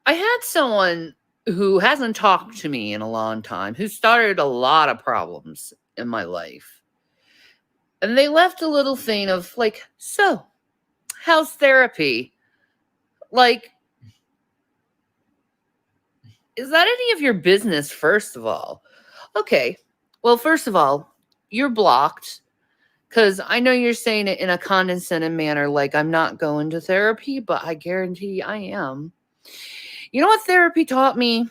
I had someone who hasn't talked to me in a long time, who started a lot of problems in my life. And they left a little thing of like, so, how's therapy? Like, is that any of your business, first of all? Okay. Well, first of all, you're blocked because I know you're saying it in a condescending manner, like I'm not going to therapy, but I guarantee I am. You know what therapy taught me?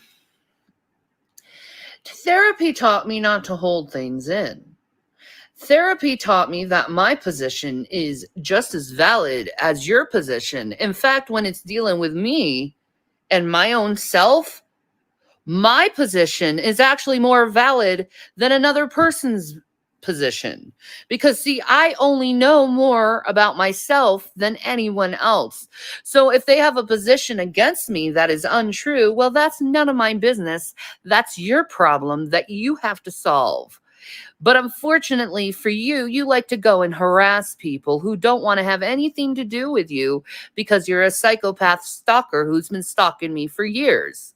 Therapy taught me not to hold things in. Therapy taught me that my position is just as valid as your position. In fact, when it's dealing with me and my own self, my position is actually more valid than another person's position. Because, see, I only know more about myself than anyone else. So if they have a position against me that is untrue, well, that's none of my business. That's your problem that you have to solve. But unfortunately for you, you like to go and harass people who don't want to have anything to do with you because you're a psychopath stalker who's been stalking me for years.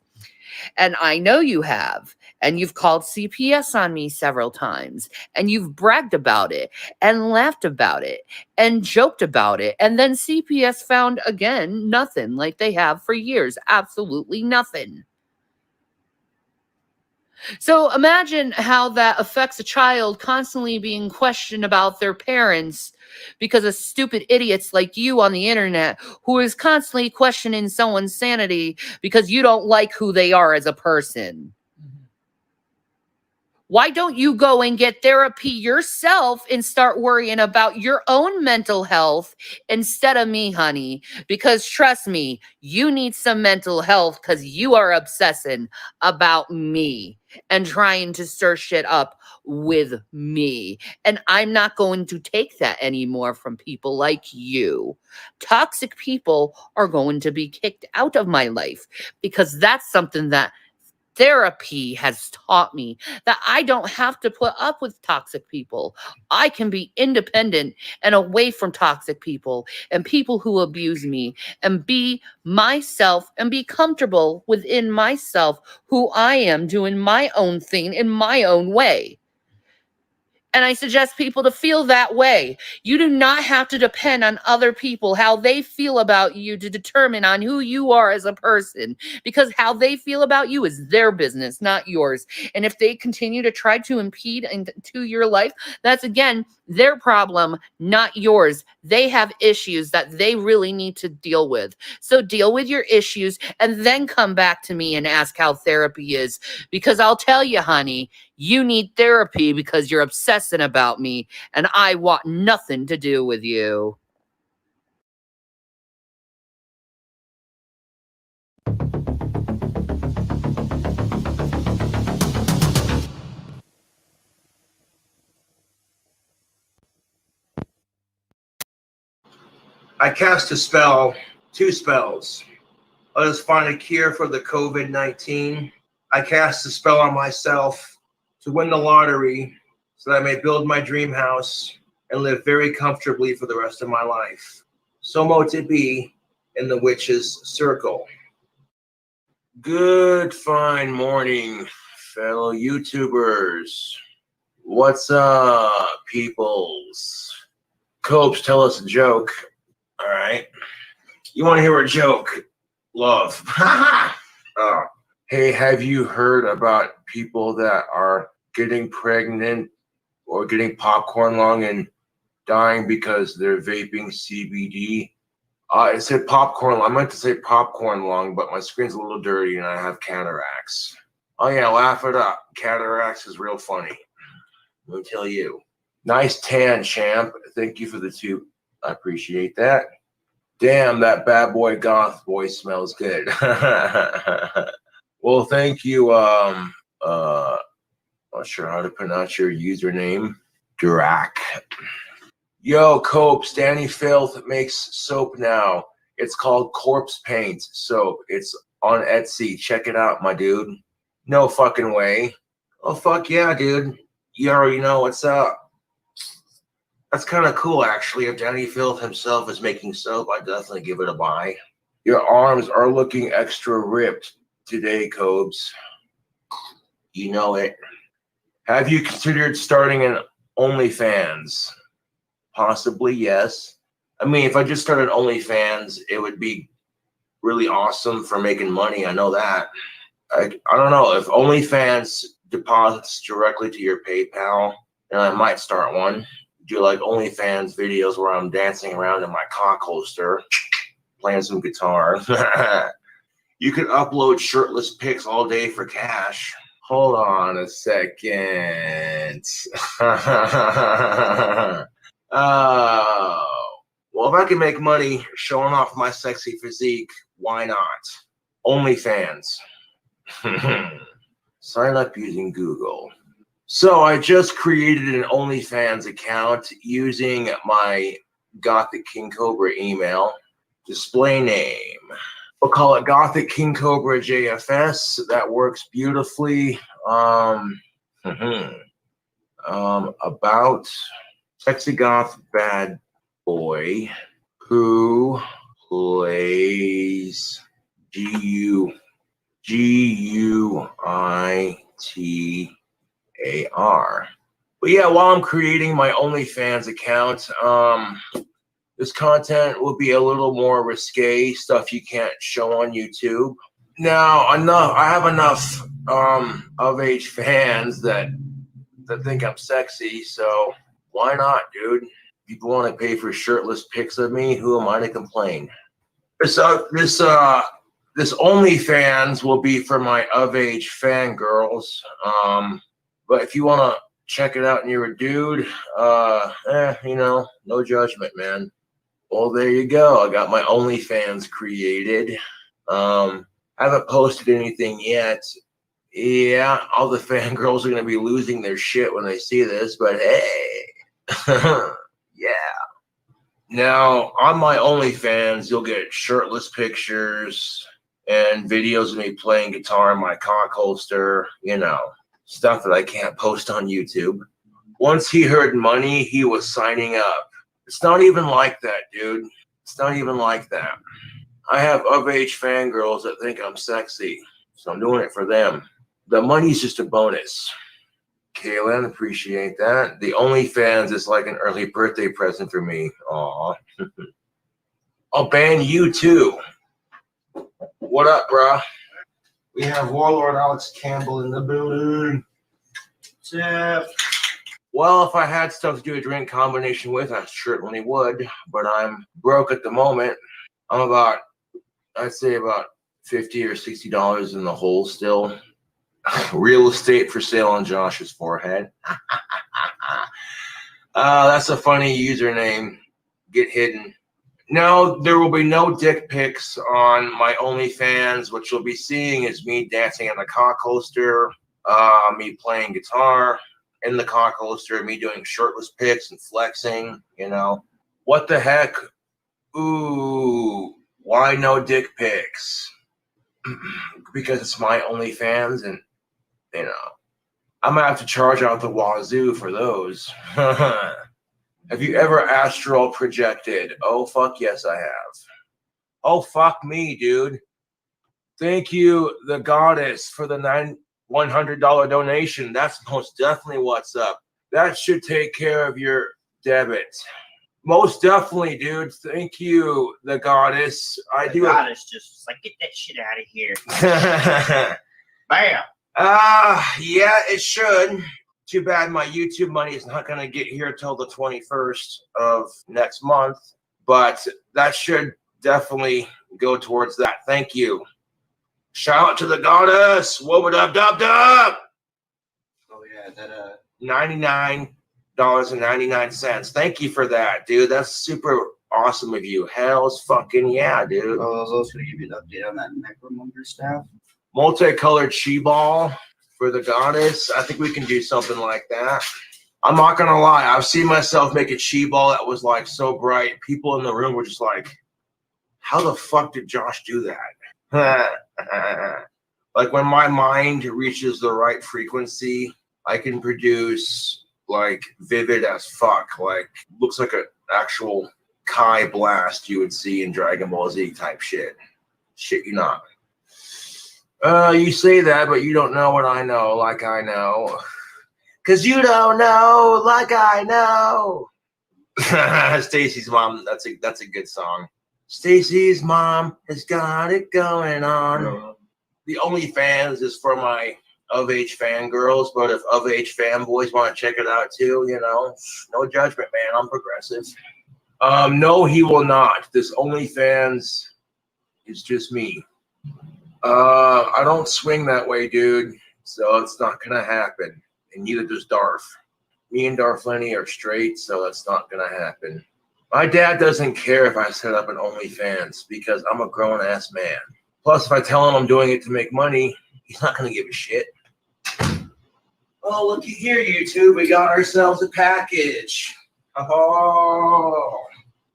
And I know you have. And you've called CPS on me several times. And you've bragged about it and laughed about it and joked about it. And then CPS found again nothing like they have for years. Absolutely nothing. So imagine how that affects a child constantly being questioned about their parents because of stupid idiots like you on the internet who is constantly questioning someone's sanity because you don't like who they are as a person. Why don't you go and get therapy yourself and start worrying about your own mental health instead of me, honey? Because trust me, you need some mental health because you are obsessing about me and trying to stir shit up with me. And I'm not going to take that anymore from people like you. Toxic people are going to be kicked out of my life because that's something that therapy has taught me, that I don't have to put up with toxic people. I can be independent and away from toxic people and people who abuse me and be myself and be comfortable within myself, who I am doing my own thing in my own way. And I suggest people to feel that way. You do not have to depend on other people, how they feel about you, to determine on who you are as a person, because how they feel about you is their business, not yours. And if they continue to try to impede into your life, that's again their problem, not yours. They have issues that they really need to deal with. So deal with your issues and then come back to me and ask how therapy is. Because I'll tell you, honey, you need therapy because you're obsessing about me, and I want nothing to do with you. I cast a spell, two spells. Let us find a cure for the COVID-19. I cast a spell on myself to win the lottery so that I may build my dream house and live very comfortably for the rest of my life. So mote it be in the witch's circle. Good fine morning, fellow YouTubers. What's up, peoples? Copes, tell us a joke. All right. You want to hear a joke? Love. Oh. Hey, have you heard about people that are getting pregnant or getting popcorn lung and dying because they're vaping CBD? It said popcorn. I meant to say popcorn lung, but my screen's a little dirty and I have cataracts. Oh yeah, laugh it up. Cataracts is real funny. Let me tell you. Nice tan, champ. Thank you for the tube. I appreciate that. Damn, that bad boy goth boy smells good. Well, thank you. Not sure how to pronounce your username. Durak. Yo, Copes, Danny Filth makes soap now. It's called Corpse Paint Soap. It's on Etsy. Check it out, my dude. No fucking way. Oh, fuck yeah, dude. You already know what's up. That's kind of cool, actually. If Danny Filth himself is making soap, I'd definitely give it a buy. Your arms are looking extra ripped today, Cobes. You know it. Have you considered starting an OnlyFans? Possibly, yes. I mean, if I just started OnlyFans, it would be really awesome for making money. I know that. I don't know. If OnlyFans deposits directly to your PayPal, then I might start one. Do like OnlyFans videos where I'm dancing around in my cock holster, playing some guitar. You could upload shirtless pics all day for cash. Hold on a second. Well, if I can make money showing off my sexy physique, why not? OnlyFans. Sign up using Google. So I just created an OnlyFans account using my Gothic King Cobra email. Display name. We'll call it Gothic King Cobra JFS. That works beautifully. About sexy goth bad boy who plays GUITAR. But yeah, while I'm creating my OnlyFans account, this content will be a little more risque, stuff you can't show on YouTube. Now, I have enough of age fans that think I'm sexy, so why not, dude? People want to pay for shirtless pics of me. Who am I to complain? This OnlyFans will be for my of age fangirls. But if you want to check it out and you're a dude, no judgment, man. Well, there you go. I got my OnlyFans created. Haven't posted anything yet. Yeah, all the fangirls are going to be losing their shit when they see this, but hey. Yeah. Now, on my OnlyFans, you'll get shirtless pictures and videos of me playing guitar in my cock holster, stuff that I can't post on YouTube. Once he heard money, he was signing up. It's not even like that, dude. It's not even like that. I have of-age fangirls that think I'm sexy, so I'm doing it for them. The money's just a bonus. Kaylin, appreciate that. The OnlyFans is like an early birthday present for me. Aw. I'll ban you too. What up, brah? We have Warlord Alex Campbell in the building. Jeff. Well, if I had stuff to do a drink combination with, I certainly would, but I'm broke at the moment. I'm I'd say about $50 or $60 in the hole still. Real estate for sale on Josh's forehead. That's a funny username. Get hidden. No, there will be no dick pics on my OnlyFans. What you'll be seeing is me dancing in the cock holster, me playing guitar in the cock holster, me doing shirtless pics and flexing, What the heck? Ooh, why no dick pics? Because it's my OnlyFans and, I'm going to have to charge out the wazoo for those. Have you ever astral projected? Oh, fuck yes, I have. Oh, fuck me, dude. Thank you, the goddess, for the $100 donation. That's most definitely what's up. That should take care of your debit. Most definitely, dude. Thank you, the goddess. The goddess just like, get that shit out of here. Bam. Yeah, it should. Too bad my YouTube money is not going to get here till the 21st of next month, but that should definitely go towards that. Thank you. Shout out to the goddess. Whoa, dub, dub, dub. Oh, yeah, that, $99.99. Thank you for that, dude. That's super awesome of you. Hell's fucking yeah, dude. I was also going to give you an update on that necromonger staff. Multicolored chi ball for the goddess. I think we can do something like that. I'm not gonna lie, I've seen myself make a chi ball that was like so bright. People in the room were just like, how the fuck did Josh do that? Like when my mind reaches the right frequency, I can produce like vivid as fuck, like looks like an actual Kai blast you would see in Dragon Ball Z type shit. Shit, you not. You say that, but you don't know what I know, like I know. Cause you don't know, like I know. Stacy's mom. That's a good song. Stacy's mom has got it going on. The OnlyFans is for my of age fangirls, but if of age fanboys want to check it out too, you know, no judgment, man. I'm progressive. No, he will not. This OnlyFans is just me. I don't swing that way, dude. So it's not gonna happen. And neither does Darth. Me and Darth Lenny are straight, so that's not gonna happen. My dad doesn't care if I set up an OnlyFans because I'm a grown-ass man. Plus, if I tell him I'm doing it to make money, he's not gonna give a shit. Oh, looky here, YouTube. We got ourselves a package. Oh.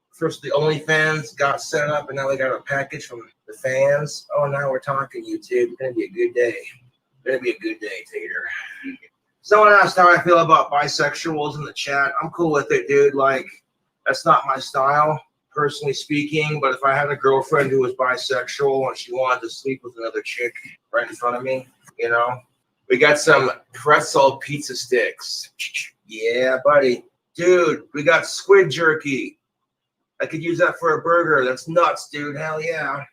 First, the OnlyFans got set up, and now we got a package from the fans. Oh, now we're talking, YouTube. It's gonna be a good day. It's gonna be a good day, Tater. Someone asked how I feel about bisexuals in the chat. I'm cool with it, dude. Like, that's not my style, personally speaking. But if I had a girlfriend who was bisexual and she wanted to sleep with another chick right in front of me, you know, we got some pretzel pizza sticks. Yeah, buddy. Dude, we got squid jerky. I could use that for a burger. That's nuts, dude. Hell yeah.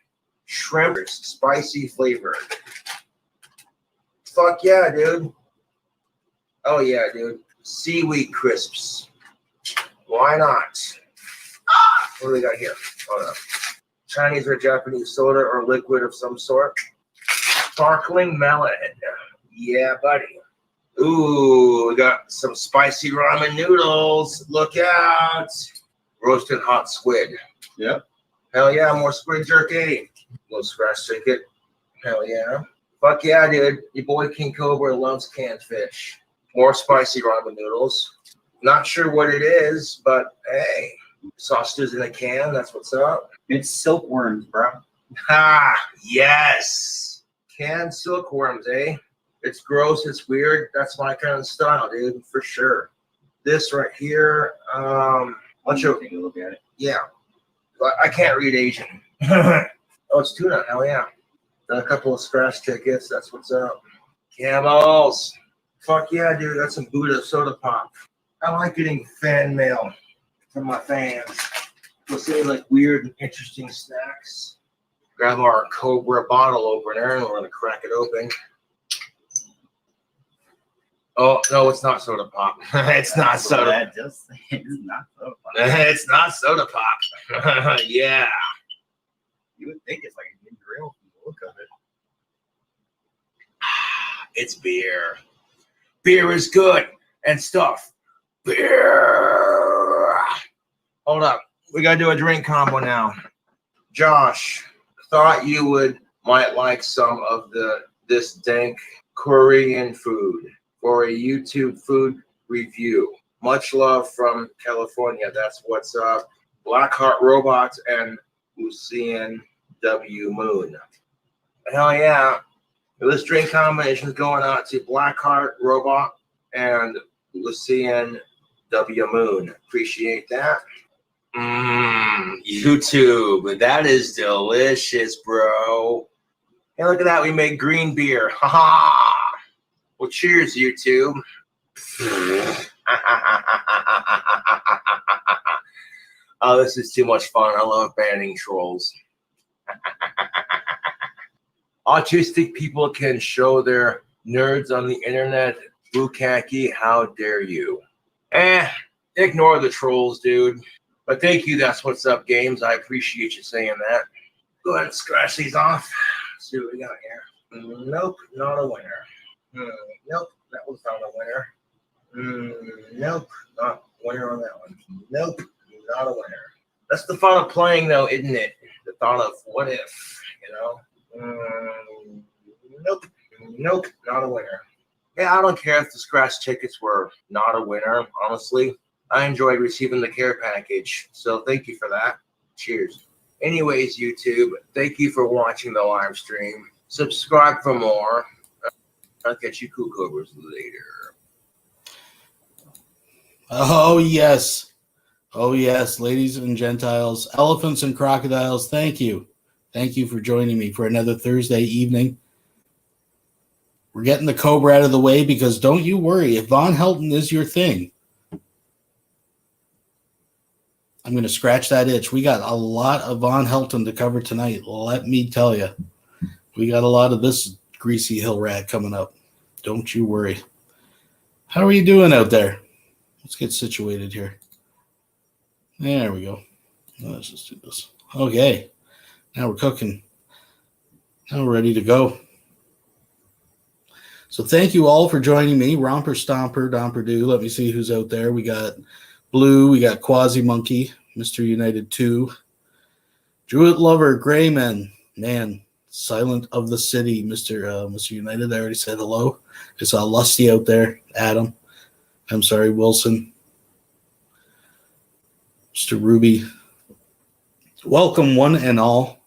Shrimp, spicy flavor. Fuck yeah, dude. Oh yeah, dude. Seaweed crisps. Why not? What do we got here? Hold on. Chinese or Japanese soda or liquid of some sort. Sparkling melon. Yeah, buddy. Ooh, we got some spicy ramen noodles. Look out. Roasted hot squid. Yep. Hell yeah, more squid jerky. Little scratch ticket. Hell yeah. Fuck yeah, dude. Your boy King Cobra loves canned fish. More spicy ramen noodles. Not sure what it is, but hey, sausages in a can. That's what's up. It's silkworms, bro. Ha! Yes. Canned silkworms, eh? It's gross. It's weird. That's my kind of style, dude, for sure. This right here. Take a look at it. Yeah. I can't read Asian. Oh, it's tuna. Hell yeah. Got a couple of scratch tickets. That's what's up. Camels. Fuck yeah, dude. Got some Buddha soda pop. I like getting fan mail from my fans. We'll say like weird and interesting snacks. Grab our Cobra bottle opener and we're going to crack it open. Oh, no, it's not soda pop. It's not soda. That just it's not soda pop. It's not soda pop. Yeah. You would think it's like a ginger ale from the look of it. It's beer. Beer is good and stuff. Beer. Hold up. We got to do a drink combo now. Josh, thought you might like some of this dank Korean food for a YouTube food review. Much love from California. That's what's up. Blackheart Robots and Lucian W. Moon. Hell yeah. This drink combination is going out to Blackheart Robot and Lucian W. Moon. Appreciate that. YouTube. That is delicious, bro. Hey, look at that. We made green beer. Ha ha. Well, cheers, YouTube. Oh, this is too much fun. I love banning trolls. Autistic people can show their nerds on the internet. Bukaki, how dare you? Ignore the trolls, dude. But thank you. That's what's up, games. I appreciate you saying that. Go ahead and scratch these off. See what we got here. Nope, not a winner. Nope, that was not a winner. Nope, not a winner on that one. Nope, not a winner. That's the fun of playing, though, isn't it? The thought of what if, you know? Nope, not a winner. Yeah, I don't care if the scratch tickets were not a winner, honestly. I enjoyed receiving the care package, so thank you for that. Cheers. Anyways, YouTube, thank you for watching the live stream. Subscribe for more. I'll catch you cool cobras later. Oh, yes. Oh, yes, ladies and Gentiles, elephants and crocodiles, thank you Thank you for joining me for another Thursday evening. We're getting the Cobra out of the way because don't you worry, if Von Helton is your thing, I'm going to scratch that itch. We got a lot of Von Helton to cover tonight. Let me tell you, we got a lot of this greasy hill rat coming up. Don't you worry. How are you doing out there? Let's get situated here. There we go. Let's just do this. Okay. Now we're cooking. Now we're ready to go. So thank you all for joining me. Romper Stomper, Domper Doo. Let me see who's out there. We got Blue. We got Quasi Monkey. Mr. United 2. Druid Lover. Grayman. Man. Silent of the City. Mr. United. I already said hello. I saw Lusty out there. Adam. I'm sorry, Wilson. Mr. Ruby. Welcome, one and all.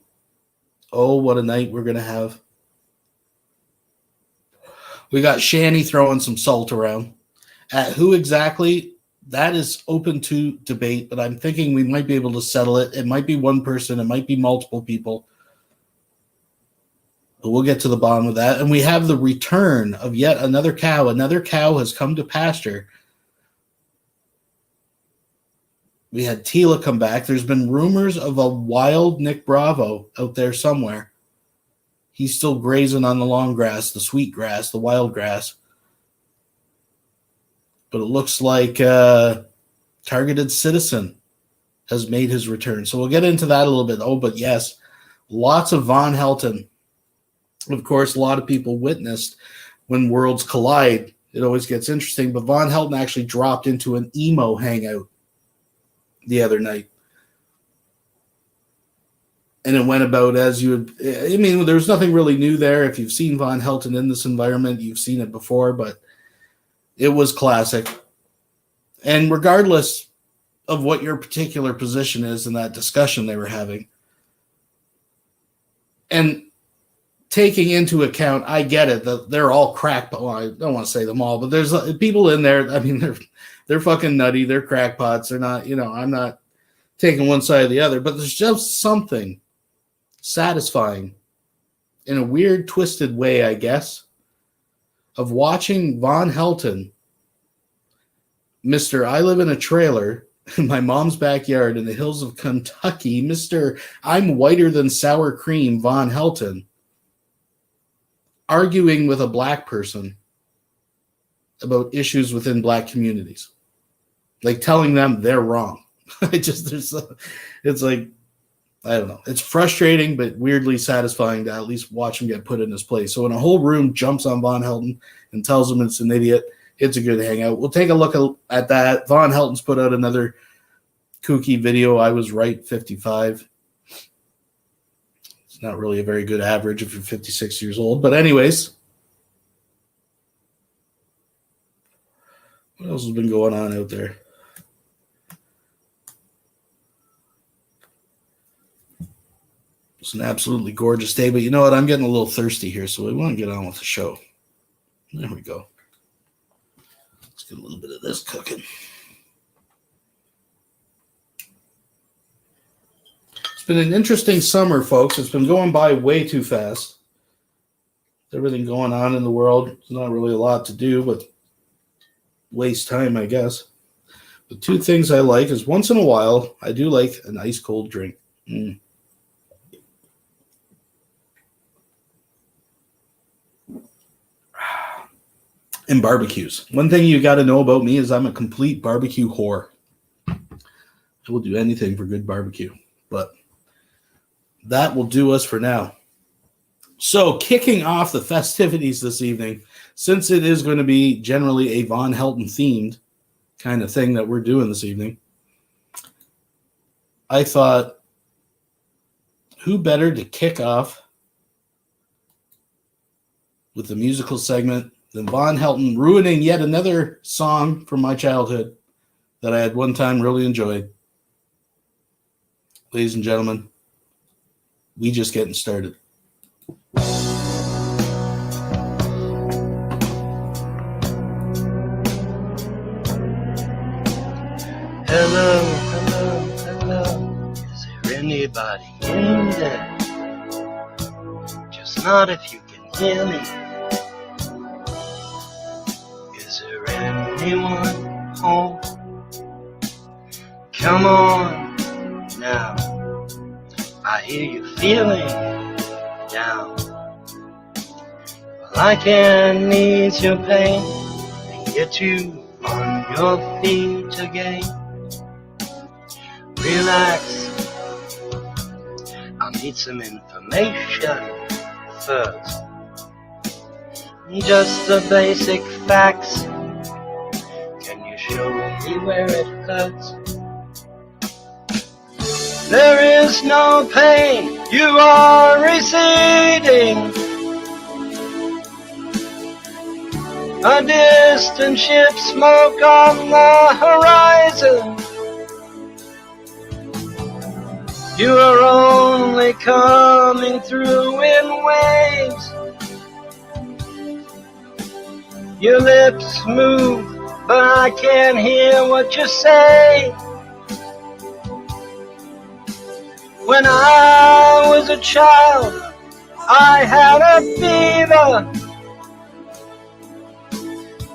Oh, what a night we're going to have. We got Shanny throwing some salt around. Who exactly? That is open to debate, but I'm thinking we might be able to settle it. It might be one person. It might be multiple people. But we'll get to the bottom of that. And we have the return of yet another cow. Another cow has come to pasture. We had Tila come back. There's been rumors of a wild Nick Bravo out there somewhere. He's still grazing on the long grass, the sweet grass, the wild grass. But it looks like Targeted Citizen has made his return. So we'll get into that a little bit. Oh, but yes, lots of Von Helton. Of course, a lot of people witnessed when worlds collide. It always gets interesting. But Von Helton actually dropped into an emo hangout the other night. And it went about as you would. I mean, there's nothing really new there. If you've seen Von Helton in this environment, you've seen it before, but it was classic. And regardless of what your particular position is in that discussion they were having, and taking into account, I get it, that they're all crackpot. Well, I don't want to say them all, but there's people in there. I mean, they're fucking nutty. They're crackpots. They're not, I'm not taking one side or the other, but there's just something satisfying in a weird, twisted way, I guess, of watching Von Helton, Mr. I live in a trailer in my mom's backyard in the hills of Kentucky, Mr. I'm whiter than sour cream, Von Helton, arguing with a black person about issues within black communities, like telling them they're wrong. It's like, I don't know. It's frustrating, but weirdly satisfying to at least watch him get put in his place. So when a whole room jumps on Von Helton and tells him it's an idiot, it's a good hangout. We'll take a look at that. Von Helton's put out another kooky video. I was right, 55. It's not really a very good average if you're 56 years old. But anyways, what else has been going on out there? It's an absolutely gorgeous day, but you know what? I'm getting a little thirsty here, so we want to get on with the show. There we go. Let's get a little bit of this cooking. It's been an interesting summer, folks. It's been going by way too fast. Everything going on in the world. There's not really a lot to do, but waste time, I guess. The two things I like is once in a while, I do like an ice cold drink. And barbecues. One thing you got to know about me is I'm a complete barbecue whore. I will do anything for good barbecue. But that will do us for now. So kicking off the festivities this evening, since it is going to be generally a Von Helton themed kind of thing that we're doing this evening, I thought, who better to kick off with the musical segment than Von Helton ruining yet another song from my childhood that I had one time really enjoyed. Ladies and gentlemen, we just getting started. Hello, hello, hello. Is there anybody in there? not if you can hear me. Is there anyone home? Come on now. I hear you feeling down. Well, I can ease your pain and get you on your feet again. Relax. I'll need some information first. Just the basic facts. Can you show me where it hurts? There is no pain, you are receding. A distant ship, smoke on the horizon. You are only coming through in waves. Your lips move, but I can't hear what you say. When I was a child, I had a fever.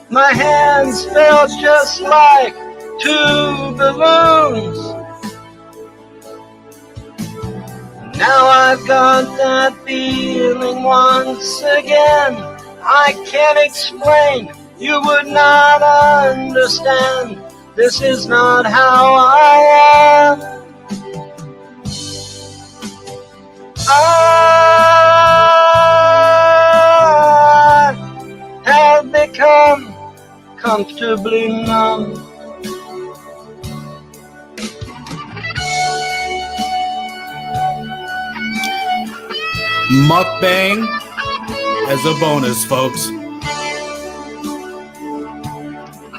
My hands felt just like two balloons. Now I've got that feeling once again. I can't explain, you would not understand. This is not how I am. I have become comfortably numb. Mukbang as a bonus, folks.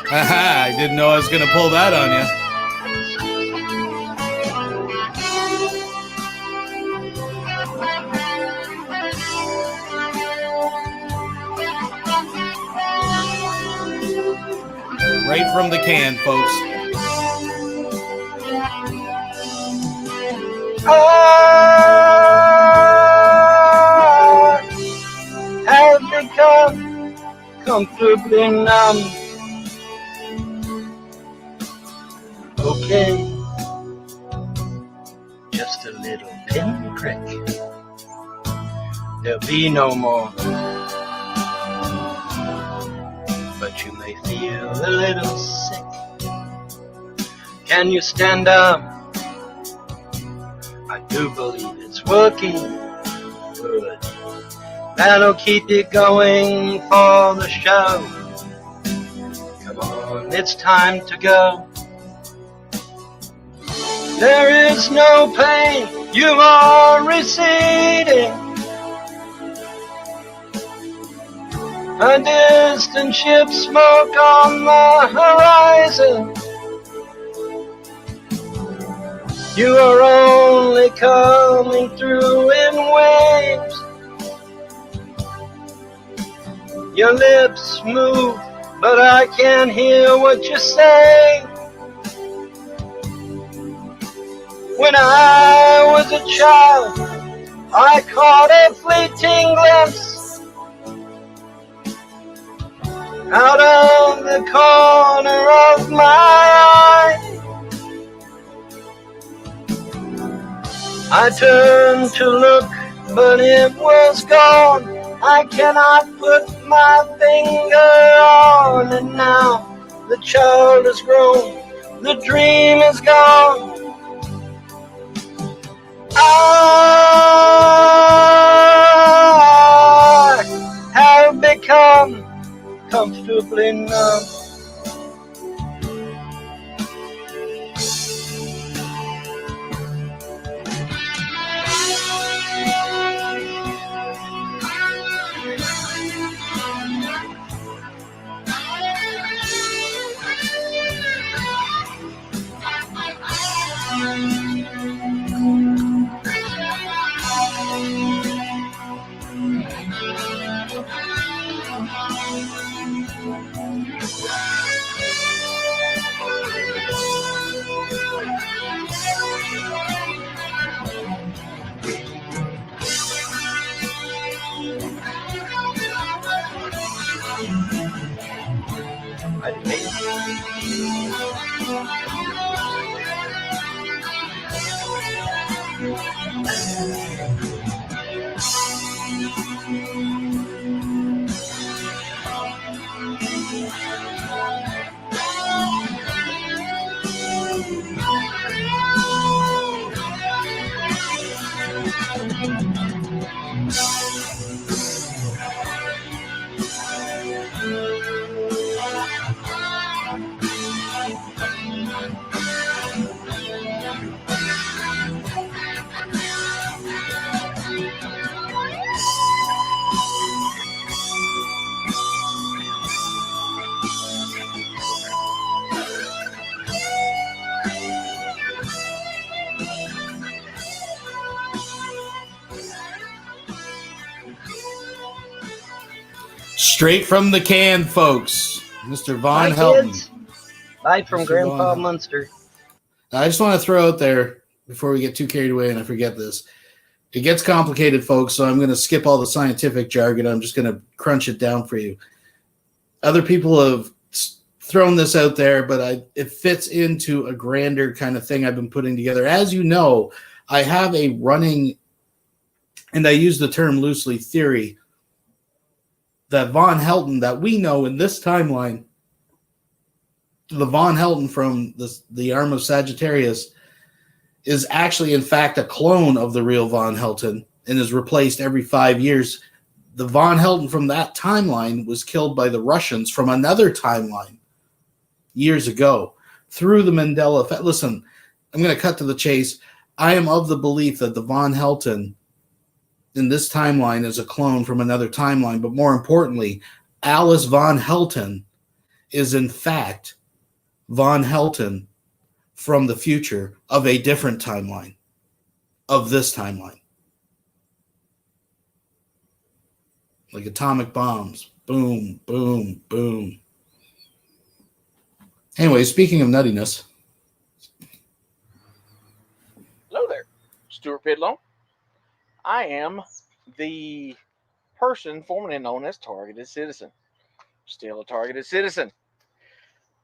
Haha, I didn't know I was going to pull that on you. Right from the can, folks. I have become comfortably numb. Okay, just a little pinprick. There'll be no more. But you may feel a little sick. Can you stand up? I do believe it's working. Good. That'll keep you going for the show. Come on, it's time to go. There is no pain, you are receding. A distant ship, smoke on the horizon. You are only coming through in waves. Your lips move, but I can't hear what you say. When I was a child, I caught a fleeting glimpse out of the corner of my eye. I turned to look, but it was gone. I cannot put my finger on it now. The child has grown, the dream is gone. I have become comfortably numb. Straight from the can, folks. Mr. Von Bye, Helton. kids. Bye from Mr. Grandpa Von- Munster. I just want to throw out there, before we get too carried away and I forget this, it gets complicated, folks, so I'm going to skip all the scientific jargon. I'm just going to crunch it down for you. Other people have thrown this out there, but it fits into a grander kind of thing I've been putting together. As you know, I have a running, and I use the term loosely, theory that Von Helton that we know in this timeline, the Von Helton from the arm of Sagittarius, is actually, in fact, a clone of the real Von Helton and is replaced every 5 years. The Von Helton from that timeline was killed by the Russians from another timeline years ago through the Mandela effect. Listen, I'm going to cut to the chase. I am of the belief that the Von Helton in this timeline is a clone from another timeline, but more importantly, Alice Von Helton is in fact Von Helton from the future of a different timeline, of this timeline. Like atomic bombs. Boom, boom, boom. Anyway, speaking of nuttiness. Hello there, Stuart Pidlong. I am the person formerly known as Targeted Citizen. Still a Targeted Citizen.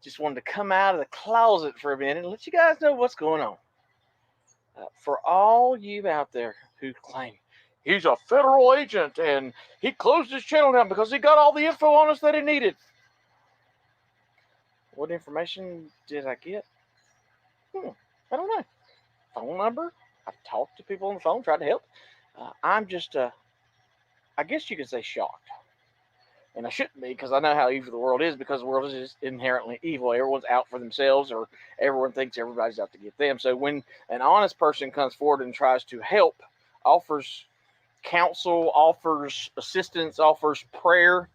Just wanted to come out of the closet for a minute and let you guys know what's going on. For all you out there who claim he's a federal agent and he closed his channel down because he got all the info on us that he needed. What information did I get? I don't know. Phone number? I talked to people on the phone, tried to help. I'm just, I guess you could say shocked. And I shouldn't be, because I know how evil the world is, because the world is just inherently evil. Everyone's out for themselves, or everyone thinks everybody's out to get them. So when an honest person comes forward and tries to help, offers counsel, offers assistance, offers prayer,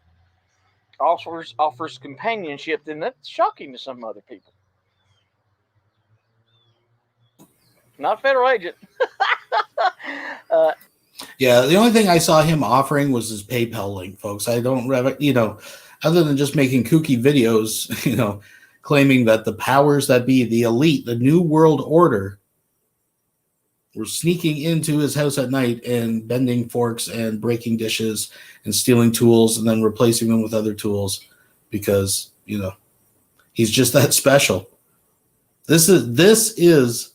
offers companionship, then that's shocking to some other people. Not a federal agent. Yeah, the only thing I saw him offering was his PayPal link, folks. I don't, other than just making kooky videos, claiming that the powers that be, the elite, the New World Order, were sneaking into his house at night and bending forks and breaking dishes and stealing tools and then replacing them with other tools because, he's just that special. This is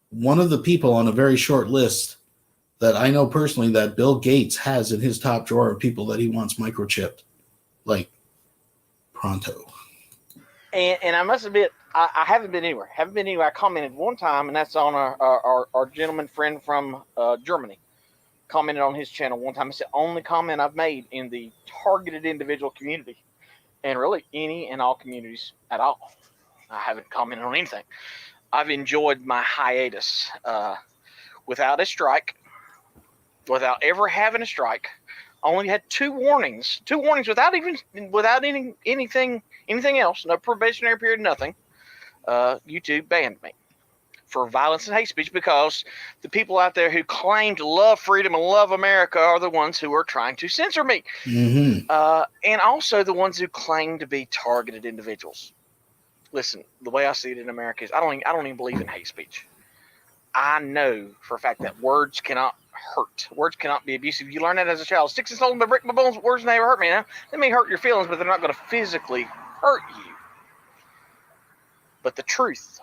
one of the people on a very short list that I know personally that Bill Gates has in his top drawer of people that he wants microchipped, like pronto. And I must admit, I haven't been anywhere. I commented one time, and that's on our gentleman friend from Germany. Commented on his channel one time. It's the only comment I've made in the targeted individual community, and really any and all communities at all. I haven't commented on anything. I've enjoyed my hiatus without a strike, without ever having a strike. Only had two warnings without anything else. No probationary period, nothing. YouTube banned me for violence and hate speech because the people out there who claim to love freedom and love America are the ones who are trying to censor me. Mm-hmm. And also the ones who claim to be targeted individuals. Listen, the way I see it in America is I don't even believe in hate speech. I know for a fact that words cannot hurt. Words cannot be abusive. You learn that as a child. Sticks and stones may break my bones. Words never hurt me. Now, they may hurt your feelings, but they're not going to physically hurt you. But the truth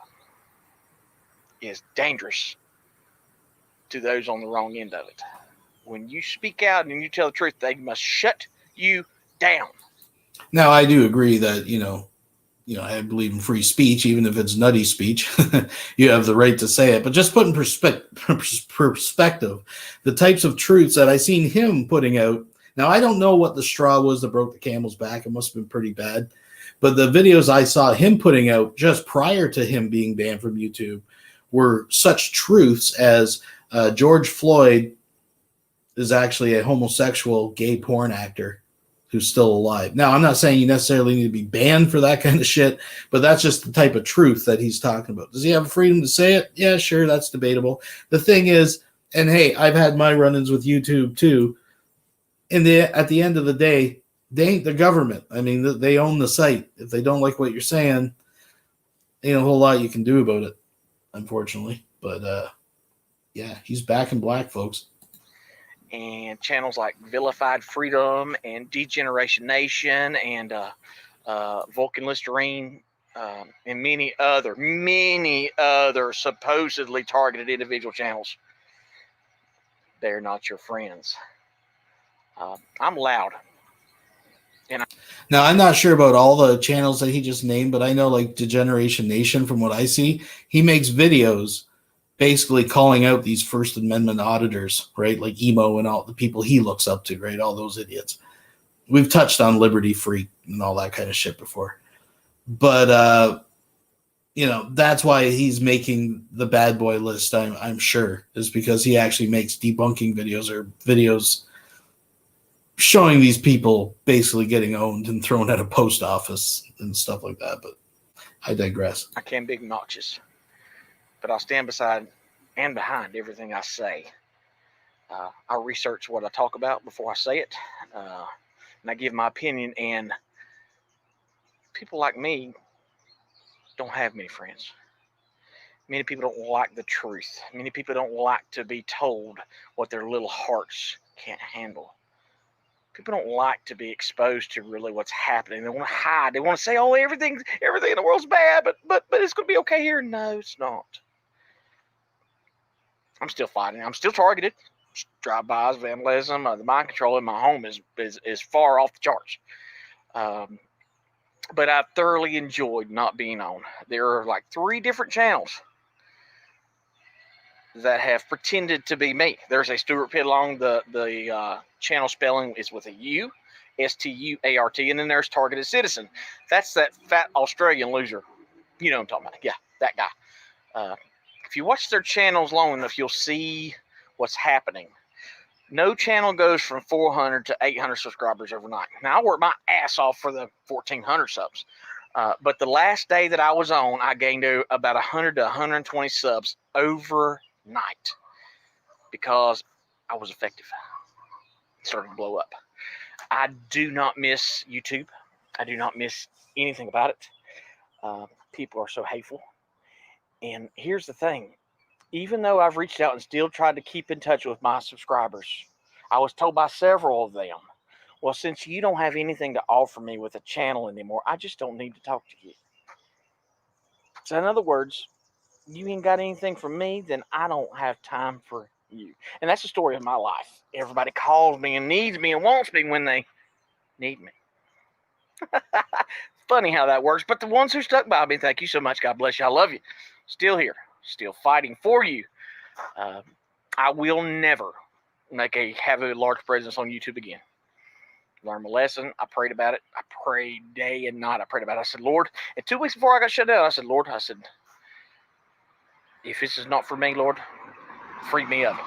is dangerous to those on the wrong end of it. When you speak out and you tell the truth, they must shut you down. Now, I do agree that, I believe in free speech, even if it's nutty speech. You have the right to say it. But just put in perspective the types of truths that I seen him putting out. Now, I don't know what the straw was that broke the camel's back. It must have been pretty bad. But the videos I saw him putting out just prior to him being banned from YouTube were such truths as George Floyd is actually a homosexual gay porn actor who's still alive. Now, I'm not saying you necessarily need to be banned for that kind of shit, but that's just the type of truth that he's talking about. Does he have freedom to say it? Yeah, sure, that's debatable. The thing is, and hey, I've had my run-ins with YouTube too, at the end of the day, they ain't the government. I mean, they own the site. If they don't like what you're saying, ain't a whole lot you can do about it, unfortunately. But, yeah, he's back in black, folks. And channels like Vilified Freedom and Degeneration Nation and Vulcan Listerine and many other supposedly targeted individual channels. They're not your friends. I'm loud. Now, I'm not sure about all the channels that he just named, but I know like Degeneration Nation, from what I see, he makes videos basically calling out these First Amendment auditors, right? Like Emo and all the people he looks up to, right? All those idiots. We've touched on Liberty Freak and all that kind of shit before. But, that's why he's making the bad boy list, I'm sure, is because he actually makes debunking videos or videos showing these people basically getting owned and thrown at a post office and stuff like that. But I digress. I can be obnoxious, but I'll stand beside and behind everything I say. I research what I talk about before I say it, and I give my opinion. And people like me don't have many friends. Many people don't like the truth. Many people don't like to be told what their little hearts can't handle. People don't like to be exposed to really what's happening. They want to hide. They want to say, "Oh, everything in the world's bad, but it's going to be okay here." No, it's not. I'm still fighting. I'm still targeted. Drive-bys, vandalism, the mind control in my home is far off the charts. But I've thoroughly enjoyed not being on. There are like 3 different channels that have pretended to be me. There's a Stuart Pidlong. The channel spelling is with a U, Stuart, and then there's Targeted Citizen. That's that fat Australian loser. You know what I'm talking about. Yeah, that guy. If you watch their channels long enough, you'll see what's happening. No channel goes from 400 to 800 subscribers overnight. Now, I work my ass off for the 1,400 subs. But the last day that I was on, I gained about 100 to 120 subs overnight because I was effective. It started to blow up. I do not miss YouTube. I do not miss anything about it. People are so hateful. And here's the thing. Even though I've reached out and still tried to keep in touch with my subscribers, I was told by several of them, well, since you don't have anything to offer me with a channel anymore, I just don't need to talk to you. So in other words, you ain't got anything from me, then I don't have time for you. And that's the story of my life. Everybody calls me and needs me and wants me when they need me. Funny how that works. But the ones who stuck by me, thank you so much. God bless you. I love you. Still here. Still fighting for you. I will never have a large presence on YouTube again. Learned my lesson. I prayed about it. I prayed day and night. I prayed about it. I said, Lord, and 2 weeks before I got shut down, I said, Lord, if this is not for me, Lord, free me of it.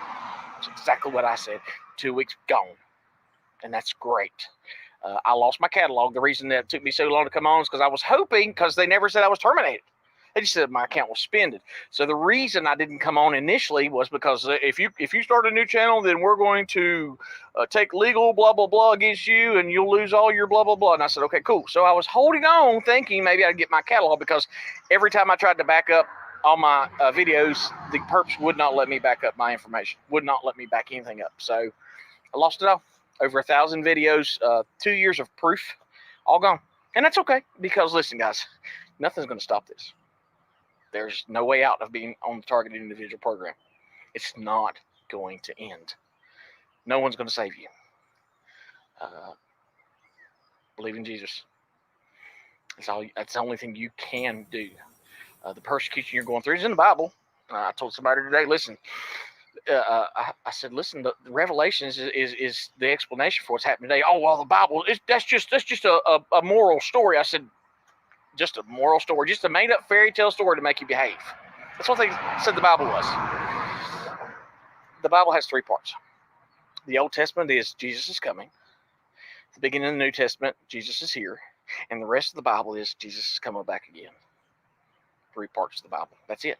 That's exactly what I said. 2 weeks gone. And that's great. I lost my catalog. The reason that it took me so long to come on is because I was hoping, because they never said I was terminated. They just said my account was suspended. So the reason I didn't come on initially was because if you start a new channel, then we're going to take legal blah, blah, blah against you, and you'll lose all your blah, blah, blah. And I said, okay, cool. So I was holding on thinking maybe I'd get my catalog, because every time I tried to back up all my videos, the perps would not let me back up my information, would not let me back anything up. So I lost it all. Over 1,000 videos, 2 years of proof, all gone. And that's okay, because listen, guys, nothing's going to stop this. There's no way out of being on the targeted individual program. It's not going to end. No one's going to save you. Believe in Jesus. That's the only thing you can do. The persecution you're going through is in the Bible. I told somebody today, listen, I said, listen, the Revelations is the explanation for what's happening today. Oh, well, the Bible, that's just a moral story. I said, just a moral story, just a made-up fairy tale story to make you behave. That's what they said the Bible was. The Bible has 3 parts. The Old Testament is Jesus is coming. The beginning of the New Testament, Jesus is here. And the rest of the Bible is Jesus is coming back again. 3 parts of the Bible. That's it.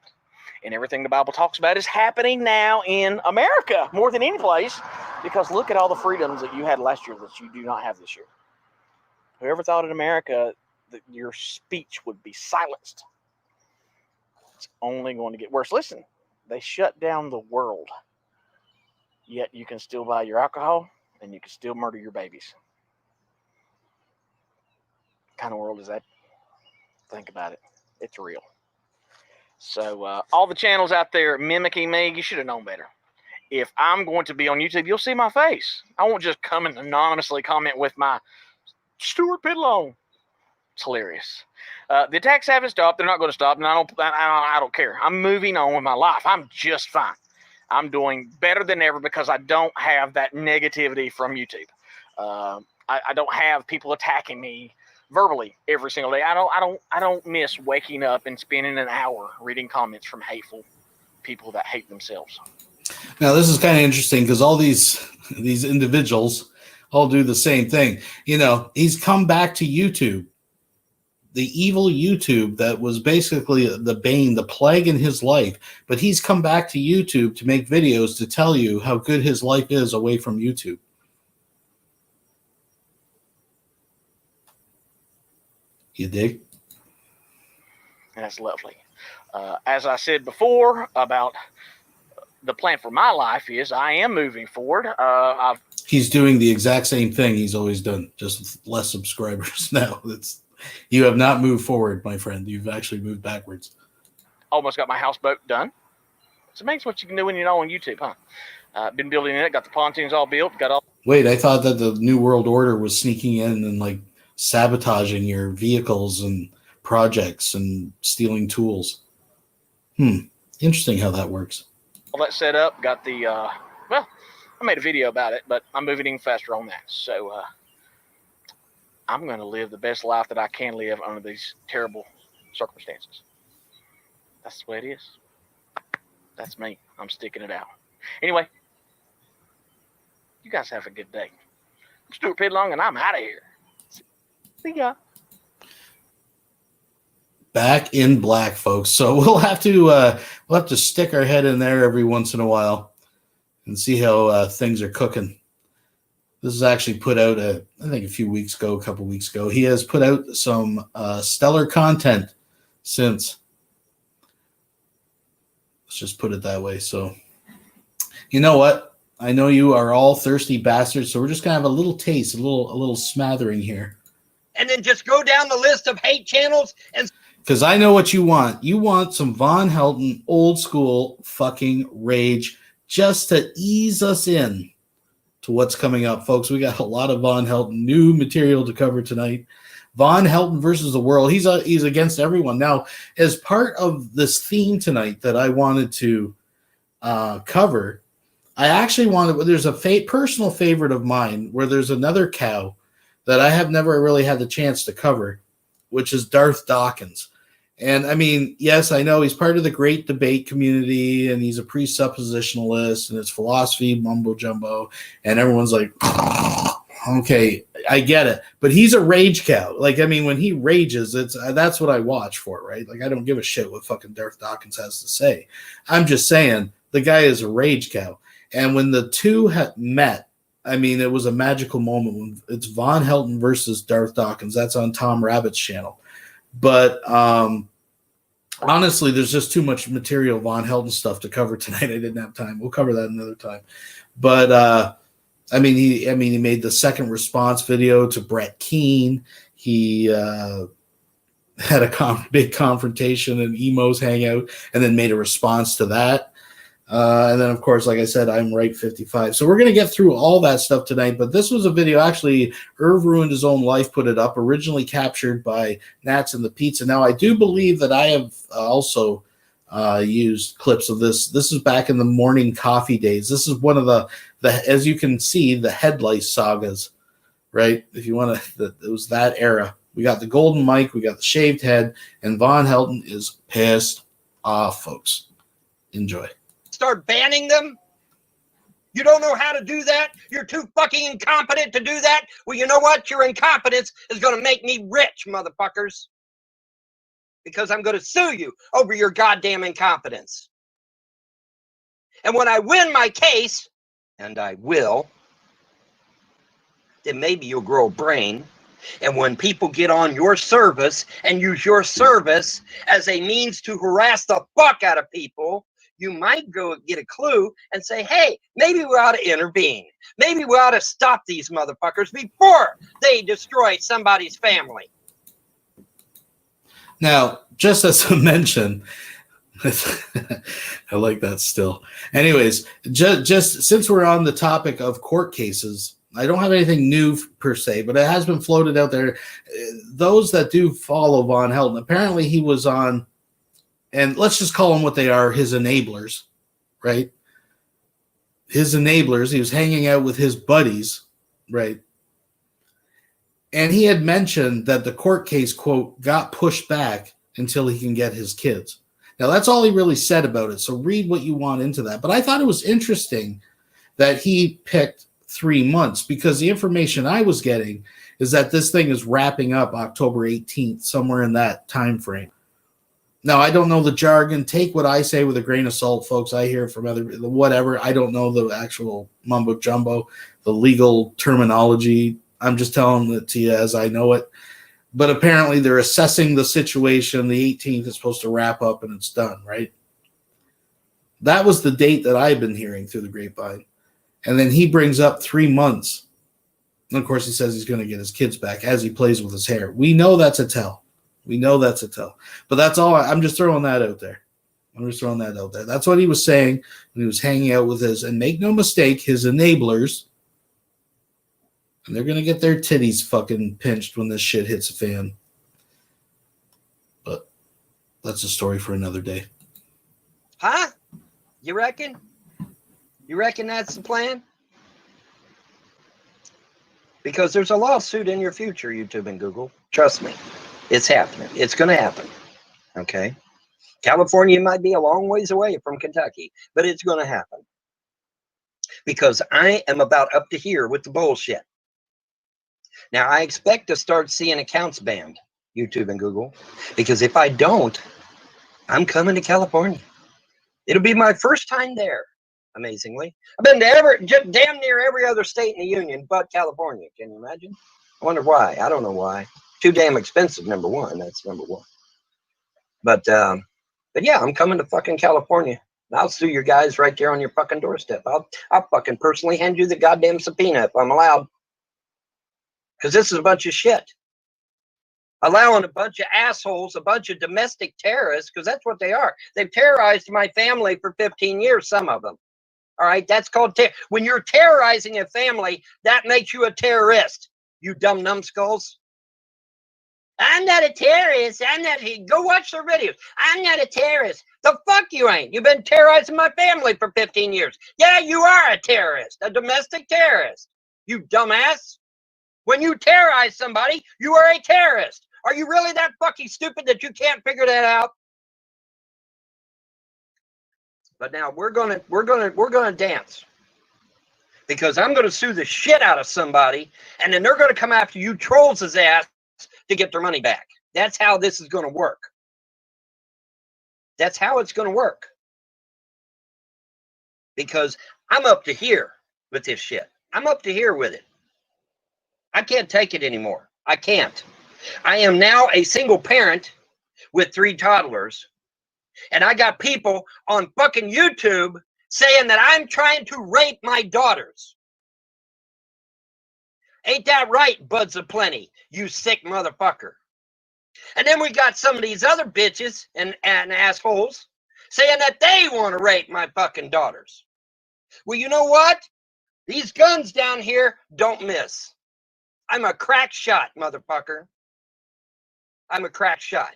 And everything the Bible talks about is happening now in America more than any place, because look at all the freedoms that you had last year that you do not have this year. Whoever thought in America that your speech would be silenced, it's only going to get worse. Listen, they shut down the world, yet you can still buy your alcohol and you can still murder your babies. What kind of world is that? Think about it. It's real. So all the channels out there mimicking me, you should have known better. If I'm going to be on YouTube, you'll see my face. I won't just come and anonymously comment with my Stuart Pidlone. It's hilarious. The attacks haven't stopped. They're not going to stop, and I don't care. I'm moving on with my life. I'm just fine. I'm doing better than ever because I don't have that negativity from YouTube. I don't have people attacking me verbally every single day. I don't miss waking up and spending an hour reading comments from hateful people that hate themselves. Now, this is kind of interesting because all these individuals all do the same thing. You know, he's come back to YouTube, the evil YouTube that was basically the bane, the plague in his life. But he's come back to YouTube to make videos to tell you how good his life is away from YouTube. You dig? And that's lovely. As I said before about the plan for my life is I am moving forward. He's doing the exact same thing he's always done, just with less subscribers now. You have not moved forward, my friend. You've actually moved backwards. Almost got my houseboat done. It's amazing what you can do when you're not on YouTube, huh? Been building it, got the pontoons all built, got all. Wait, I thought that the New World Order was sneaking in and like sabotaging your vehicles and projects and stealing tools. Interesting how that works. All that set up, got the, well, I made a video about it, but I'm moving even faster on that. So I'm going to live the best life that I can live under these terrible circumstances. That's the way it is. That's me. I'm sticking it out. Anyway, you guys have a good day. I'm Stuart Pidlong, and I'm out of here. See ya. Back in black, folks. So we'll have to stick our head in there every once in a while and see how things are cooking. This is actually put out, I think, a couple weeks ago. He has put out some stellar content since. Let's just put it that way. So, you know what? I know you are all thirsty bastards, so we're just gonna have a little taste, a little smattering here. And then just go down the list of hate channels and. Because I know what you want. You want some Von Helton old school fucking rage just to ease us in to what's coming up, folks. We got a lot of Von Helton new material to cover tonight. Von Helton versus the world. He's against everyone. Now, as part of this theme tonight that I wanted to cover, I actually wanted, there's a personal favorite of mine where there's another cow that I have never really had the chance to cover, which is Darth Dawkins. And I mean, yes, I know he's part of the great debate community and he's a presuppositionalist and it's philosophy mumbo jumbo. And everyone's like, okay, I get it. But he's a rage cow. Like, I mean, when he rages, that's what I watch for, right? Like, I don't give a shit what fucking Darth Dawkins has to say. I'm just saying the guy is a rage cow. And when the two had met, I mean, it was a magical moment when it's Von Helton versus Darth Dawkins. That's on Tom Rabbit's channel. But honestly, there's just too much material Von Helton stuff to cover tonight. I didn't have time. We'll cover that another time. But I mean, he made the second response video to Brett Keane. He had a big confrontation and emos hangout, and then made a response to that. And then, of course, like I said, I'm right 55. So we're going to get through all that stuff tonight. But this was a video, actually, Irv Ruined His Own Life put it up, originally captured by Nats and the Pizza. Now, I do believe that I have also used clips of this. This is back in the morning coffee days. This is one of the as you can see, the headlight sagas, right? If you want to, it was that era. We got the golden mic, we got the shaved head, and Von Helton is pissed off, folks. Enjoy. Start banning them? You don't know how to do that? You're too fucking incompetent to do that? Well, you know what? Your incompetence is going to make me rich, motherfuckers. Because I'm going to sue you over your goddamn incompetence. And when I win my case, and I will, then maybe you'll grow a brain. And when people get on your service and use your service as a means to harass the fuck out of people, you might go get a clue and say, hey, maybe we ought to intervene. Maybe we ought to stop these motherfuckers before they destroy somebody's family. Now, just as a mention, I like that still. Anyways, just since we're on the topic of court cases, I don't have anything new per se, but it has been floated out there. Those that do follow Von Helton, apparently he was on, and let's just call them what they are, his enablers, right? His enablers. He was hanging out with his buddies, right? And he had mentioned that the court case, quote, got pushed back until he can get his kids. Now, that's all he really said about it, so read what you want into that. But I thought it was interesting that he picked 3 months, because the information I was getting is that this thing is wrapping up October 18th, somewhere in that time frame. Now, I don't know the jargon. Take what I say with a grain of salt, folks. I hear from other whatever. I don't know the actual mumbo jumbo, the legal terminology. I'm just telling it to you as I know it. But apparently they're assessing the situation. The 18th is supposed to wrap up and it's done, right? That was the date that I've been hearing through the grapevine. And then he brings up 3 months. And of course, he says he's going to get his kids back as he plays with his hair. We know that's a tell. We know that's a tell. But that's all. I'm just throwing that out there. That's what he was saying when he was hanging out with his, and make no mistake, his enablers. And they're going to get their titties fucking pinched when this shit hits a fan. But that's a story for another day. Huh? You reckon? You reckon that's the plan? Because there's a lawsuit in your future, YouTube and Google. Trust me. It's happening. It's going to happen. Okay? California might be a long ways away from Kentucky, but it's going to happen. Because I am about up to here with the bullshit. Now, I expect to start seeing accounts banned, YouTube and Google, because if I don't, I'm coming to California. It'll be my first time there, amazingly. I've been to damn near every other state in the union but California. Can you imagine? I wonder why. I don't know why. Too damn expensive, number one. That's number one. But yeah, I'm coming to fucking California. I'll sue your guys right there on your fucking doorstep. I'll fucking personally hand you the goddamn subpoena if I'm allowed. Because this is a bunch of shit. Allowing a bunch of assholes, a bunch of domestic terrorists, because that's what they are. They've terrorized my family for 15 years, some of them. All right, that's called when you're terrorizing a family, that makes you a terrorist. You dumb numbskulls. I'm not a terrorist. Go watch their videos. I'm not a terrorist. The fuck you ain't. You've been terrorizing my family for 15 years. Yeah, you are a terrorist, a domestic terrorist. You dumbass. When you terrorize somebody, you are a terrorist. Are you really that fucking stupid that you can't figure that out? But now we're gonna dance, because I'm gonna sue the shit out of somebody, and then they're gonna come after you trolls' ass to get their money back. That's how this is gonna work. That's how it's gonna work. Because I'm up to here with this shit. I'm up to here with it. I can't take it anymore. I can't. I am now a single parent with 3 toddlers, And I got people on fucking YouTube saying that I'm trying to rape my daughters. Ain't that right, Buds of Plenty, you sick motherfucker? And then we got some of these other bitches and assholes saying that they want to rape my fucking daughters. Well, you know what? These guns down here don't miss. I'm a crack shot, motherfucker. I'm a crack shot.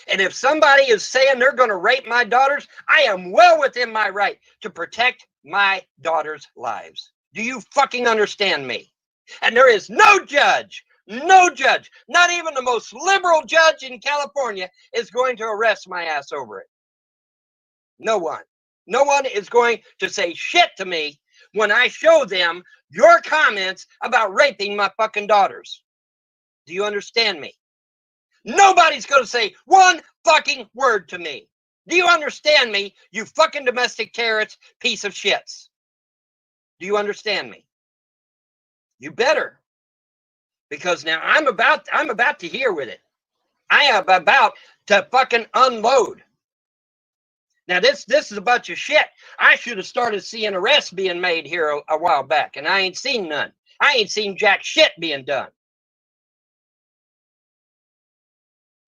And if somebody is saying they're going to rape my daughters, I am well within my right to protect my daughters' lives. Do you fucking understand me? And there is no judge, not even the most liberal judge in California is going to arrest my ass over it. No one. No one is going to say shit to me when I show them your comments about raping my fucking daughters. Do you understand me? Nobody's going to say one fucking word to me. Do you understand me, you fucking domestic terrorist piece of shits? Do you understand me? You better. Because now I'm about to hear with it. I am about to fucking unload. Now this is a bunch of shit. I should have started seeing arrests being made here a while back, and I ain't seen none. I ain't seen jack shit being done.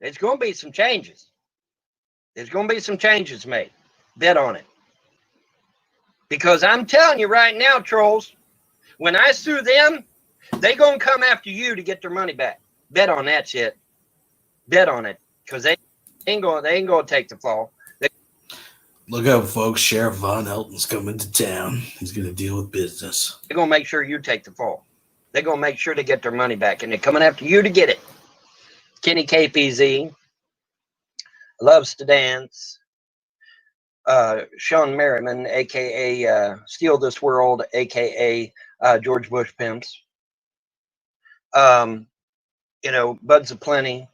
There's going to be some changes. There's going to be some changes made. Bet on it. Because I'm telling you right now, trolls, when I sue them, they going to come after you to get their money back. Bet on that shit. Bet on it. Because they ain't going to take the fall. Look out, folks. Sheriff Von Helton's coming to town. He's going to deal with business. They're going to make sure you take the fall. They're going to make sure to get their money back. And they're coming after you to get it. Kenny KPZ loves to dance. Sean Merriman, a.k.a. Steal This World, a.k.a. George Bush Pimps. You know, Buds of Plenty,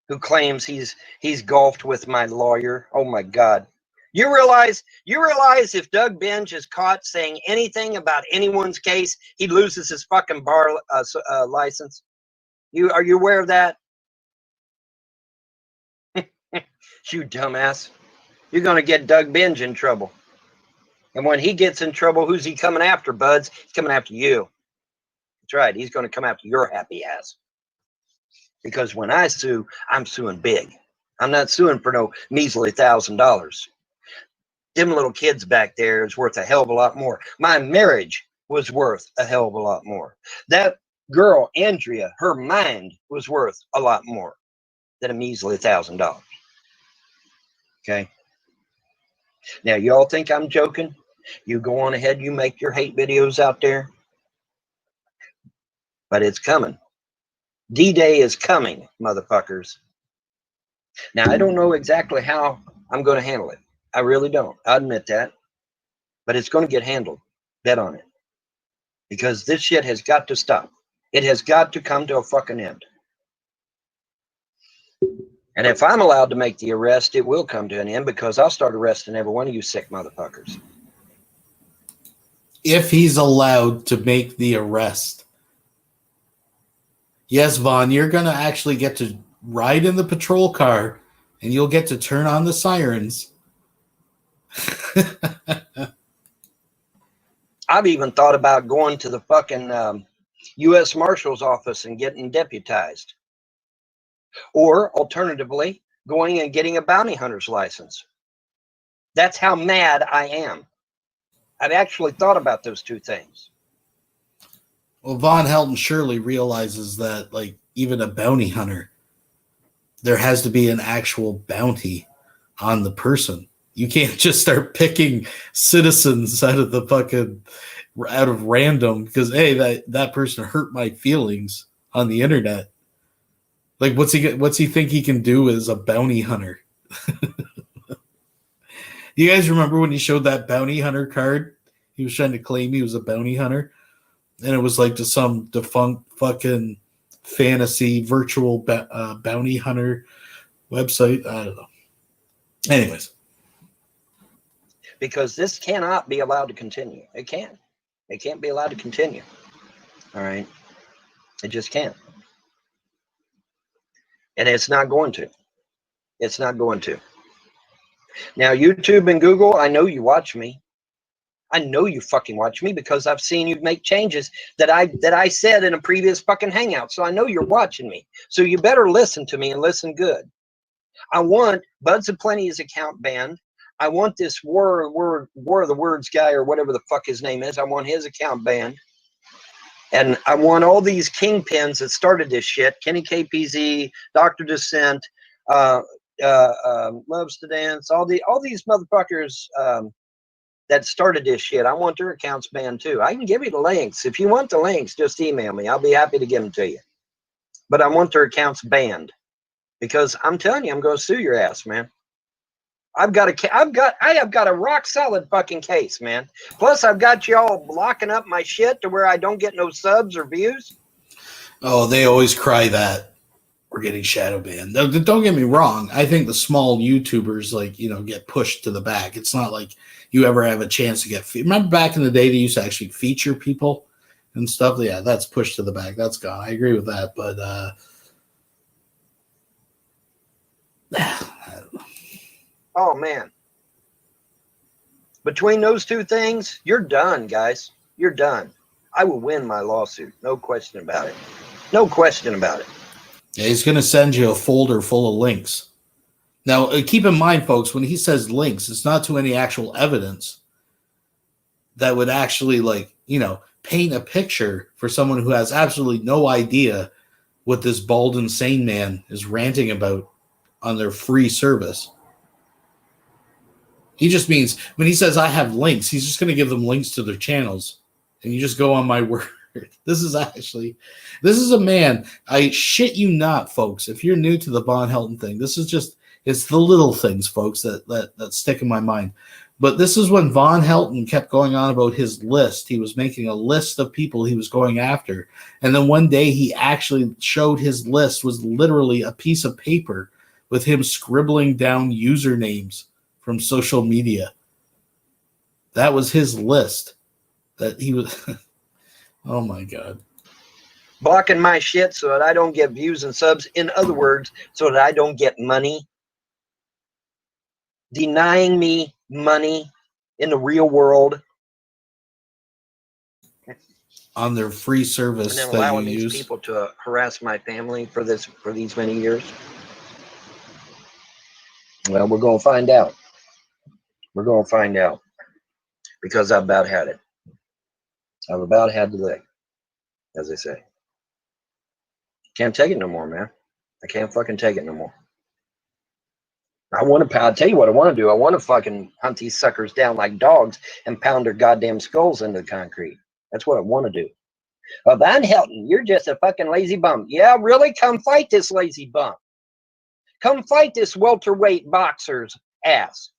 who claims he's golfed with my lawyer. Oh, my God. You realize if Doug Binge is caught saying anything about anyone's case, he loses his fucking bar license? Are you aware of that? You dumbass. You're going to get Doug Binge in trouble. And when he gets in trouble, who's he coming after, Buds? He's coming after you. That's right. He's going to come after your happy ass. Because when I sue, I'm suing big. I'm not suing for no measly $1,000. Them little kids back there is worth a hell of a lot more. My marriage was worth a hell of a lot more. That girl, Andrea, her mind was worth a lot more than a measly $1,000. Okay. Now, y'all think I'm joking? You go on ahead, you make your hate videos out there. But it's coming. D-Day is coming, motherfuckers. Now, I don't know exactly how I'm going to handle it. I really don't. I admit that. But it's going to get handled. Bet on it. Because this shit has got to stop. It has got to come to a fucking end. And if I'm allowed to make the arrest, it will come to an end because I'll start arresting every one of you sick motherfuckers. If he's allowed to make the arrest. Yes, Vaughn, you're going to actually get to ride in the patrol car and you'll get to turn on the sirens. I've even thought about going to the fucking U.S. Marshal's office and getting deputized. Or, alternatively, going and getting a bounty hunter's license. That's how mad I am. I've actually thought about those two things. Well, Von Helton surely realizes that, like, even a bounty hunter, there has to be an actual bounty on the person. You can't just start picking citizens out of random because, hey, that person hurt my feelings on the internet. Like, what's he think he can do as a bounty hunter? You guys remember when he showed that bounty hunter card? He was trying to claim he was a bounty hunter. And it was like to some defunct fucking fantasy virtual bounty hunter website. I don't know. Anyways. Because this cannot be allowed to continue. It can't. It can't be allowed to continue. All right? It just can't. And it's not going to. It's not going to. Now, YouTube and Google, I know you watch me. I know you fucking watch me because I've seen you make changes that I said in a previous fucking hangout. So I know you're watching me. So you better listen to me and listen good. I want Buds of Plenty's account banned. I want this War of the Words guy or whatever the fuck his name is. I want his account banned. And I want all these kingpins that started this shit, Kenny KPZ, Dr. Dissent, Loves to Dance, all these motherfuckers that started this shit. I want their accounts banned too. I can give you the links. If you want the links, just email me. I'll be happy to give them to you. But I want their accounts banned because I'm telling you, I'm going to sue your ass, man. I have got a rock solid fucking case, man. Plus, I've got y'all blocking up my shit to where I don't get no subs or views. Oh, they always cry that we're getting shadow banned. Don't get me wrong. I think the small YouTubers, like, you know, get pushed to the back. It's not like you ever have a chance to get. Remember back in the day, they used to actually feature people and stuff. Yeah, that's pushed to the back. That's gone. I agree with that, but oh man, between those two things, you're done, guys. You're done. I will win my lawsuit. No question about it. No question about it. Yeah, he's going to send you a folder full of links. Now, keep in mind, folks, when he says links, it's not to any actual evidence that would actually, like, you know, paint a picture for someone who has absolutely no idea what this bald, insane man is ranting about on their free service. He just means when he says I have links, he's just going to give them links to their channels. And you just go on my word. This is a man. I shit you not, folks. If you're new to the Von Helton thing, this is just, it's the little things, folks, that stick in my mind. But this is when Von Helton kept going on about his list. He was making a list of people he was going after. And then one day he actually showed his list was literally a piece of paper with him scribbling down usernames from social media. That was his list that he was. Oh my God. Blocking my shit so that I don't get views and subs. In other words, so that I don't get money. Denying me money in the real world. On their free service and then that allowing you these use. people to harass my family for these many years. Well, we're going to find out. We're going to find out because I've about had it. I've about had the lick, as they say. Can't take it no more, man. I can't fucking take it no more. I'll tell you what I want to do. I want to fucking hunt these suckers down like dogs and pound their goddamn skulls into the concrete. That's what I want to do. Von Helton, you're just a fucking lazy bum. Yeah, really? Come fight this lazy bum. Come fight this welterweight boxer's ass.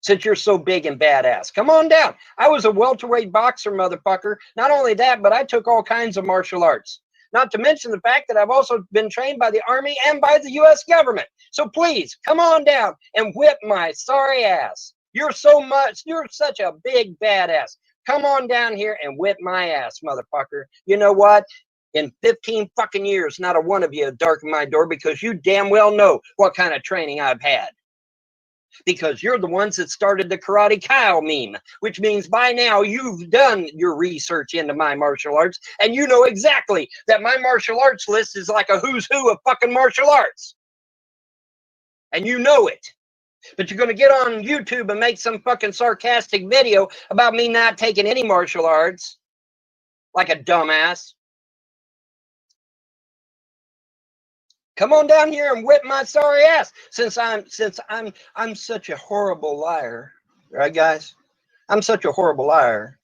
Since you're so big and badass. Come on down. I was a welterweight boxer, motherfucker. Not only that, but I took all kinds of martial arts. Not to mention the fact that I've also been trained by the Army and by the U.S. government. So please, come on down and whip my sorry ass. You're such a big badass. Come on down here and whip my ass, motherfucker. You know what? In 15 fucking years, not a one of you have darkened my door because you damn well know what kind of training I've had. Because you're the ones that started the Karate Kyle meme, which means by now you've done your research into my martial arts, and you know exactly that my martial arts list is like a who's who of fucking martial arts. And you know it. But you're going to get on YouTube and make some fucking sarcastic video about me not taking any martial arts like a dumbass. Come on down here and whip my sorry ass. Since I'm such a horrible liar, right, guys? I'm such a horrible liar.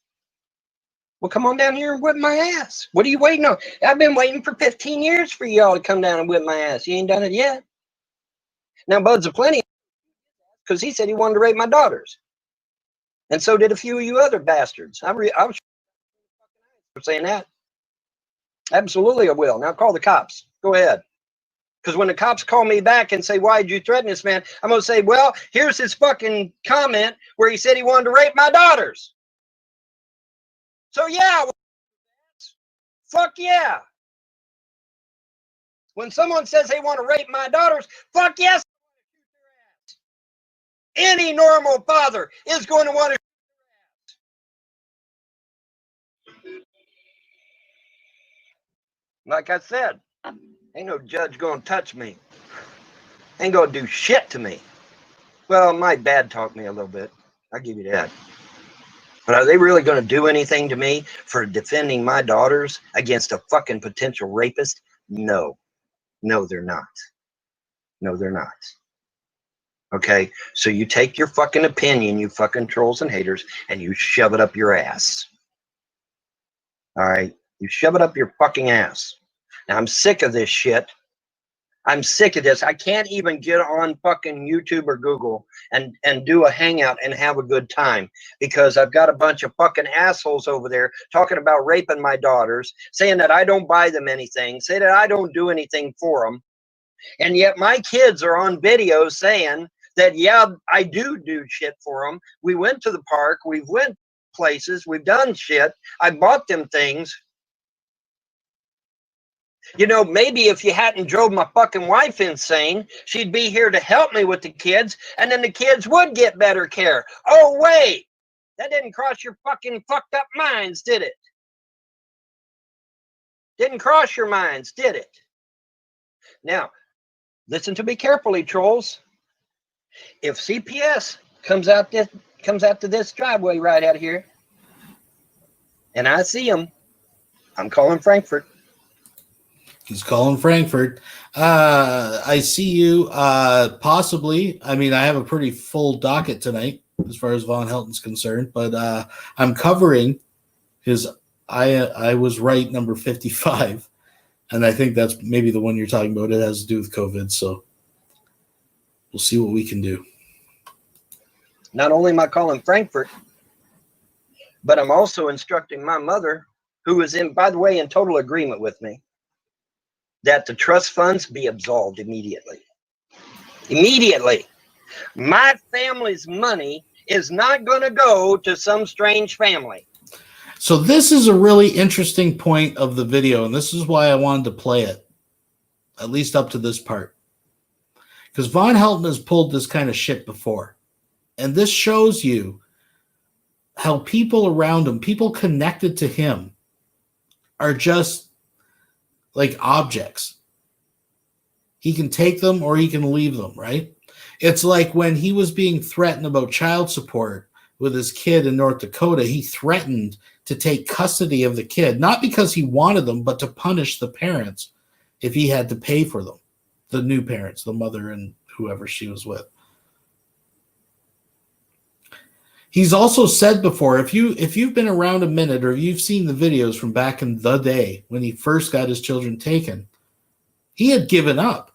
Well, come on down here and whip my ass. What are you waiting on? I've been waiting for 15 years for y'all to come down and whip my ass. You ain't done it yet. Now, Bud's of Plenty, because he said he wanted to rape my daughters, and so did a few of you other bastards. I was saying that. Absolutely, I will. Now call the cops. Go ahead. Because when the cops call me back and say, why did you threaten this man? I'm going to say, well, here's his fucking comment where he said he wanted to rape my daughters. So, yeah. Fuck yeah. When someone says they want to rape my daughters, fuck yes. Any normal father is going to want to. Like I said, ain't no judge going to touch me. Ain't going to do shit to me. Well, my dad taught me a little bit. I'll give you that. But are they really going to do anything to me for defending my daughters against a fucking potential rapist? No. No, they're not. No, they're not. Okay? So you take your fucking opinion, you fucking trolls and haters, and you shove it up your ass. All right? You shove it up your fucking ass. Now, I'm sick of this shit. I'm sick of this. I can't even get on fucking YouTube or Google and do a hangout and have a good time because I've got a bunch of fucking assholes over there talking about raping my daughters, saying that I don't buy them anything, say that I don't do anything for them. And yet my kids are on video saying that, yeah, I do shit for them. We went to the park. We've went places. We've done shit. I bought them things. You know, maybe if you hadn't drove my fucking wife insane, she'd be here to help me with the kids, and then the kids would get better care. Oh, wait. That didn't cross your fucking fucked up minds, did it? Didn't cross your minds, did it? Now, listen to me carefully, trolls. If CPS comes out to this driveway right out here, and I see them, I'm calling Frankfurt. He's calling Frankfurt. I see you. Possibly. I mean, I have a pretty full docket tonight as far as Von Helton's concerned, but I'm covering his I was right number 55. And I think that's maybe the one you're talking about. It has to do with COVID. So we'll see what we can do. Not only am I calling Frankfurt, but I'm also instructing my mother, who is by the way, in total agreement with me, that the trust funds be absolved immediately. Immediately. My family's money is not going to go to some strange family. So this is a really interesting point of the video, and this is why I wanted to play it, at least up to this part. Because Von Helton has pulled this kind of shit before. And this shows you how people around him, people connected to him, are just like objects. He can take them or he can leave them, right? It's like when he was being threatened about child support with his kid in North Dakota, he threatened to take custody of the kid, not because he wanted them, but to punish the parents if he had to pay for them, the new parents, the mother and whoever she was with. He's also said before, if you've been around a minute or if you've seen the videos from back in the day when he first got his children taken, he had given up.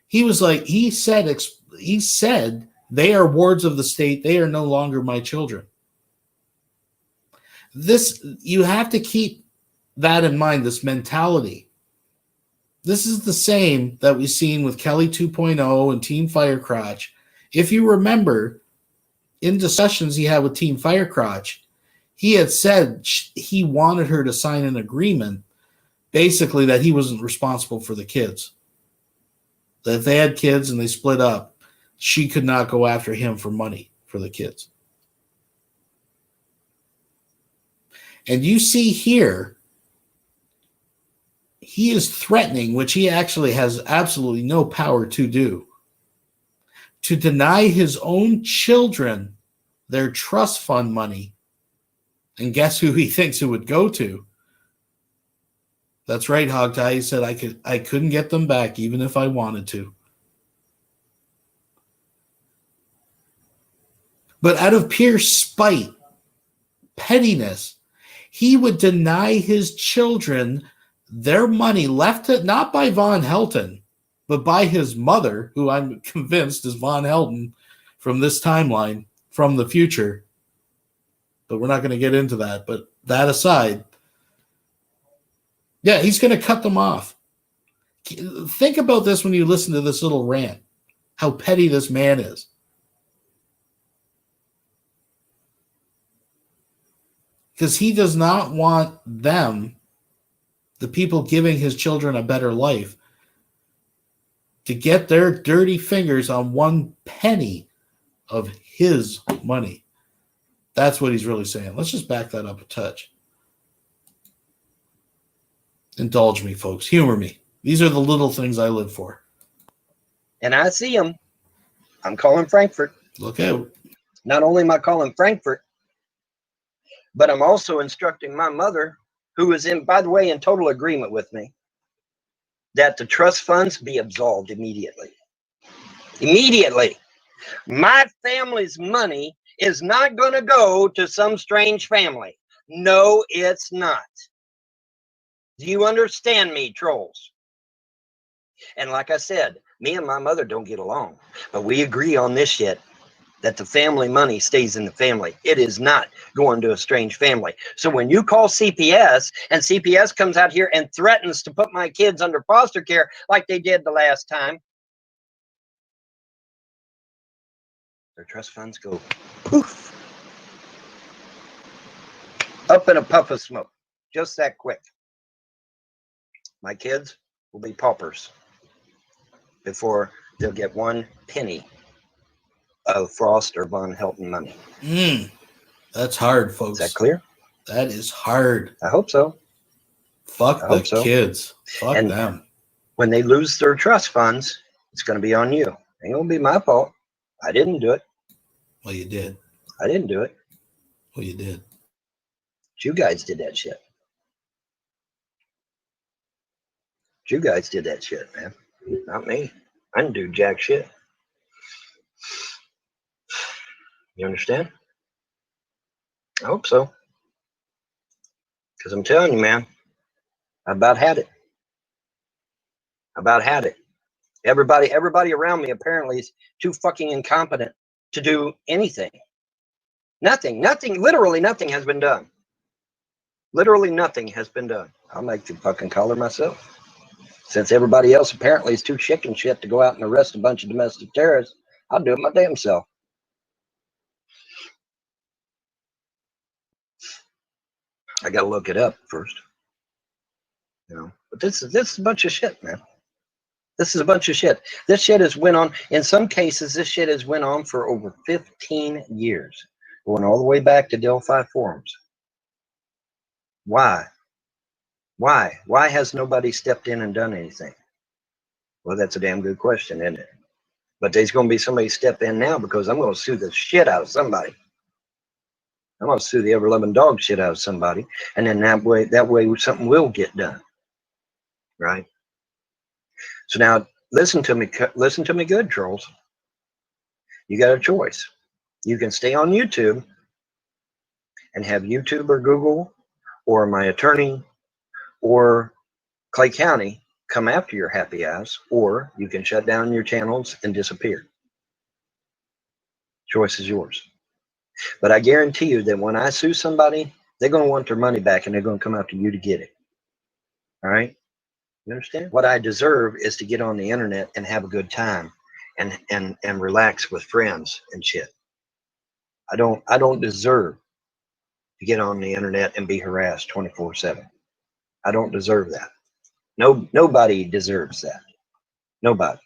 He was like, he said, they are wards of the state. They are no longer my children. This, you have to keep that in mind, this mentality. This is the same that we've seen with Kelly 2.0 and Team Firecrotch. If you remember, in discussions he had with Team Firecrotch, he had said he wanted her to sign an agreement, basically that he wasn't responsible for the kids. That if they had kids and they split up, she could not go after him for money for the kids. And you see here, he is threatening, which he actually has absolutely no power to do, to deny his own children their trust fund money. And guess who he thinks it would go to? That's right, Hogtie. He said, I couldn't get them back even if I wanted to. But out of pure spite, pettiness, he would deny his children their money left to, not by Von Helton, but by his mother, who I'm convinced is Von Helton from this timeline, from the future. But we're not going to get into that. But that aside, yeah, he's going to cut them off. Think about this when you listen to this little rant, how petty this man is. Because he does not want them, the people giving his children a better life, to get their dirty fingers on one penny of his money. That's what he's really saying. Let's just back that up a touch. Indulge me, folks. Humor me. These are the little things I live for. And I see them. I'm calling Frankfurt. Look out. Not only am I calling Frankfurt, but I'm also instructing my mother, who is in, by the way, in total agreement with me, that the trust funds be absolved immediately. Immediately. My family's money is not going to go to some strange family. No, it's not. Do you understand me, trolls? And like I said, me and my mother don't get along, but we agree on this shit, that the family money stays in the family. It is not going to a strange family. So when you call CPS and CPS comes out here and threatens to put my kids under foster care like they did the last time, their trust funds go poof, up in a puff of smoke, just that quick. My kids will be paupers before they'll get 1 penny of Frost or VONHELTON money. That's hard, folks. Is that clear? That is hard. I hope so. Fuck the kids. Fuck And them. when they lose their trust funds, it's going to be on you. It ain't going to be my fault. I didn't do it. Well, you did. I didn't do it. Well, you did. You guys did that shit. You guys did that shit, man. Not me. I didn't do jack shit. You understand? I hope so. Because I'm telling you, man, I about had it. I about had it. Everybody around me apparently is too fucking incompetent to do anything. Nothing, literally nothing has been done. Literally nothing has been done. I'll make the fucking collar myself. Since everybody else apparently is too chicken shit to go out and arrest a bunch of domestic terrorists, I'll do it my damn self. I gotta look it up first. You know, but this is a bunch of shit, man. This is a bunch of shit. This shit has went on, in some cases, this shit has went on for over 15 years. Going all the way back to Delphi forums. Why? Why? Why has nobody stepped in and done anything? Well, that's a damn good question, isn't it? But there's going to be somebody step in now because I'm going to sue the shit out of somebody. I'm going to sue the ever-loving dog shit out of somebody. And then that way something will get done. Right? So now, listen to me good, trolls. You got a choice. You can stay on YouTube and have YouTube or Google or my attorney or Clay County come after your happy ass, or you can shut down your channels and disappear. Choice is yours. But I guarantee you that when I sue somebody, they're going to want their money back and they're going to come after you to get it. All right? You understand? What I deserve is to get on the internet and have a good time and relax with friends and shit. I don't deserve to get on the internet and be harassed 24/7. I don't deserve that. Nobody deserves that. Nobody.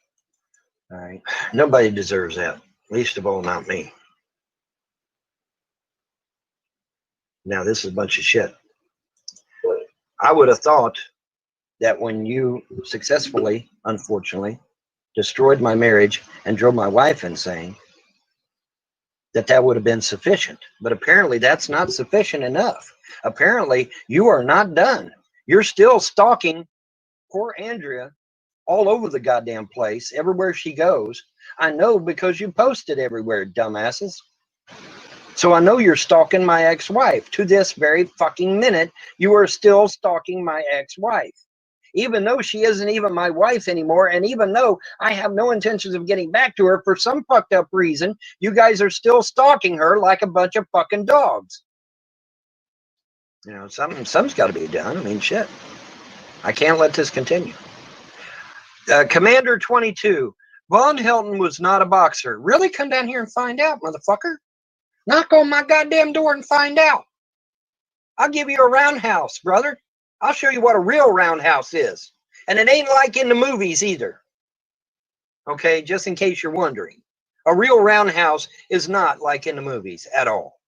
All right. Nobody deserves that. Least of all, not me. Now, this is a bunch of shit. I would have thought that when you successfully, unfortunately, destroyed my marriage and drove my wife insane, that would have been sufficient. But apparently that's not sufficient enough. Apparently you are not done. You're still stalking poor Andrea all over the goddamn place, everywhere she goes. I know because you post it everywhere, dumbasses. So I know you're stalking my ex-wife. To this very fucking minute, you are still stalking my ex-wife. Even though she isn't even my wife anymore, and even though I have no intentions of getting back to her for some fucked up reason, you guys are still stalking her like a bunch of fucking dogs. You know, something's got to be done. I mean, shit. I can't let this continue. Commander 22. VONHELTON was not a boxer. Really? Come down here and find out, motherfucker. Knock on my goddamn door and find out. I'll give you a roundhouse, brother. I'll show you what a real roundhouse is. And it ain't like in the movies either. Okay, just in case you're wondering. A real roundhouse is not like in the movies at all.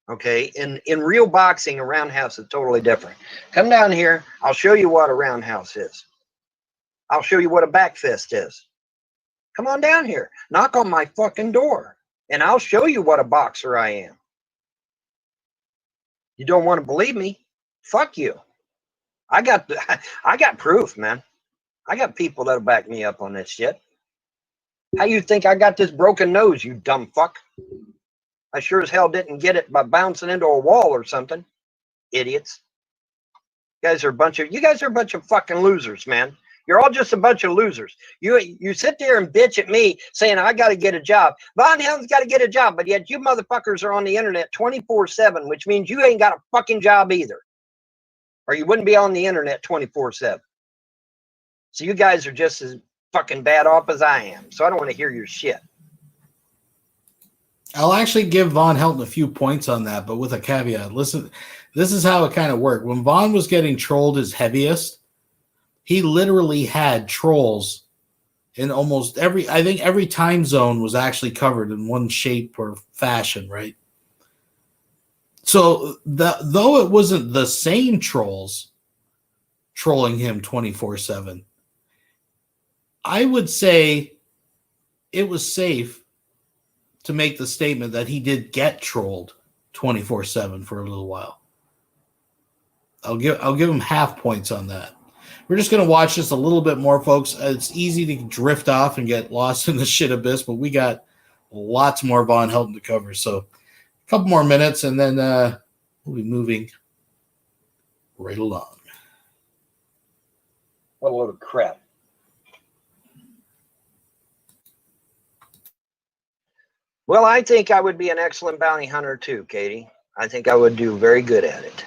Okay, in real boxing, a roundhouse is totally different. Come down here. I'll show you what a roundhouse is. I'll show you what a back fist is. Come on down here. Knock on my fucking door, and I'll show you what a boxer I am. You don't want to believe me? Fuck you. I got proof, man. I got people that'll back me up on this shit. How you think I got this broken nose, you dumb fuck? I sure as hell didn't get it by bouncing into a wall or something. Idiots. You guys are a bunch of fucking losers, man. You're all just a bunch of losers. You sit there and bitch at me saying I got to get a job. Von Helton's got to get a job, but yet you motherfuckers are on the internet 24/7, which means you ain't got a fucking job either. Or you wouldn't be on the internet 24/7. So you guys are just as fucking bad off as I am. So I don't want to hear your shit. I'll actually give Von Helton a few points on that, but with a caveat. Listen, this is how it kind of worked. When Von was getting trolled his heaviest, he literally had trolls in almost every time zone was actually covered in one shape or fashion, right? So though it wasn't the same trolls trolling him 24/7, I would say it was safe to make the statement that he did get trolled 24/7 for a little while. I'll give him half points on that. We're just going to watch this a little bit more, folks. It's easy to drift off and get lost in the shit abyss, but we got lots more Von Helton to cover. So a couple more minutes, and then we'll be moving right along. What a load of crap. Well, I think I would be an excellent bounty hunter too, Katie. I think I would do very good at it.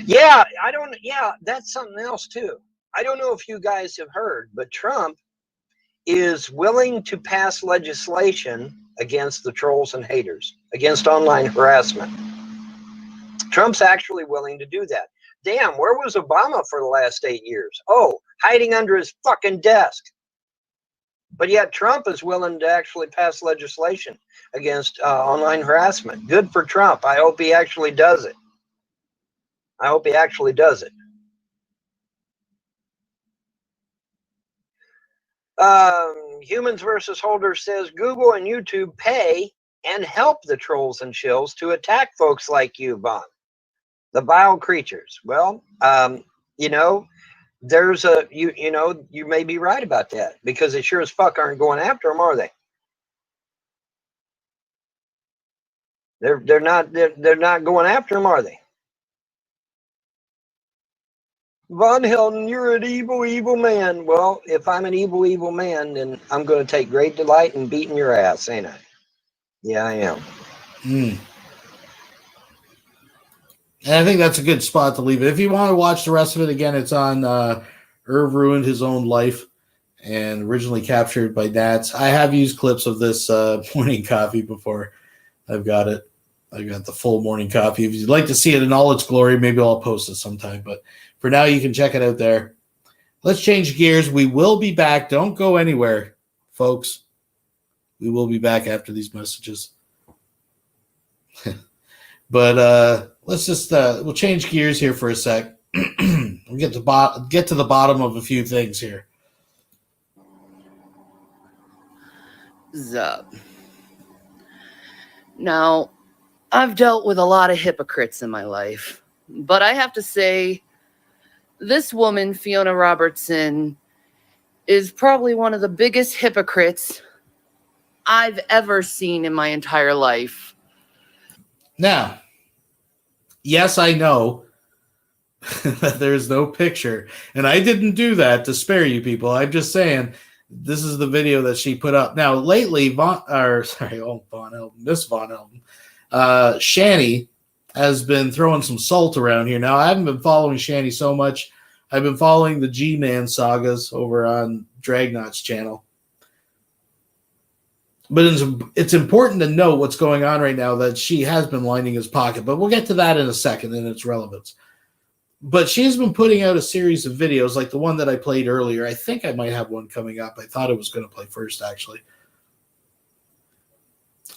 Yeah, that's something else too. I don't know if you guys have heard, but Trump is willing to pass legislation against the trolls and haters, against online harassment. Trump's actually willing to do that. Damn, where was Obama for the last 8 years? Oh, hiding under his fucking desk. But yet Trump is willing to actually pass legislation against online harassment. Good for Trump. I hope he actually does it. I hope he actually does it. Humans versus Holder says Google and YouTube pay and help the trolls and shills to attack folks like you, Von. The vile creatures. Well, you know, there's a you may be right about that, because they sure as fuck aren't going after them, are they? They're not going after them, are they? Von Helton, you're an evil, evil man. Well, if I'm an evil, evil man, then I'm going to take great delight in beating your ass, ain't I? Yeah, I am. And I think that's a good spot to leave it. If you want to watch the rest of it, again, it's on Irv Ruined His Own Life, and originally captured by Nats. I have used clips of this morning coffee before. I've got it. I've got the full morning coffee. If you'd like to see it in all its glory, maybe I'll post it sometime. But for now, you can check it out there. Let's change gears. We will be back. Don't go anywhere, folks. We will be back after these messages. But let's just we'll change gears here for a sec. We'll get to the bottom of a few things here. Zup. Now, I've dealt with a lot of hypocrites in my life, but I have to say, this woman, Fiona Robertson, is probably one of the biggest hypocrites I've ever seen in my entire life. Now, yes, I know that there's no picture, and I didn't do that to spare you people. I'm just saying this is the video that she put up. Now, lately, Miss Von Helton, Shanny has been throwing some salt around here. Now, I haven't been following Shanny so much. I've been following the G-Man sagas over on Dragnot's channel. But it's important to know what's going on right now, that she has been lining his pocket. But we'll get to that in a second and its relevance. But she's been putting out a series of videos like the one that I played earlier. I think I might have one coming up. I thought I was going to play first, actually.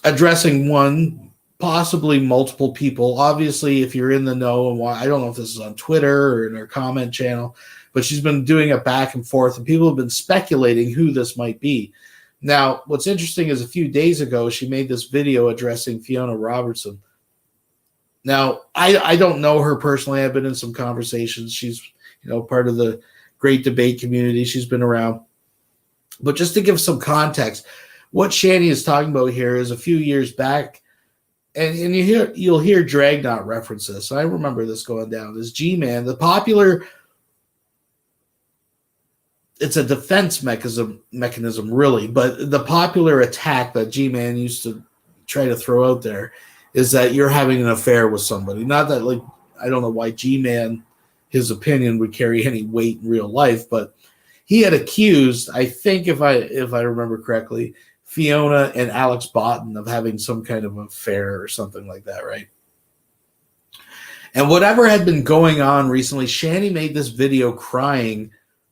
Addressing one, possibly multiple people. Obviously, if you're in the know, and I don't know if this is on Twitter or in her comment channel, but she's been doing it back and forth, and people have been speculating who this might be. Now, what's interesting is a few days ago, she made this video addressing Fiona Robertson. Now, I don't know her personally. I've been in some conversations. She's, part of the great debate community. She's been around. But just to give some context, what Shanny is talking about here is a few years back, and you'll hear Dragnot reference this. I remember this going down. This G-Man, the popular, it's a defense mechanism really, but the popular attack that G-Man used to try to throw out there is that you're having an affair with somebody. Not that, like, I don't know why G-Man, his opinion would carry any weight in real life, but he had accused, I think if I remember correctly, Fiona and Alex Botten of having some kind of affair or something like that, right? And whatever had been going on recently, Shanny made this video crying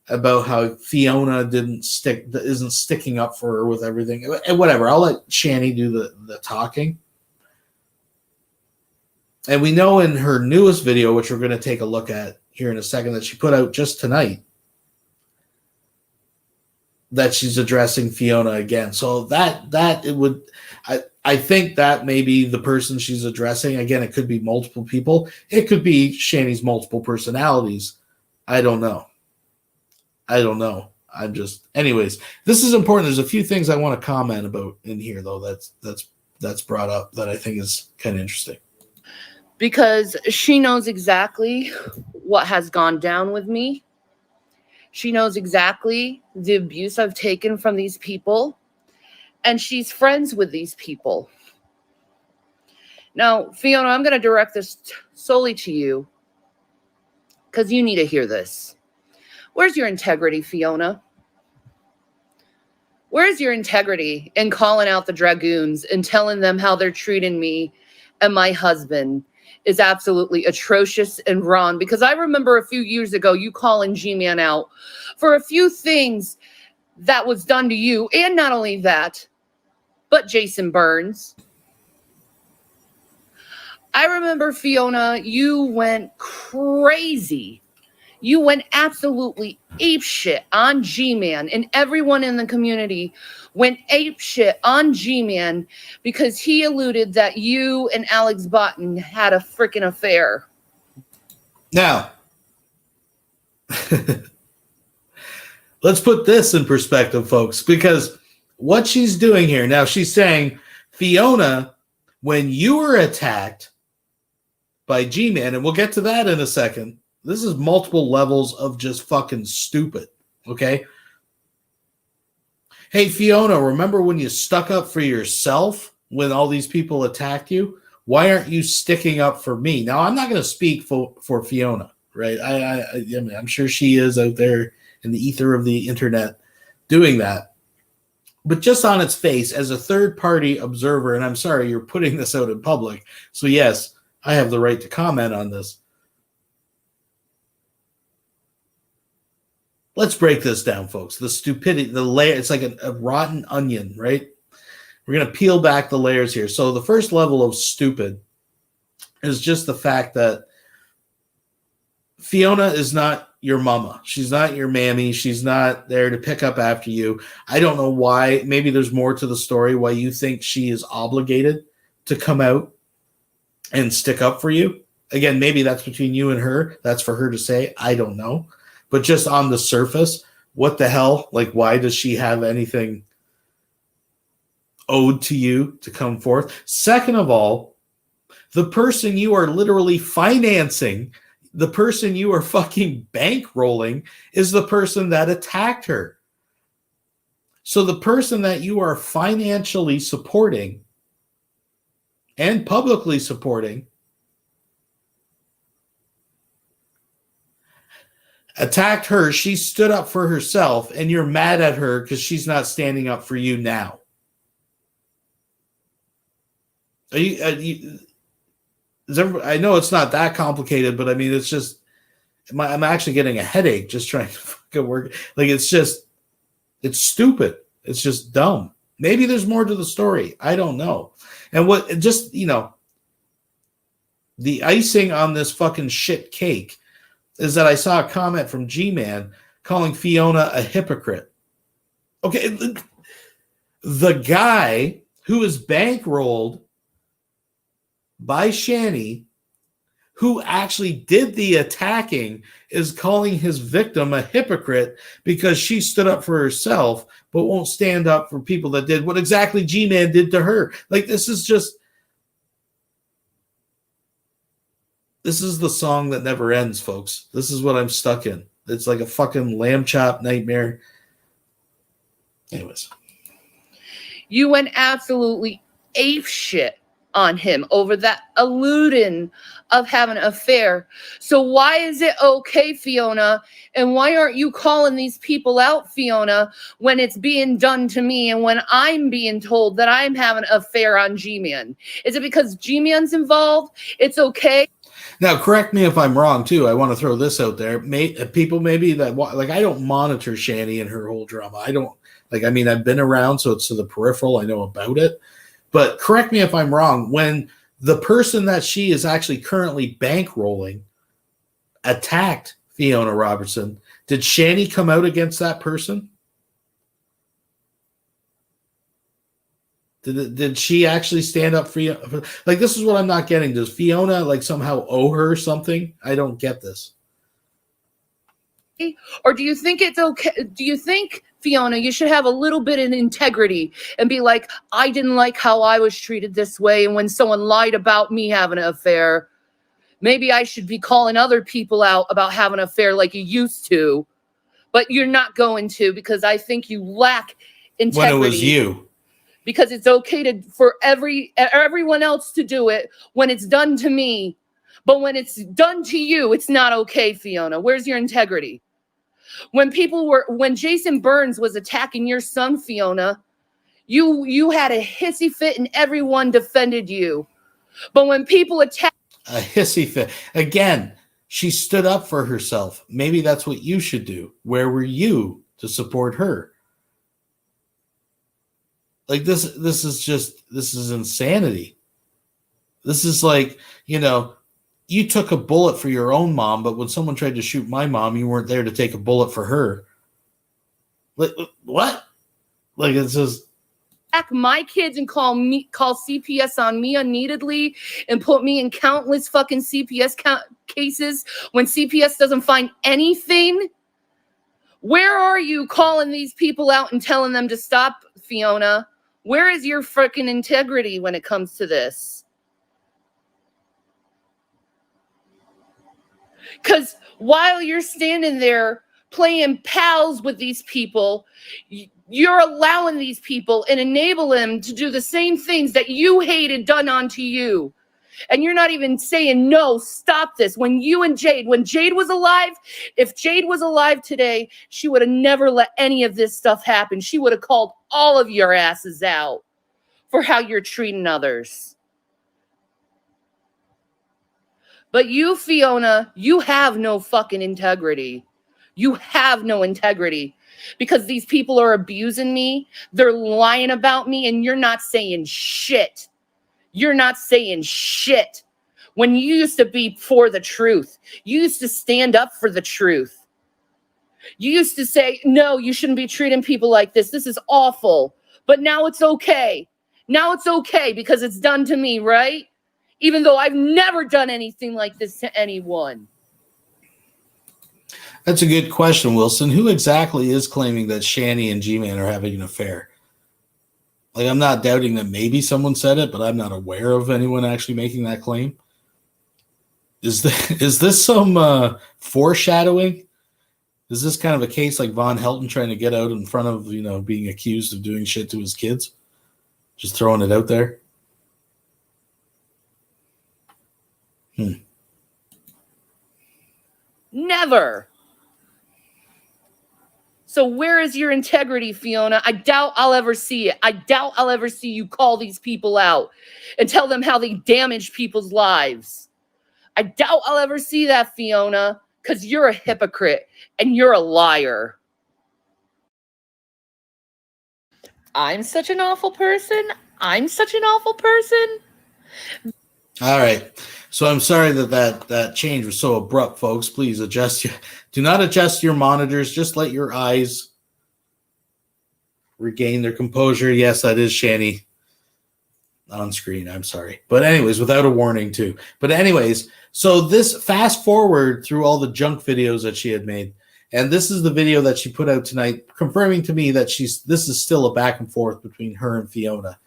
about how Fiona isn't sticking up for her with everything. And whatever, I'll let Shanny do the talking. And we know in her newest video, which we're going to take a look at here in a second, that she put out just tonight, that she's addressing Fiona again. So I think that may be the person she's addressing. Again, it could be multiple people. It could be Shanny's multiple personalities. I don't know. Anyways, this is important. There's a few things I want to comment about in here, though, that's brought up that I think is kind of interesting. Because she knows exactly what has gone down with me. She knows exactly the abuse I've taken from these people. And she's friends with these people. Now, Fiona, I'm going to direct this solely to you, because you need to hear this. Where's your integrity, Fiona? Where's your integrity in calling out the Dragoons and telling them how they're treating me and my husband is absolutely atrocious and wrong? Because I remember a few years ago you calling G-Man out for a few things that was done to you. And not only that, but Jason Burns. I remember, Fiona, you went crazy. You went absolutely apeshit on G-Man, and everyone in the community went apeshit on G-Man because he alluded that you and Alex Botten had a freaking affair. Now, let's put this in perspective, folks, because what she's doing here, now she's saying, Fiona, when you were attacked by G-Man, and we'll get to that in a second, this is multiple levels of just fucking stupid, okay? Hey, Fiona, remember when you stuck up for yourself when all these people attacked you? Why aren't you sticking up for me? Now, I'm not going to speak for Fiona, right? I mean, I'm sure she is out there in the ether of the internet doing that. But just on its face, as a third-party observer, and I'm sorry, you're putting this out in public, so yes, I have the right to comment on this. Let's break this down, folks. The stupidity, the layer, it's like a rotten onion, right? We're going to peel back the layers here. So the first level of stupid is just the fact that Fiona is not your mama. She's not your mammy. She's not there to pick up after you. I don't know why. Maybe there's more to the story why you think she is obligated to come out and stick up for you. Again, maybe that's between you and her. That's for her to say. I don't know. But just on the surface, what the hell? Like, why does she have anything owed to you to come forth? Second of all, the person you are literally financing, the person you are fucking bankrolling, is the person that attacked her. So the person that you are financially supporting and publicly supporting attacked her. She stood up for herself, and you're mad at her because she's not standing up for you now. I know it's not that complicated, but I mean, it's just, I'm actually getting a headache just trying to fucking work. Like, it's stupid. It's just dumb. Maybe there's more to the story. I don't know. And what, just, you know, the icing on this fucking shit cake is that I saw a comment from G-Man calling Fiona a hypocrite. Okay, the guy who is bankrolled by Shanny, who actually did the attacking, is calling his victim a hypocrite because she stood up for herself but won't stand up for people that did what exactly G-Man did to her. Like, this is the song that never ends, folks. This is what I'm stuck in. It's like a fucking lamb chop nightmare. Anyways. You went absolutely ape shit on him over that alluding of having an affair. So why is it okay, Fiona? And why aren't you calling these people out, Fiona, when it's being done to me and when I'm being told that I'm having an affair on G-Man? Is it because G-Man's involved? It's okay. Now, correct me if I'm wrong, too. I want to throw this out there. People maybe that, like, I don't monitor Shanny and her whole drama. I don't, like, I mean, I've been around, so it's to the peripheral. I know about it. But correct me if I'm wrong. When the person that she is actually currently bankrolling attacked Fiona Robertson, did Shanny come out against that person? Did she actually stand up for you? Like, this is what I'm not getting. Does Fiona, like, somehow owe her something? I don't get this. Or do you think it's okay? Do you think, Fiona, you should have a little bit of integrity and be like, I didn't like how I was treated this way, and when someone lied about me having an affair, maybe I should be calling other people out about having an affair like you used to, but you're not going to, because I think you lack integrity. When it was you. Because it's okay for everyone else to do it when it's done to me. But when it's done to you, it's not okay, Fiona. Where's your integrity? When Jason Burns was attacking your son, Fiona, you had a hissy fit and everyone defended you. But when people attack... A hissy fit. Again, she stood up for herself. Maybe that's what you should do. Where were you to support her? Like, this is insanity. This is like, you know, you took a bullet for your own mom, but when someone tried to shoot my mom, you weren't there to take a bullet for her. Like, what? Like, it's just... Attack my kids and call CPS on me unneededly and put me in countless fucking CPS cases when CPS doesn't find anything? Where are you calling these people out and telling them to stop, Fiona? Where is your freaking integrity when it comes to this? Because while you're standing there playing pals with these people, you're allowing these people and enable them to do the same things that you hated done onto you. And you're not even saying, no, stop this. When Jade was alive, if Jade was alive today, she would have never let any of this stuff happen. She would have called all of your asses out for how you're treating others. But you, Fiona, you have no fucking integrity. You have no integrity because these people are abusing me. They're lying about me, and you're not saying shit. You're not saying shit. When you used to be for the truth, you used to stand up for the truth. You used to say, no, you shouldn't be treating people like this. This is awful. But now it's okay. Now it's okay because it's done to me, right? Even though I've never done anything like this to anyone. That's a good question, Wilson. Who exactly is claiming that Shanny and G-Man are having an affair? Like, I'm not doubting that maybe someone said it, but I'm not aware of anyone actually making that claim. Is this some foreshadowing? Is this kind of a case like VONHELTON trying to get out in front of, you know, being accused of doing shit to his kids? Just throwing it out there? Never. So where is your integrity, Fiona? I doubt I'll ever see it. I doubt I'll ever see you call these people out and tell them how they damaged people's lives. I doubt I'll ever see that, Fiona, because you're a hypocrite and you're a liar. I'm such an awful person. I'm such an awful person. All right. So I'm sorry that change was so abrupt, folks. Please adjust. Do not adjust your monitors. Just let your eyes regain their composure. Yes, that is Shanny on screen. I'm sorry. But anyways, without a warning too. But anyways, so this fast forward through all the junk videos that she had made. And this is the video that she put out tonight, confirming to me that this is still a back and forth between her and Fiona.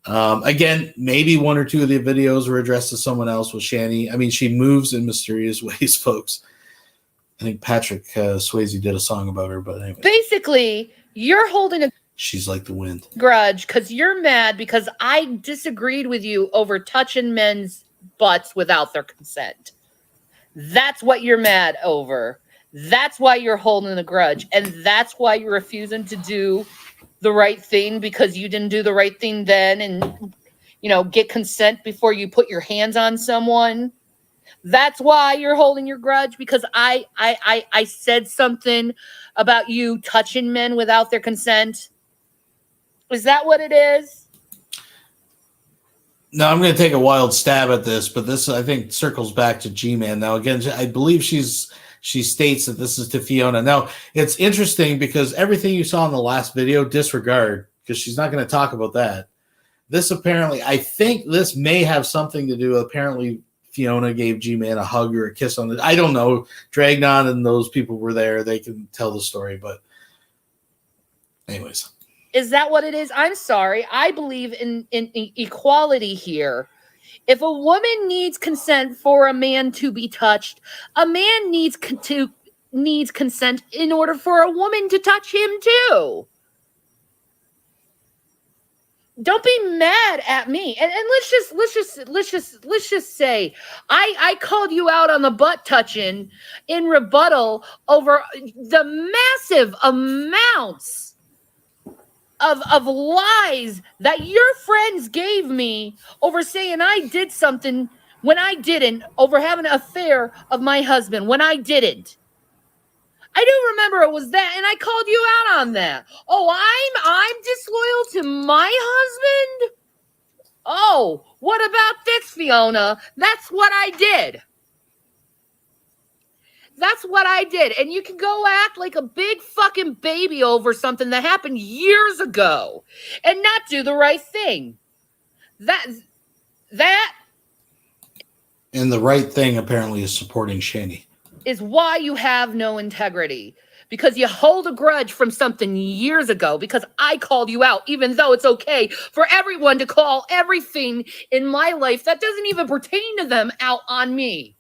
Again, maybe one or two of the videos were addressed to someone else with Shanny. I mean, she moves in mysterious ways, folks. I think Patrick Swayze did a song about her, but anyway. Basically, you're holding a She's like the wind. grudge because you're mad because I disagreed with you over touching men's butts without their consent. That's what you're mad over. That's why you're holding a grudge. And that's why you're refusing to do the right thing, because you didn't do the right thing then and, you know, get consent before you put your hands on someone. That's why you're holding your grudge, because I said something about you touching men without their consent. Is that what it is? No, I'm going to take a wild stab at this, but this, I think, circles back to G-Man. Now, again, I believe she states that this is to Fiona. Now, it's interesting because everything you saw in the last video, disregard, because she's not going to talk about that. This apparently, I think this may have something to do. Apparently, Fiona gave G-Man a hug or a kiss on the. I don't know. Dragnon and those people were there. They can tell the story, but anyways. Is that what it is? I'm sorry. I believe in equality here. If a woman needs consent for a man to be touched, a man needs consent in order for a woman to touch him too. Don't be mad at me. And let's just say I called you out on the butt touching in rebuttal over the massive amounts of lies that your friends gave me over saying I did something when I didn't, over having an affair of my husband when I didn't. I do remember it was that, and I called you out on that. Oh, I'm disloyal to my husband? Oh, what about this, Fiona? That's what I did. That's what I did. And you can go act like a big fucking baby over something that happened years ago and not do the right thing. That And the right thing apparently is supporting Shanny. Is why you have no integrity. Because you hold a grudge from something years ago because I called you out, even though it's okay for everyone to call everything in my life that doesn't even pertain to them out on me.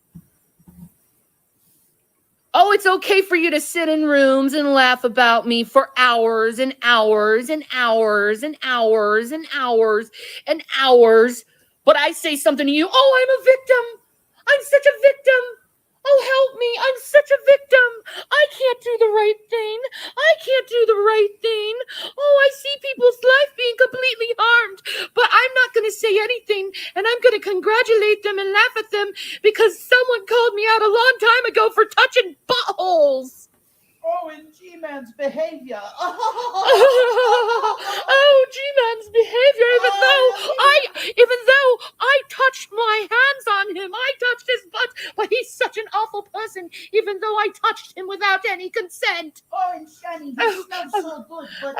Oh, it's okay for you to sit in rooms and laugh about me for hours and hours and hours and hours and hours and hours. But I say something to you. Oh, I'm a victim. I'm such a victim. Oh, help me. I'm such a victim. I can't do the right thing. I can't do the right thing. Oh, I see people's life being completely harmed, but I'm not going to say anything, and I'm going to congratulate them and laugh at them because someone called me out a long time ago for touching buttholes. Oh, and G-Man's behavior. Oh, G-Man's behavior, even though I touched my hands on him, I touched his butt, but he's such an awful person, even though I touched him without any consent. Oh, and Shanny, he smelled so good, but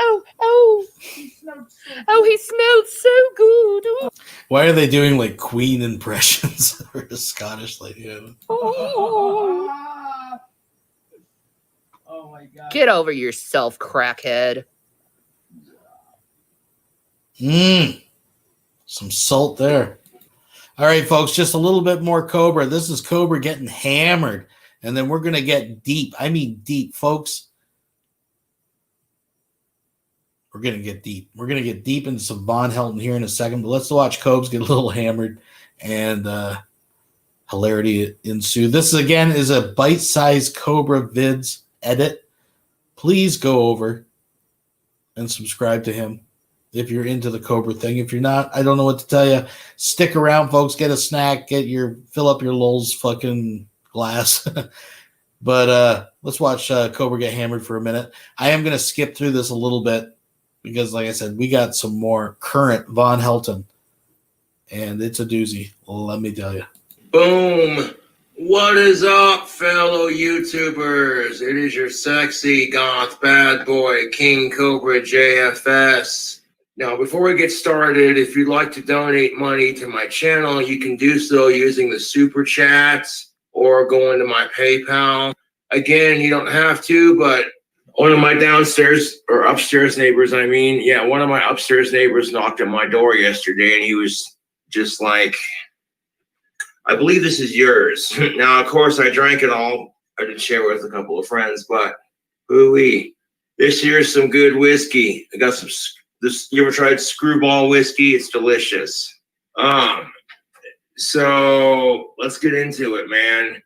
he smelled so good. Oh, he smelled so good. Ooh. Why are they doing like Queen impressions or a Scottish lady? Oh. Oh my God. Get over yourself, crackhead. Some salt there. All right, folks, just a little bit more Cobra. This is Cobra getting hammered, and then we're going to get deep. I mean deep, folks. We're going to get deep. We're going to get deep into some VONHELTON here in a second, but let's watch Cobes get a little hammered and hilarity ensue. This, again, is a bite-sized Cobra vids edit. Please go over and subscribe to him if you're into the Cobra thing. If you're not, I don't know what to tell you. Stick around, folks. Get a snack. Fill up your Lulz fucking glass. But let's watch Cobra get hammered for a minute. I am going to skip through this a little bit because, like I said, we got some more current Von Helton. And it's a doozy, let me tell you. Boom. What is up, fellow YouTubers? It is your sexy goth bad boy, King Cobra JFS. Now, before we get started, if you'd like to donate money to my channel, you can do so using the super chats or going to my PayPal. Again, you don't have to, but one of my downstairs or upstairs neighbors, one of my upstairs neighbors knocked on my door yesterday, and he was just like, I believe this is yours. Now, of course, I drank it all. I did share with a couple of friends, but ooh-wee. This here's some good whiskey. I got some, you ever tried Screwball whiskey? It's delicious. So let's get into it, man.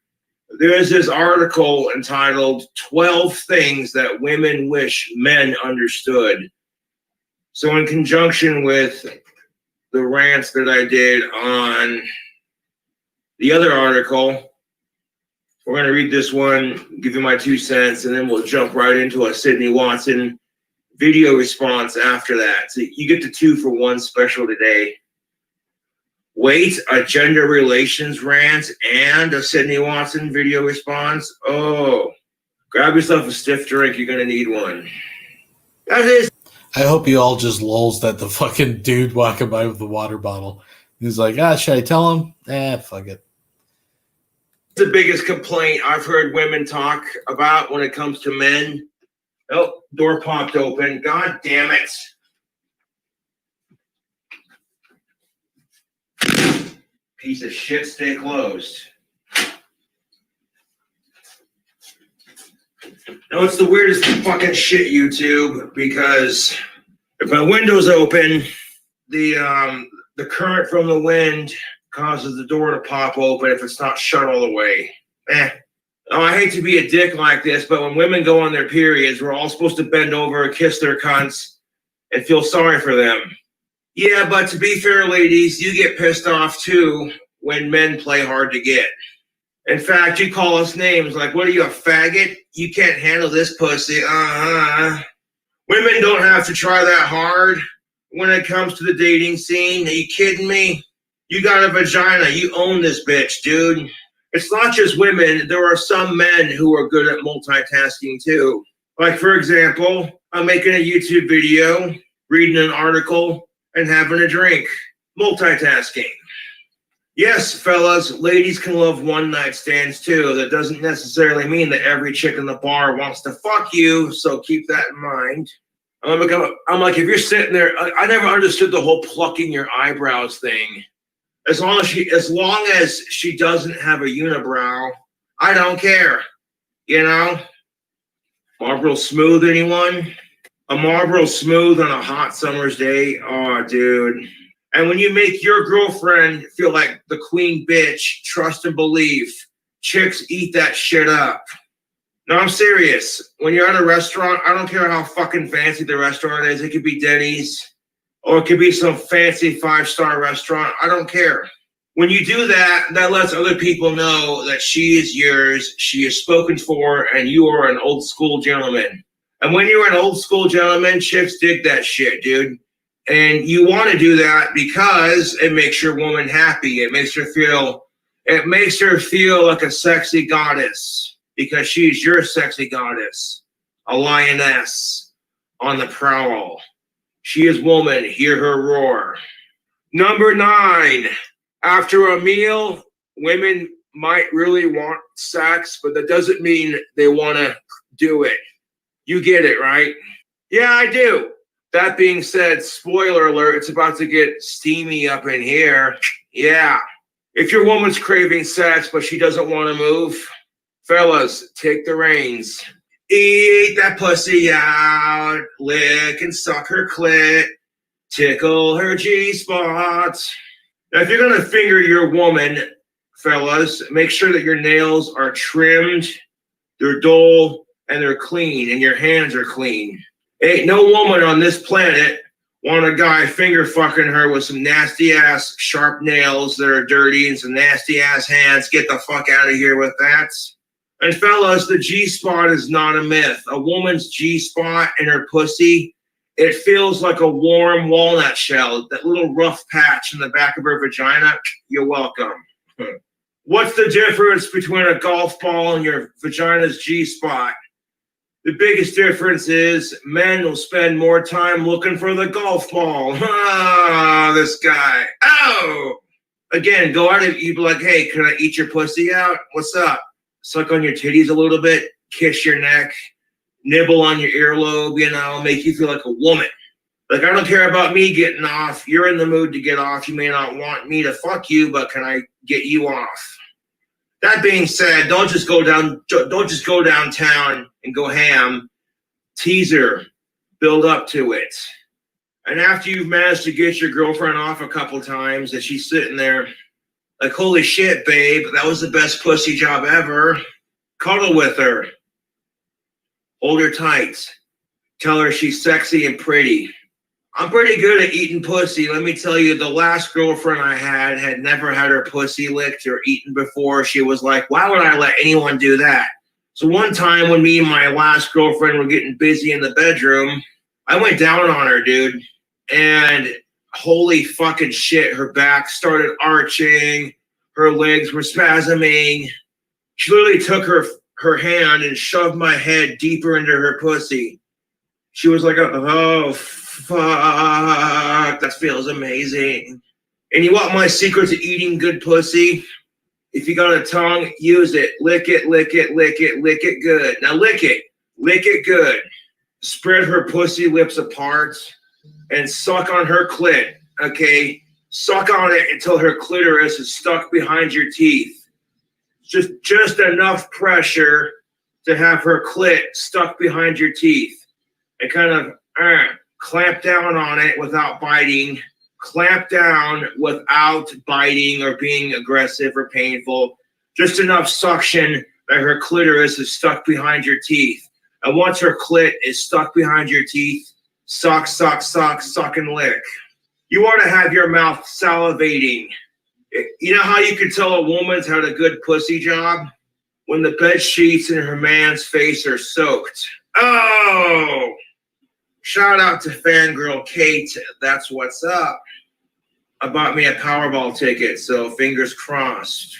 There's this article entitled 12 Things That Women Wish Men Understood. So in conjunction with the rants that I did on the other article, we're going to read this one, give you my 2 cents, and then we'll jump right into a Sydney Watson video response after that. So you get the 2 for 1 special today. Wait, a gender relations rant and a Sydney Watson video response? Oh, grab yourself a stiff drink. You're going to need one. That is. I hope he all just lulls that the fucking dude walking by with the water bottle. He's like, should I tell him? Fuck it. The biggest complaint I've heard women talk about when it comes to men. Oh, door popped open. God damn it. Piece of shit, stay closed. No, it's the weirdest fucking shit, YouTube, because if my window's open, the current from the wind causes the door to pop open if it's not shut all the way. Oh, I hate to be a dick like this, but when women go on their periods, we're all supposed to bend over, kiss their cunts, and feel sorry for them. Yeah, but to be fair, ladies, you get pissed off too when men play hard to get. In fact, you call us names like, what are you, a faggot? You can't handle this pussy. Women don't have to try that hard when it comes to the dating scene. Are you kidding me? You got a vagina. You own this bitch, dude. It's not just women. There are some men who are good at multitasking too. Like, for example, I'm making a YouTube video, reading an article, and having a drink. Multitasking. Yes, fellas, ladies can love one-night stands too. That doesn't necessarily mean that every chick in the bar wants to fuck you, so keep that in mind. I'm like, if you're sitting there, I never understood the whole plucking your eyebrows thing. As long as she doesn't have a unibrow, I don't care. You know? Marlboro Smooth, anyone? A Marlboro Smooth on a hot summer's day? Oh, dude. And when you make your girlfriend feel like the queen bitch, trust and believe, chicks eat that shit up. No, I'm serious. When you're at a restaurant, I don't care how fucking fancy the restaurant is. It could be Denny's, or it could be some fancy 5-star restaurant. I don't care. When you do that, that lets other people know that she is yours, she is spoken for, and you are an old school gentleman. And when you're an old school gentleman, chicks dig that shit, dude. And you want to do that because it makes your woman happy. It makes her feel like a sexy goddess, because she's your sexy goddess, a lioness on the prowl. She is woman, hear her roar. Number 9, after a meal, women might really want sex, but that doesn't mean they want to do it. You get it, right? Yeah, I do. That being said, spoiler alert, it's about to get steamy up in here. Yeah. If your woman's craving sex, but she doesn't want to move, fellas, take the reins. Eat that pussy out, lick and suck her clit, tickle her G-spot. Now, if you're going to finger your woman, fellas, make sure that your nails are trimmed, they're dull, and they're clean, and your hands are clean. Ain't no woman on this planet want a guy finger fucking her with some nasty ass sharp nails that are dirty and some nasty ass hands. Get the fuck out of here with that. And fellas, the G-spot is not a myth. A woman's G-spot in her pussy, it feels like a warm walnut shell. That little rough patch in the back of her vagina, you're welcome. What's the difference between a golf ball and your vagina's G-spot? The biggest difference is men will spend more time looking for the golf ball. Ah, this guy. Oh! Again, go out and you be like, hey, can I eat your pussy out? What's up? Suck on your titties a little bit, kiss your neck, nibble on your earlobe, you know, make you feel like a woman. Like, I don't care about me getting off. You're in the mood to get off. You may not want me to fuck you, but can I get you off? That being said, don't just go downtown and go ham. Teaser, build up to it. And after you've managed to get your girlfriend off a couple times and she's sitting there like, holy shit, babe, that was the best pussy job ever. Cuddle with her. Hold her tight. Tell her she's sexy and pretty. I'm pretty good at eating pussy. Let me tell you, the last girlfriend I had never had her pussy licked or eaten before. She was like, why would I let anyone do that? So one time when me and my last girlfriend were getting busy in the bedroom, I went down on her, dude. And holy fucking shit, her back started arching. Her legs were spasming. She literally took her hand and shoved my head deeper into her pussy. She was like, oh, fuck, that feels amazing. And you want my secret to eating good pussy? If you got a tongue, use it. Lick it, lick it, lick it, lick it good. Now lick it good. Spread her pussy lips apart and suck on her clit, okay? Suck on it until her clitoris is stuck behind your teeth. Just enough pressure to have her clit stuck behind your teeth. And kind of clamp down on it without biting. Clamp down without biting or being aggressive or painful. Just enough suction that her clitoris is stuck behind your teeth. And once her clit is stuck behind your teeth, suck, suck, suck, suck and lick. You want to have your mouth salivating. You know how you can tell a woman's had a good pussy job? When the bed sheets in her man's face are soaked. Oh! Shout out to fangirl Kate. That's what's up. I bought me a Powerball ticket, so fingers crossed.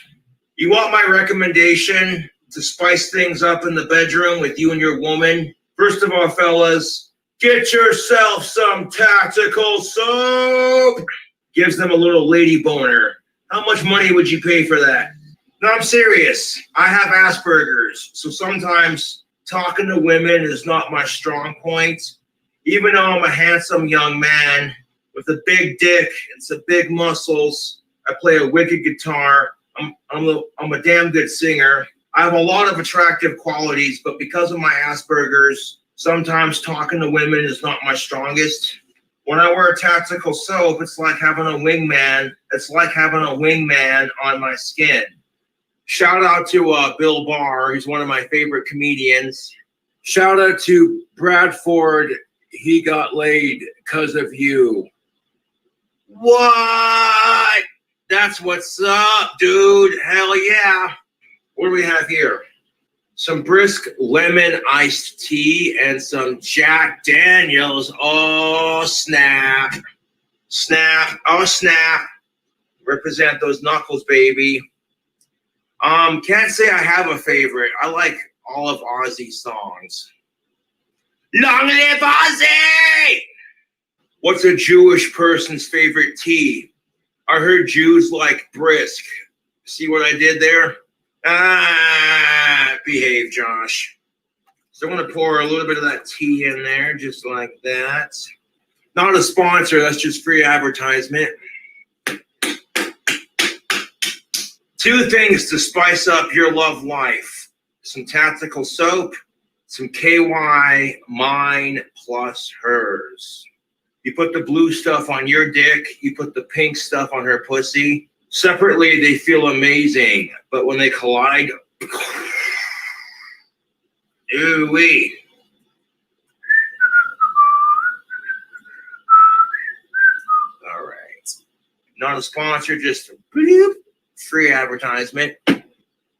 You want my recommendation to spice things up in the bedroom with you and your woman? First of all, fellas, get yourself some tactical soap. Gives them a little lady boner. How much money would you pay for that? No, I'm serious. I have Asperger's, so sometimes talking to women is not my strong point. Even though I'm a handsome young man with a big dick and some big muscles, I play a wicked guitar. I'm a damn good singer. I have a lot of attractive qualities, but because of my Asperger's, sometimes talking to women is not my strongest. When I wear tactical soap, it's like having a wingman. It's like having a wingman on my skin. Shout out to Bill Barr. He's one of my favorite comedians. Shout out to Bradford. He got laid because of you. What? That's what's up, dude. Hell yeah. What do we have here? Some brisk lemon iced tea and some Jack Daniels. Oh, snap. Snap. Oh, snap. Represent those knuckles, baby. Can't say I have a favorite. I like all of Ozzy's songs. Long live Ozzy! What's a Jewish person's favorite tea? I heard Jews like brisk. See what I did there? Behave, Josh. So I'm going to pour a little bit of that tea in there, just like that. Not a sponsor, that's just free advertisement. 2 things to spice up your love life. Some tactical soap, some KY, mine plus hers. You put the blue stuff on your dick, you put the pink stuff on her pussy. Separately, they feel amazing, but when they collide, ooh-wee. All right. Not a sponsor, just a bloop, free advertisement.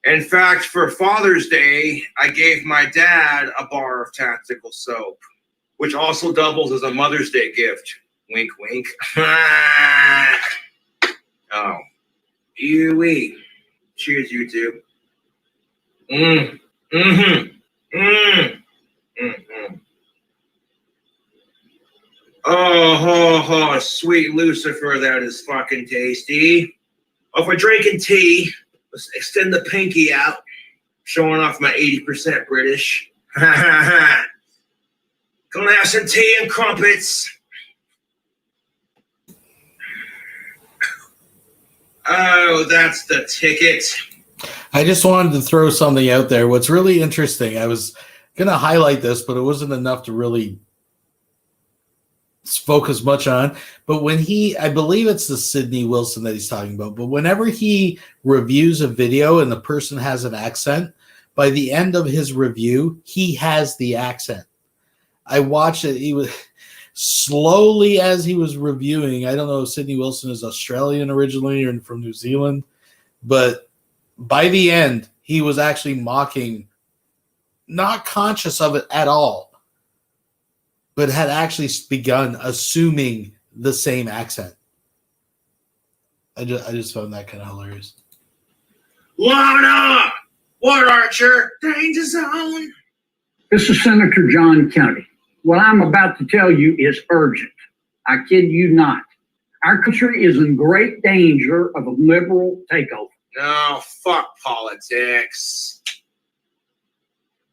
In fact, for Father's Day, I gave my dad a bar of tactical soap, which also doubles as a Mother's Day gift. Wink, wink. Oh. Ew-wee. Cheers, YouTube. Oh, sweet Lucifer, that is fucking tasty. Oh, if we're drinking tea, let's extend the pinky out, showing off my 80% British. Gonna have some tea and crumpets. Oh, that's the ticket. I just wanted to throw something out there. What's really interesting, I was going to highlight this, but it wasn't enough to really focus much on. But when I believe it's the Sydney Wilson that he's talking about, but whenever he reviews a video and the person has an accent, by the end of his review, he has the accent. I watched it. He was slowly as he was reviewing. I don't know if Sydney Wilson is Australian originally or from New Zealand, but by the end, he was actually mocking, not conscious of it at all, but had actually begun assuming the same accent. I just found that kind of hilarious. Lana! What, Archer? Danger zone? This is Senator John Kennedy. What I'm about to tell you is urgent. I kid you not. Our country is in great danger of a liberal takeover. No, fuck politics.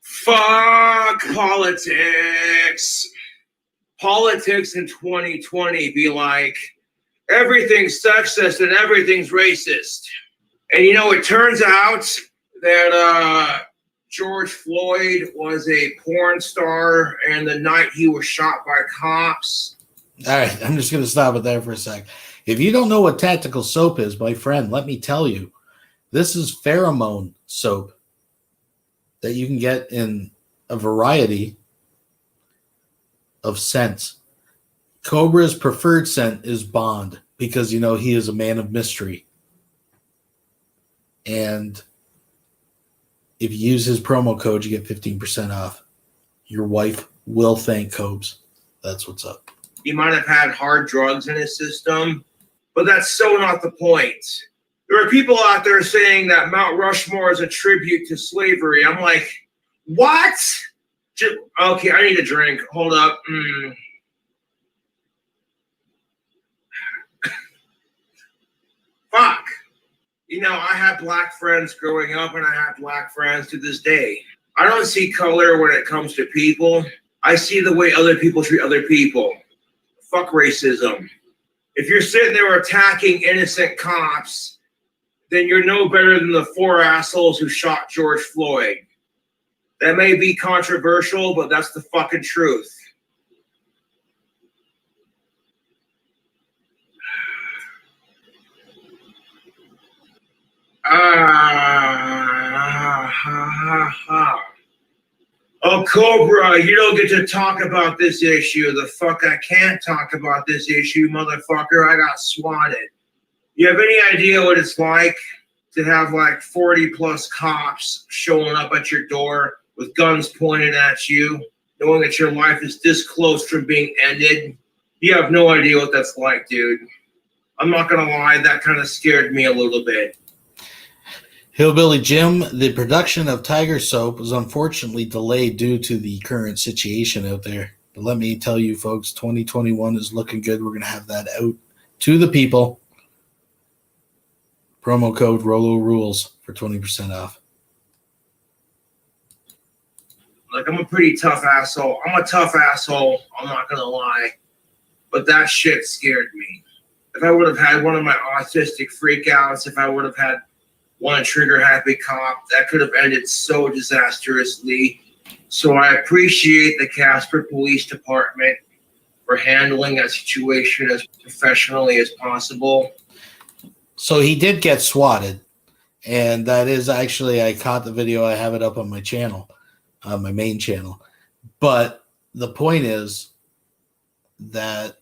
Fuck politics. Politics in 2020 be like, everything's sexist and everything's racist. And you know, it turns out that George Floyd was a porn star, and the night he was shot by cops. All right, I'm just going to stop it there for a sec. If you don't know what tactical soap is, my friend, let me tell you. This is pheromone soap that you can get in a variety of scents. Cobra's preferred scent is Bond because, you know, he is a man of mystery. And if you use his promo code, you get 15% off. Your wife will thank Cobes. That's what's up. He might have had hard drugs in his system, but that's so not the point. There are people out there saying that Mount Rushmore is a tribute to slavery. I'm like, what? Okay, I need a drink. Hold up. Fuck. You know, I had black friends growing up, and I have black friends to this day. I don't see color when it comes to people. I see the way other people treat other people. Fuck racism. If you're sitting there attacking innocent cops, then you're no better than the 4 assholes who shot George Floyd. That may be controversial, but that's the fucking truth. Oh, Cobra, you don't get to talk about this issue. The fuck I can't talk about this issue, motherfucker. I got swatted. You have any idea what it's like to have like 40 plus cops showing up at your door with guns pointed at you, knowing that your life is this close from being ended? You have no idea what that's like, dude. I'm not gonna lie, that kind of scared me a little bit. Hillbilly Jim, the production of Tiger Soap was unfortunately delayed due to the current situation out there. But let me tell you, folks, 2021 is looking good. We're going to have that out to the people. Promo code Rolo Rules for 20% off. Like, I'm a pretty tough asshole. I'm a tough asshole. I'm not going to lie. But that shit scared me. If I would have had one of my autistic freakouts, if I would have had one trigger-happy cop, that could have ended so disastrously. So I appreciate the Casper Police Department for handling that situation as professionally as possible. So he did get swatted, and that is actually, I caught the video. I have it up on my channel, my main channel. But the point is that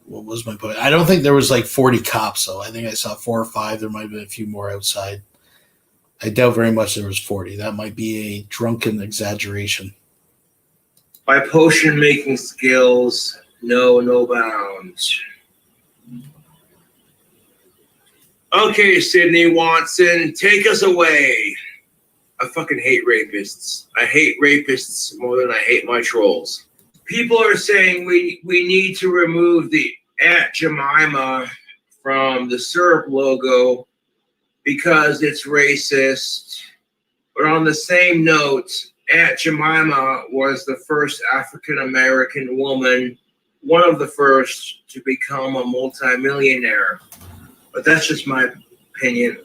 what was my point? I don't think there was like 40 cops, though. I think I saw 4 or 5. There might have been a few more outside. I doubt very much there was 40. That might be a drunken exaggeration. My potion making skills know no bounds. Okay, Sydney Watson, take us away. I fucking hate rapists. I hate rapists more than I hate my trolls. People are saying we need to remove the Aunt Jemima from the syrup logo because it's racist. But on the same note, Aunt Jemima was the first African-American woman, one of the first to become a multimillionaire. But that's just my opinion.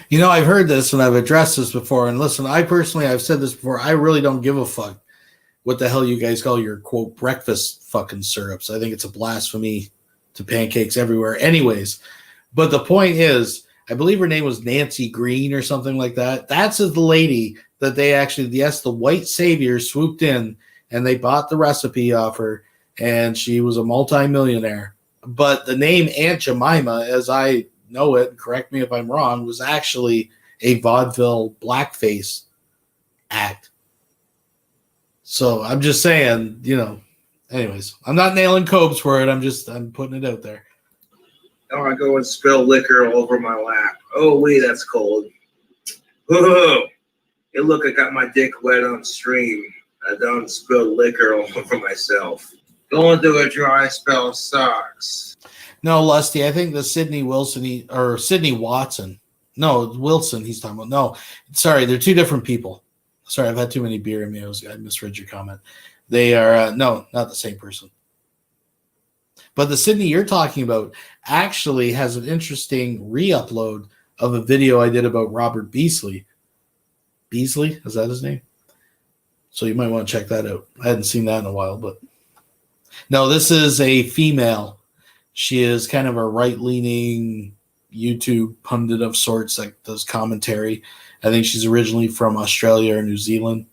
You know, I've heard this and I've addressed this before. And listen, I've said this before. I really don't give a fuck what the hell you guys call your, quote, breakfast fucking syrups. I think it's a blasphemy to pancakes everywhere. Anyways, but the point is, I believe her name was Nancy Green or something like that. That's the lady that they actually, yes, the white savior swooped in and they bought the recipe off her, and she was a multimillionaire. But the name Aunt Jemima, as I know it, correct me if I'm wrong, was actually a vaudeville blackface act. So I'm just saying, you know, anyways, I'm not nailing Cobes for it. I'm putting it out there. Oh, I go and spill liquor all over my lap. Oh, wait, that's cold. Whoa. Hey, look, I got my dick wet on stream. I done spilled liquor all over myself. Going through a dry spell sucks. No, Lusty, I think the Sydney Watson. No, Wilson he's talking about. No, sorry, they're two different people. Sorry, I've had too many beer in me. I misread your comment. They are, no, not the same person. But the Sydney you're talking about actually has an interesting re-upload of a video I did about Robert Beasley. Beasley? Is that his name? So you might want to check that out. I hadn't seen that in a while, but no, this is a female. She is kind of a right-leaning YouTube pundit of sorts that does commentary. I think she's originally from Australia or New Zealand.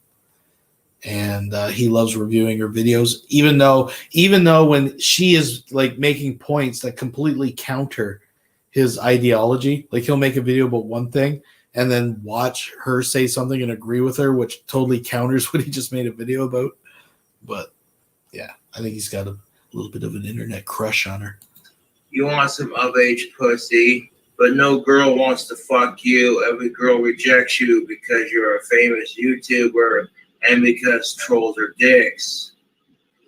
And he loves reviewing her videos, even though when she is like making points that completely counter his ideology, like he'll make a video about one thing and then watch her say something and agree with her, which totally counters what he just made a video about. But yeah, I think he's got a little bit of an internet crush on her. You want some of-age pussy, but no girl wants to fuck you. Every girl rejects you because you're a famous YouTuber and because trolls are dicks.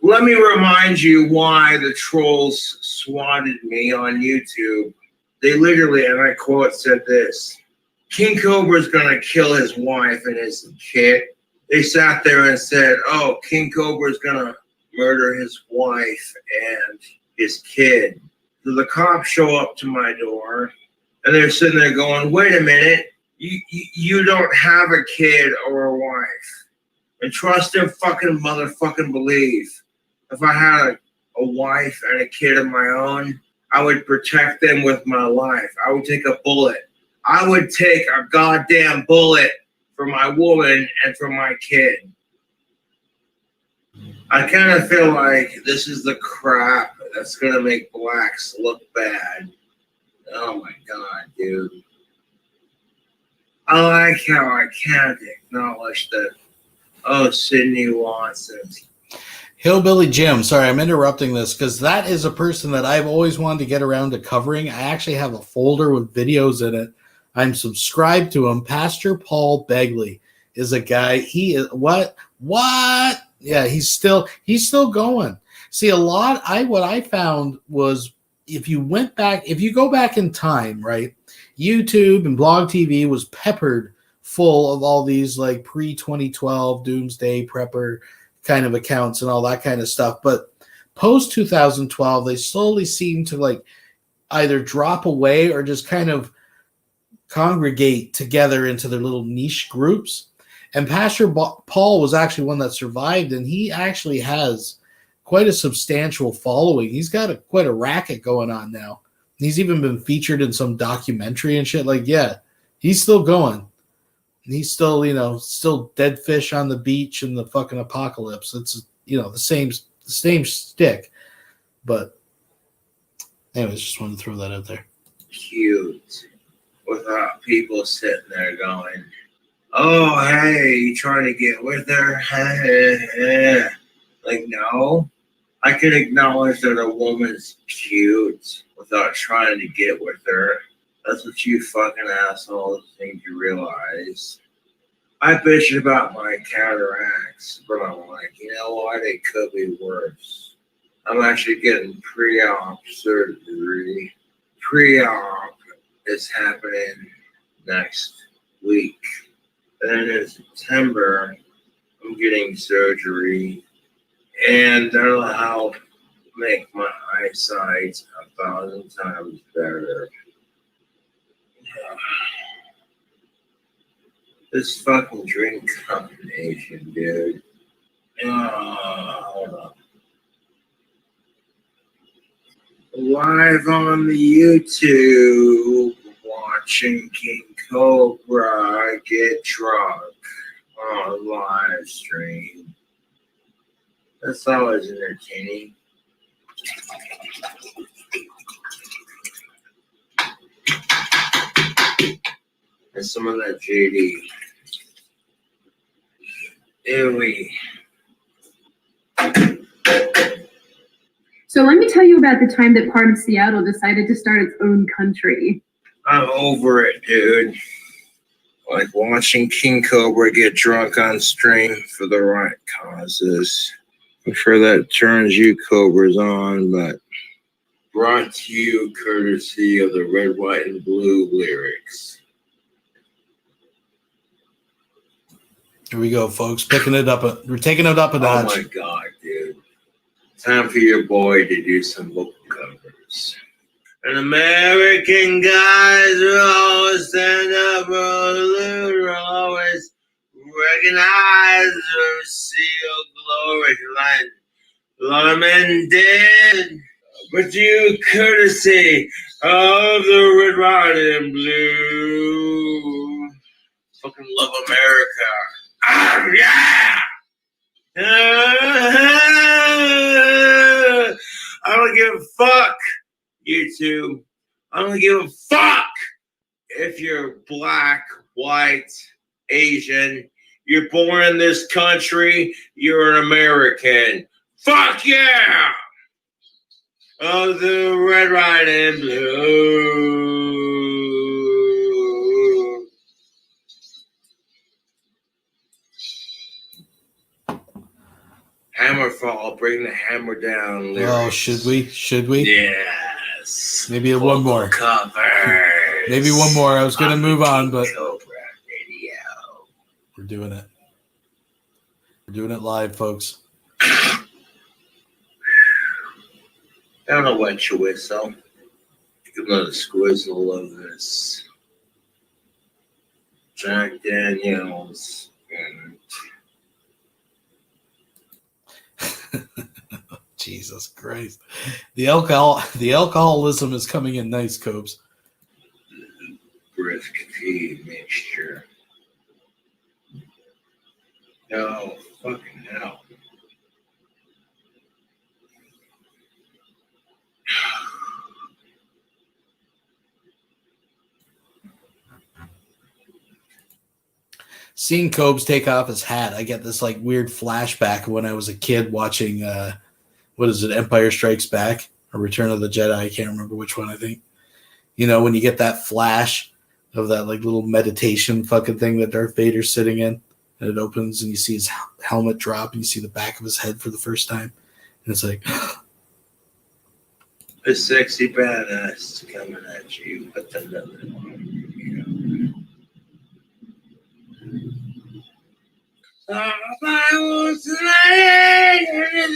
Let me remind you why the trolls swatted me on YouTube. They literally, and I quote, said this: King Cobra's gonna kill his wife and his kid. They sat there and said, oh, King Cobra's gonna murder his wife and his kid. So the cops show up to my door and they're sitting there going, wait a minute, you don't have a kid or a wife. And trust and fucking motherfucking believe. If I had a wife and a kid of my own, I would protect them with my life. I would take a bullet. I would take a goddamn bullet for my woman and for my kid. I kind of feel like this is the crap that's going to make blacks look bad. Oh my God, dude. I like how I can't acknowledge that. Oh, Sydney Watson. Hillbilly Jim. Sorry, I'm interrupting this because that is a person that I've always wanted to get around to covering. I actually have a folder with videos in it. I'm subscribed to him. Pastor Paul Begley is a guy. He is what? Yeah, he's still going. See, what I found was if you go back in time, right? YouTube and Blog TV was peppered full of all these like pre-2012 doomsday prepper kind of accounts and all that kind of stuff. But post-2012, they slowly seem to like either drop away or just kind of congregate together into their little niche groups. And Pastor Paul was actually one that survived, and he actually has quite a substantial following. He's got quite a racket going on now. He's even been featured in some documentary and shit. Like, yeah, he's still going. He's still, still dead fish on the beach in the fucking apocalypse. It's, the same stick. But anyways, just wanted to throw that out there. Cute. without people sitting there going, "Oh, hey, you trying to get with her?" Like, no. I can acknowledge that a woman's cute without trying to get with her. That's what you fucking assholes think you realize. I bitch about my cataracts, but I'm like, you know what? It could be worse. I'm actually getting pre-op surgery. Pre-op is happening next week. And in September, I'm getting surgery, and that'll help make my eyesight 1,000 times better. This fucking drink combination, dude. Hold on. Live on the YouTube, watching King Cobra get drunk on live stream. That's always entertaining. And some of that JD. Ewy. So let me tell you about the time that part of Seattle decided to start its own country. I'm over it, dude. Like watching King Cobra get drunk on stream for the right causes. I'm sure that turns you Cobras on, but brought to you courtesy of the Red, White, and Blue lyrics. Here we go, folks. Picking it up. We're taking it up a notch. Oh my god, dude. Time for your boy to do some book covers. And American guys will always stand up for the loser, always recognize the seal glory like Lorman did. But due courtesy of the Red, White, and Blue. Fucking love America. Ah, yeah! I don't give a fuck, YouTube. I don't give a fuck if you're black, white, Asian. You're born in this country. You're an American. Fuck yeah! Oh, the Red, White, and Blue. Hammerfall, bring the hammer down. Lyrics. Oh, should we? Should we? Yes. Maybe one more. Covers. Maybe one more. I was going to move on, but Cobra Radio. we're doing it. We're doing it live, folks. I don't know what you whistle. Give another squizzle of this Jack Daniels and Jesus Christ. The alcoholism is coming in nice, Copes. brisk tea mixture. Oh, fucking hell. Seeing Cobes take off his hat, I get this like weird flashback of when I was a kid watching what is it, Empire Strikes Back or Return of the Jedi? I can't remember which one. I think, you know, when you get that flash of that like little meditation fucking thing that Darth Vader's sitting in, and it opens and you see his helmet drop and you see the back of his head for the first time, and it's like a sexy badass coming at you with another one. Somebody wants to lay and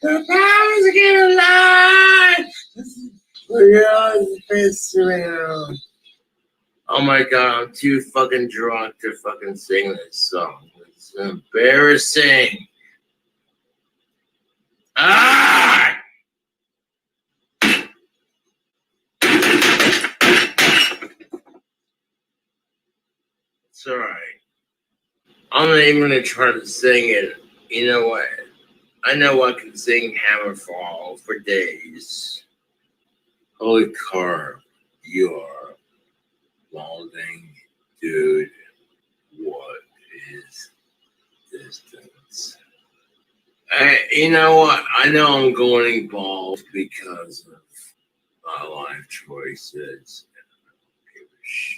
the powers get alive. Oh my god, I'm too fucking drunk to fucking sing this song. It's embarrassing. Ah! It's alright. I'm not even gonna try to sing it. You know what? I know I can sing Hammerfall for days. Holy carb, you are balding dude. What is distance? You know what? I know I'm going bald because of my life choices. I don't give a shit.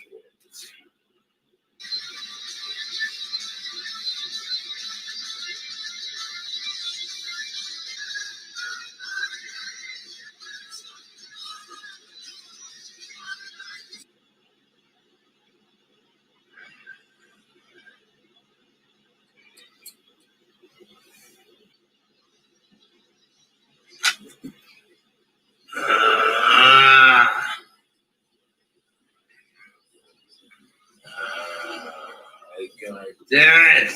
God damn it!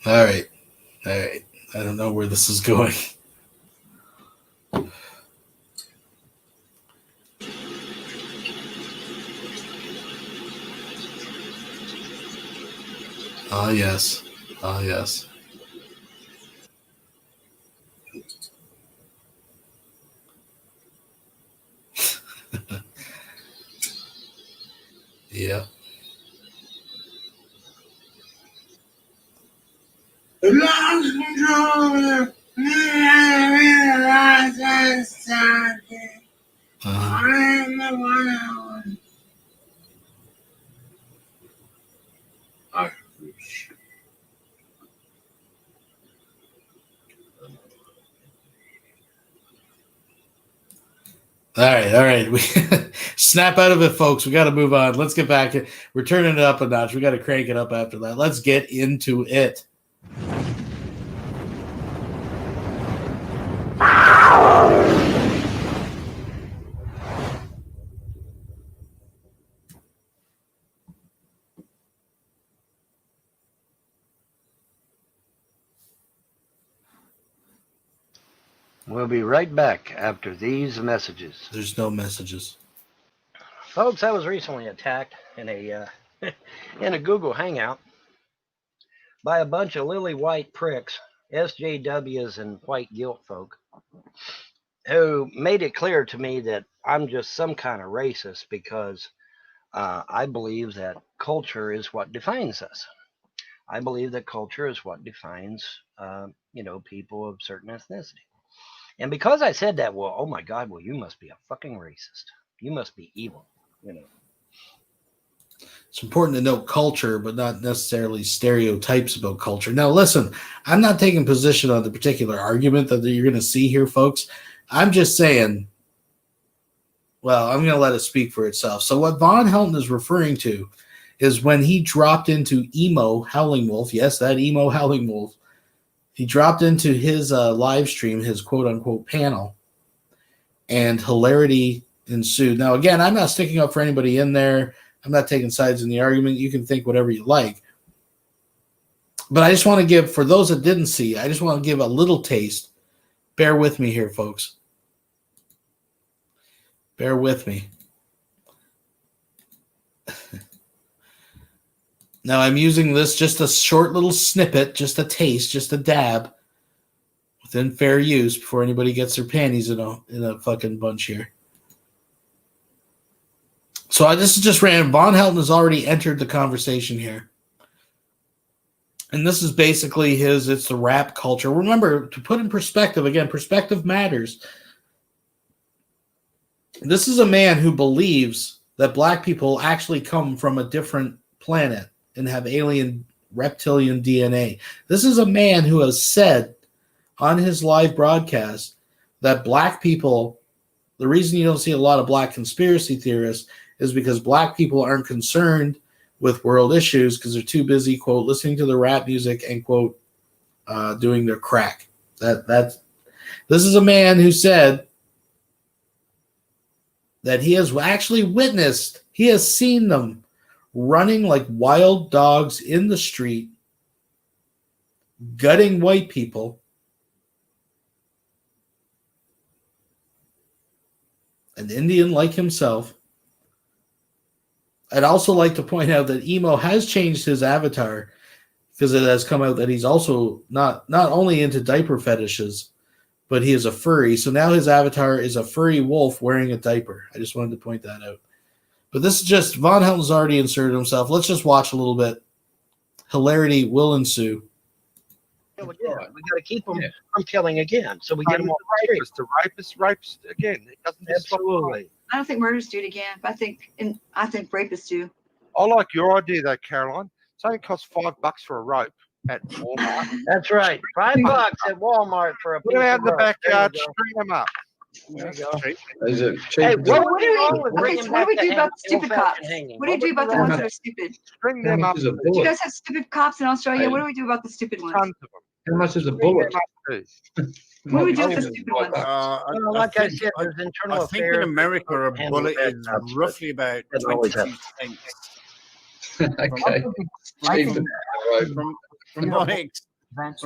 All right. All right. I don't know where this is going. Ah, yes. Ah, yes. Yeah. Lost control. I'm the one. All right, all right. We snap out of it, folks. We got to move on. Let's get back. We're turning it up a notch. We got to crank it up after that. Let's get into it. We'll be right back after these messages. There's no messages. Folks, I was recently attacked in a in a Google Hangout by a bunch of lily white pricks, SJWs and white guilt folk, who made it clear to me that I'm just some kind of racist because I believe that culture is what defines us. I believe that culture is what defines, people of certain ethnicity. And because I said that, well, oh my God, well, you must be a fucking racist. You must be evil, It's important to note culture, but not necessarily stereotypes about culture. Now, listen, I'm not taking position on the particular argument that you're going to see here, folks. I'm just saying, well, I'm going to let it speak for itself. So what Von Helton is referring to is when he dropped into Emo Howling Wolf. Yes, that Emo Howling Wolf. He dropped into his live stream, his quote-unquote panel, and hilarity ensued. Now, again, I'm not sticking up for anybody in there. I'm not taking sides in the argument. You can think whatever you like. But I just want to give, for those that didn't see, I just want to give a little taste. Bear with me here, folks. Bear with me. Now, I'm using this just a short little snippet, just a taste, just a dab, within fair use before anybody gets their panties in a fucking bunch here. So this is just random. Von Helton has already entered the conversation here. And this is basically it's the rap culture. Remember, to put in perspective, again, perspective matters. This is a man who believes that black people actually come from a different planet and have alien reptilian DNA. This is a man who has said on his live broadcast that black people, the reason you don't see a lot of black conspiracy theorists is because black people aren't concerned with world issues because they're too busy, quote, listening to the rap music and, quote, doing their crack. This is a man who said that he has actually witnessed, he has seen them running like wild dogs in the street, gutting white people, an Indian like himself, I'd also like to point out that Emo has changed his avatar because it has come out that he's also not only into diaper fetishes, but he is a furry. So now his avatar is a furry wolf wearing a diaper. I just wanted to point that out. But this is just, Von Helton's already inserted himself. Let's just watch a little bit. Hilarity will ensue. We got to keep them from killing again, so we get them off the The rapist again. It doesn't Absolutely. I don't think murders do it again, but I think rapists do. I like your idea though, Caroline. It only costs $5 for a rope at Walmart. That's right. $5 at Walmart for a Put piece them out of in the rope. backyard, There you string them up. go. There you go. Is it cheap? Hey, what What do we- wrong with okay, bringing so what do we back do the about the stupid old-fashioned cops? hanging? What do you do about the would ones be that wrong are stupid? String How them much up. is a Do you bullet? guys have stupid cops in Australia? What do we do about the stupid ones? Tons of them. How much is a String bullet? them up too. What do we do with the Oh, stupid ones? Well, like I said, there's internal I think affairs. in America a handle bullet that is stuff, but roughly about that always 22 happens. cents. Okay. From, Cheaper. from my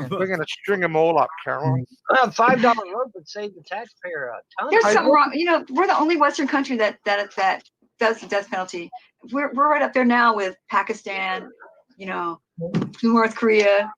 We're going to string them all up, Caroline. Well, $5 rope would save the taxpayer a ton. There's something wrong. You know, we're the only Western country that does the death penalty. We're right up there now with Pakistan, you know, North Korea.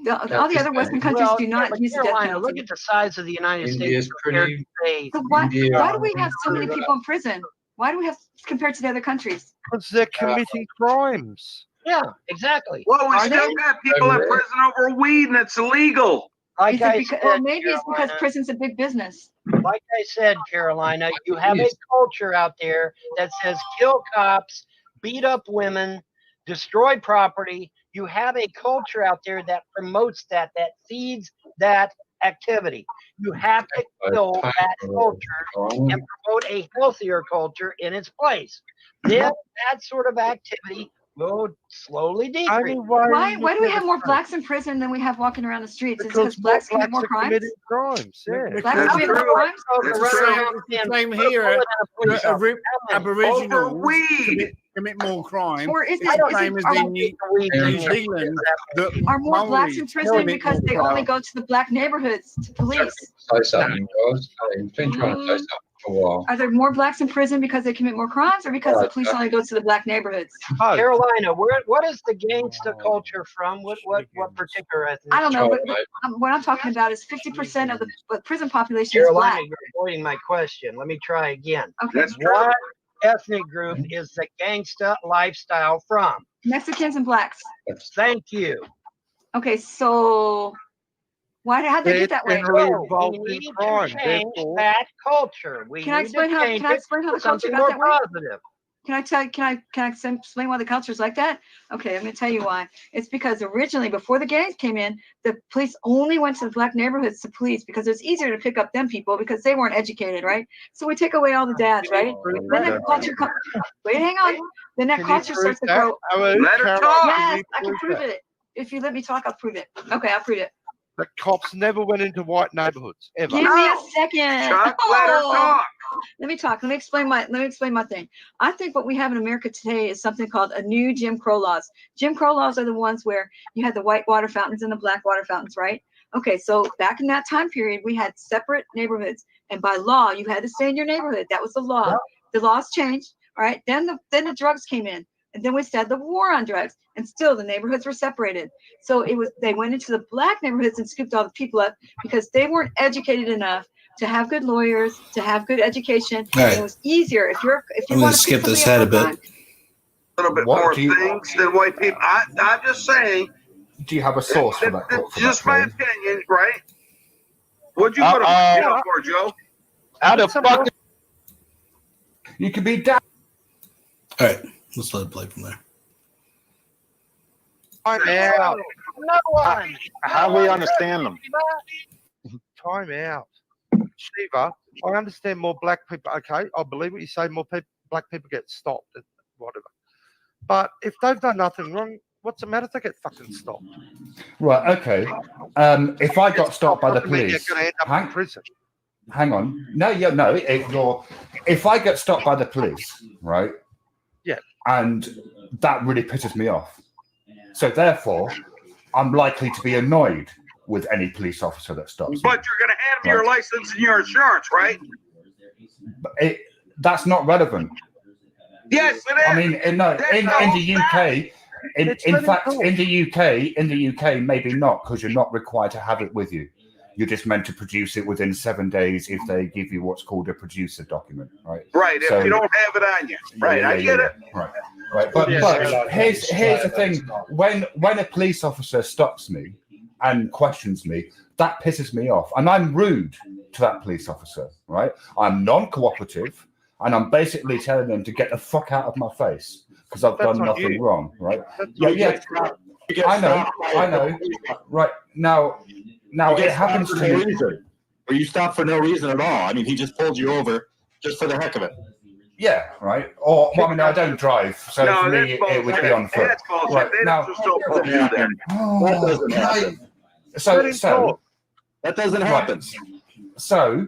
All the other Western countries do not but use the death Carolina, penalty. look at the size of the United India's States compared pretty. to, say, So why India. do we have so many people in prison? Why do we have compared to the other countries? Because they're committing crimes. yeah, exactly. Well, we Are still they? got people in prison over weed, and it's illegal. Like Is it I because, said, well, maybe it's because Carolina, prison's a big business. like I said, Carolina, you have a culture out there that says kill cops, beat up women, destroy property. You have a culture out there that promotes that feeds that activity. You have to kill that culture and promote a healthier culture in its place. Then that sort of activity will slowly decrease. Why do we have more blacks in prison than we have walking around the streets? Is it because blacks commit more crimes? crimes. Yeah. Blacks commit more crimes? Same here. Aboriginals commit more crime. Or is It's it, the same as in New Zealand. are more blacks in Maoris prison commit because more they only crime. go to the black neighborhoods to police? Say something, guys. I've been trying to say something for a while. Are there more blacks in prison because they commit more crimes or because the police only go to the black neighborhoods? Carolina, what is the gangsta culture from? What particular ethnicity? I don't know. But what I'm talking about is 50% of the prison population is Carolina, black. you're avoiding my question. Let me try again. Okay. That's true. What ethnic group is the gangsta lifestyle from? Mexicans and blacks. Thank you. Okay, so how'd they get that way? We need to change that culture. Can I explain how the culture something got more that way? positive. Can I explain why the culture's like that? Okay, I'm gonna tell you why. It's because originally, before the gangs came in, the police only went to the black neighborhoods to police because it's easier to pick up them people because they weren't educated, right? So we take away all the dads, right? Then that culture wait, hang on. Then that culture starts to grow. Let her talk. Yes, I can prove it. If you let me talk, I'll prove it. Okay, I'll prove it. The cops never went into white neighborhoods ever. Give me a second. Chuck, let her talk. Let me talk. Let me explain my thing. I think what we have in America today is something called a new Jim Crow laws. Jim Crow laws are the ones where you had the white water fountains and the black water fountains, right? Okay, so back in that time period, we had separate neighborhoods, and by law, you had to stay in your neighborhood. That was the law. Yep. The laws changed, all right? Then the drugs came in, and then we started the war on drugs, and still the neighborhoods were separated. So they went into the black neighborhoods and scooped all the people up because they weren't educated enough to have good lawyers, to have good education. Right. It was easier if you I'm going to skip this head a bit. A little bit more things than white people. I'm just saying. Do you have a source for that? It's just my opinion, right? What'd you put up for, Joe? How the fuck? You could be down. All right, let's let it play from there. Time out. No one. How we understand them? Time out. Shiva, I understand more black people. Okay, I believe what you say. More black people get stopped, whatever. But if they've done nothing wrong, what's the matter if they get fucking stopped? Right. Okay. If I got stopped by the police, you're going to end up in prison. Hang on. No. If I get stopped by the police, right? Yeah. And that really pisses me off. So therefore, I'm likely to be annoyed with any police officer that stops me. But you're going to hand them your license and your insurance, right? That's not relevant. Yes, it is. I mean, in the UK, in the UK, maybe not, because you're not required to have it with you. You're just meant to produce it within 7 days if they give you what's called a producer document, right? Right. So, if you don't have it on you, right? I get it. Right. But here's the thing: when a police officer stops me and questions me, that pisses me off, and I'm rude to that police officer, right? I'm non-cooperative, and I'm basically telling them to get the fuck out of my face because I've done nothing wrong, right? Yeah. I know. Right now it happens to me. Or you stop for no reason at all. I mean, he just pulled you over just for the heck of it. Yeah, right. Or I mean, I don't drive, so for me it would be on foot. That's bullshit. Right now, That doesn't happen. So that doesn't happen. So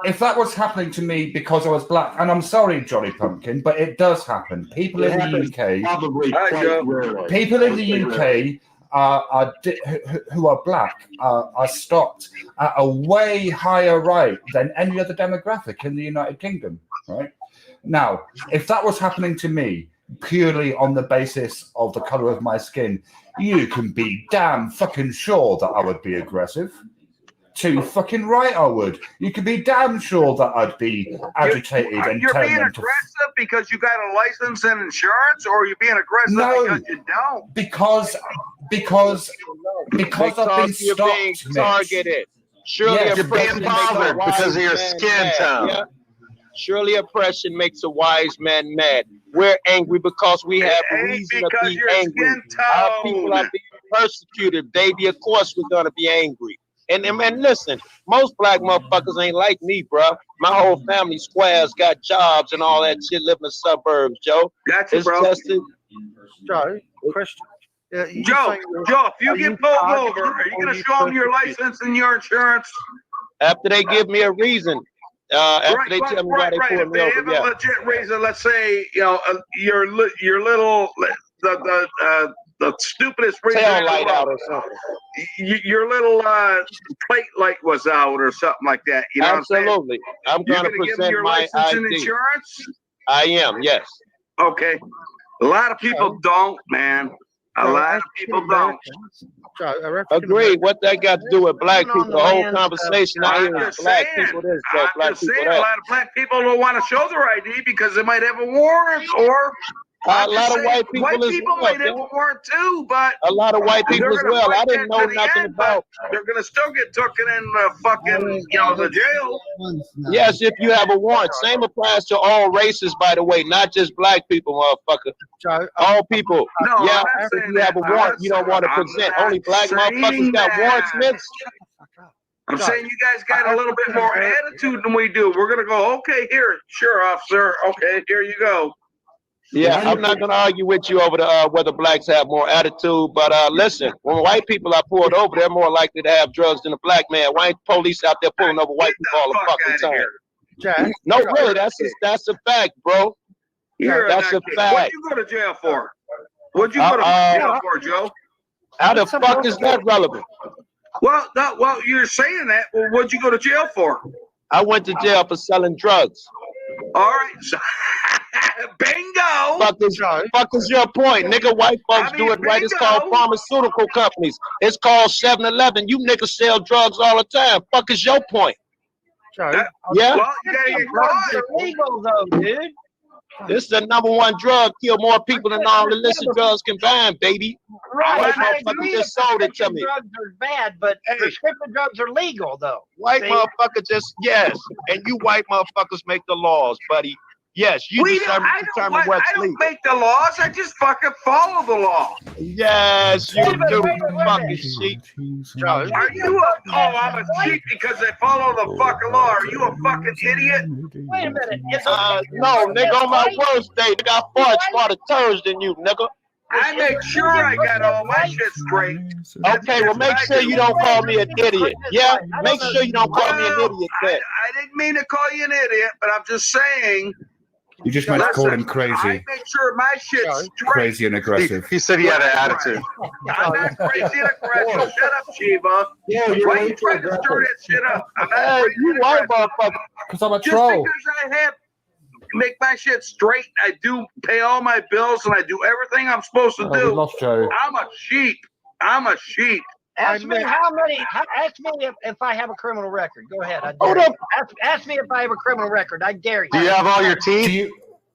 if that was happening to me because I was black, and I'm sorry, Johnny Pumpkin, but it does happen. People in the UK, who are black are stopped at a way higher rate than any other demographic in the United Kingdom. Right now, if that was happening to me purely on the basis of the color of my skin, you can be damn fucking sure that I would be aggressive. Too fucking right, I would. You can be damn sure that I'd be agitated and you're telling being them aggressive because you got a license and insurance, or you're being aggressive because you don't. Because I've been you're stopped. being Mitch. targeted. Surely Yes, oppression you're being makes a bothered wise because of your man skin mad, tone. yeah? Surely oppression makes a wise man mad. We're angry because we have reason to be angry. Our people are being persecuted, baby. Of course we're gonna be angry. And listen, most black motherfuckers ain't like me, bro. My whole family squares, got jobs and all that shit, live in the suburbs, Joe. Gotcha, It's bro. just Joe, question. Joe, if you get pulled over, are you going to show them your license and your insurance? After they give me a reason. After they tell me why they pulled If me they over, have yeah. a legit reason, let's say, your little the stupidest reason. Tail light out or something. Your little plate light was out or something like that. You know Absolutely. what I'm saying? I'm going to give them present your my license and ID. insurance? I am, yes. Okay. A lot of people don't, man. A lot of people don't. Agreed. What that got to do with black people? The whole conversation I hear is black people this, I'm black just people saying, a that. lot of black people don't want to show their ID because they might have a warrant, or A lot of white people as well, might have a warrant too, but a lot of white people as well. I didn't know nothing about. They're gonna still get taken in fucking, the jail. Yes, if you have a warrant. Same applies to all races, by the way, not just black people, motherfucker. All people. No, yeah, I'm not if saying you have a that. warrant, you don't want to present. Only black motherfuckers got warrants, Mitch. I'm saying you guys got a little bit more attitude than we do. We're gonna go, okay, here, sure, officer. Okay, here you go. Yeah, I'm not going to argue with you over the whether blacks have more attitude, but listen, when white people are pulled over, they're more likely to have drugs than a black man. Why ain't police out there pulling over white people all the fucking time? Jack, no, really, that's a fact, bro. That's a fact. What'd you go to jail for? What'd you go to jail for, Joe? How the fuck is that relevant? Well, you're saying that. Well, what'd you go to jail for? I went to jail for selling drugs. All right. Bingo. Fuck is your point? Nigga, white folks do it right. It's called pharmaceutical companies. It's called 7-Eleven. You niggas sell drugs all the time. Fuck is your point? Yeah? Well, you gotta get drugs are legal though, dude. This is the #1 drug. Kill more people than all illicit drugs combined, baby. Right, White motherfucker just sold it to me. Drugs are bad, but prescription drugs are legal though. White motherfucker just, yes. And you white motherfuckers make the laws, buddy. Yes, you determine what's I don't legal. make the laws. I just fucking follow the law. Yes, you do, fucking sheep. Are you I'm a sheep because I follow the fucking law. Are you a fucking idiot? Wait a minute. No, nigga, on my worst day, nigga, I fart smarter turds than you, nigga. I make sure I got all my shit straight. Okay, well, make sure you don't call me an idiot. Yeah, make sure you don't call me an idiot. Then. I didn't mean to call you an idiot, but I'm just saying. You just meant to call him crazy. I make sure my shit's straight. Crazy and aggressive. He said he had an attitude. I'm not crazy and aggressive. Shut up, Shiva. Yeah, why are you trying to stir that shit up? I'm not Hey, crazy you and white aggressive. motherfucker. Because I'm a Just troll. because I have, make my shit straight. I do pay all my bills and I do everything I'm supposed to do. We lost Joe. I'm a sheep. I'm a sheep. Ask me ask me if I have a criminal record. Go ahead. I Hold dare up. you. Ask me if I have a criminal record. I dare you. Do you have all your teeth?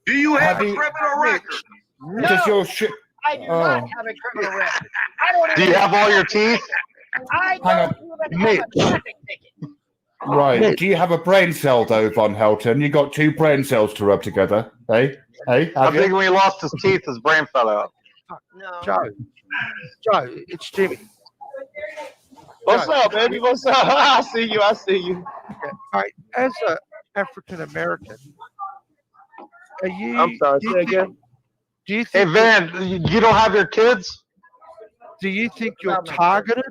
Do you have Have a you- criminal record? No, Does your shit? I do not have a criminal record. I don't Do you even have all your teeth? I Hang don't even have a traffic ticket. Right. Do you have a brain cell though, Von Helton? You got two brain cells to rub together, eh? Hey, I think when he lost his teeth, his brain fell out. No. Joe, it's Jimmy. What's up, baby? What's up? I see you. I see you. All right, as an African American, are you? I'm sorry. Say again. Do you Hey, think? Van, you don't have your kids? Do you think you're targeted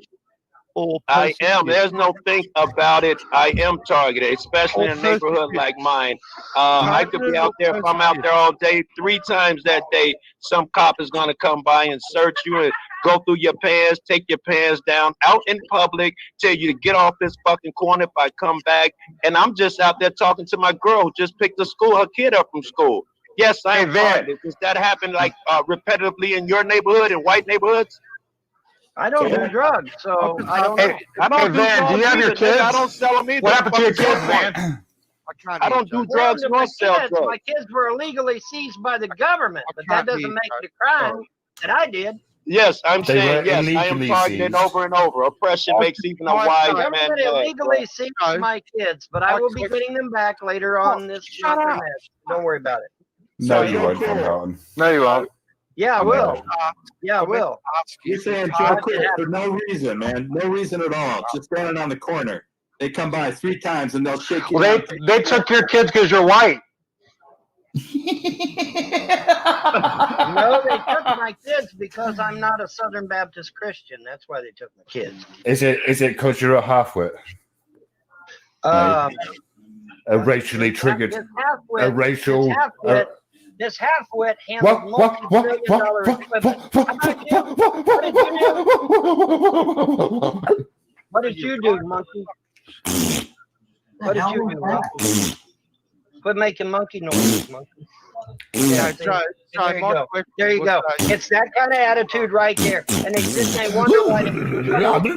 or I am. persecuted? There's no think about it. I am targeted, especially Or in a neighborhood persecuted. like mine. I could be out there. If I'm out there all day, 3 times that day, some cop is going to come by and search you and go through your pants, take your pants down, out in public, tell you to get off this fucking corner if I come back. And I'm just out there talking to my girl who just picked her kid up from school. Yes, I am targeted. Does that happen like repetitively in your neighborhood, in white neighborhoods? I don't do drugs, so I don't know. I don't do Van, do you drugs have your either, nigga. I kids? don't sell them either. What happened to your Fuck kids, you. Van? I don't do drugs My nor sell kids, drugs. my kids were illegally seized by the government, but that can't doesn't be- make it a crime that I did. Yes, I'm They saying were yes. I am illegally targeted seized. over and over. Oppression makes even a wise The man government mad. illegally seized my kids, but I will be getting them back later on this month or next. Don't worry about it. No, you won't, Von Helton. No, you won't. Yeah, I will. Yeah, I will. You're saying Joe Joe quit for no reason, man. No reason at all. Just standing on the corner. They come by 3 times and they'll shake you. Well, they took your kids because you're white. No, they took my kids because I'm not a Southern Baptist Christian. That's why they took my kids. Is it because you're a halfwit? Um, A racially triggered, a racial. This half-wit handled multi-billion-dollar equipment. What did you do, monkey? What did you do, monkey? Quit making monkey noises, monkey. Yeah, There you go. There you go. It's that kind of attitude right there. And they sit and they wonder why they get in trouble. They wonder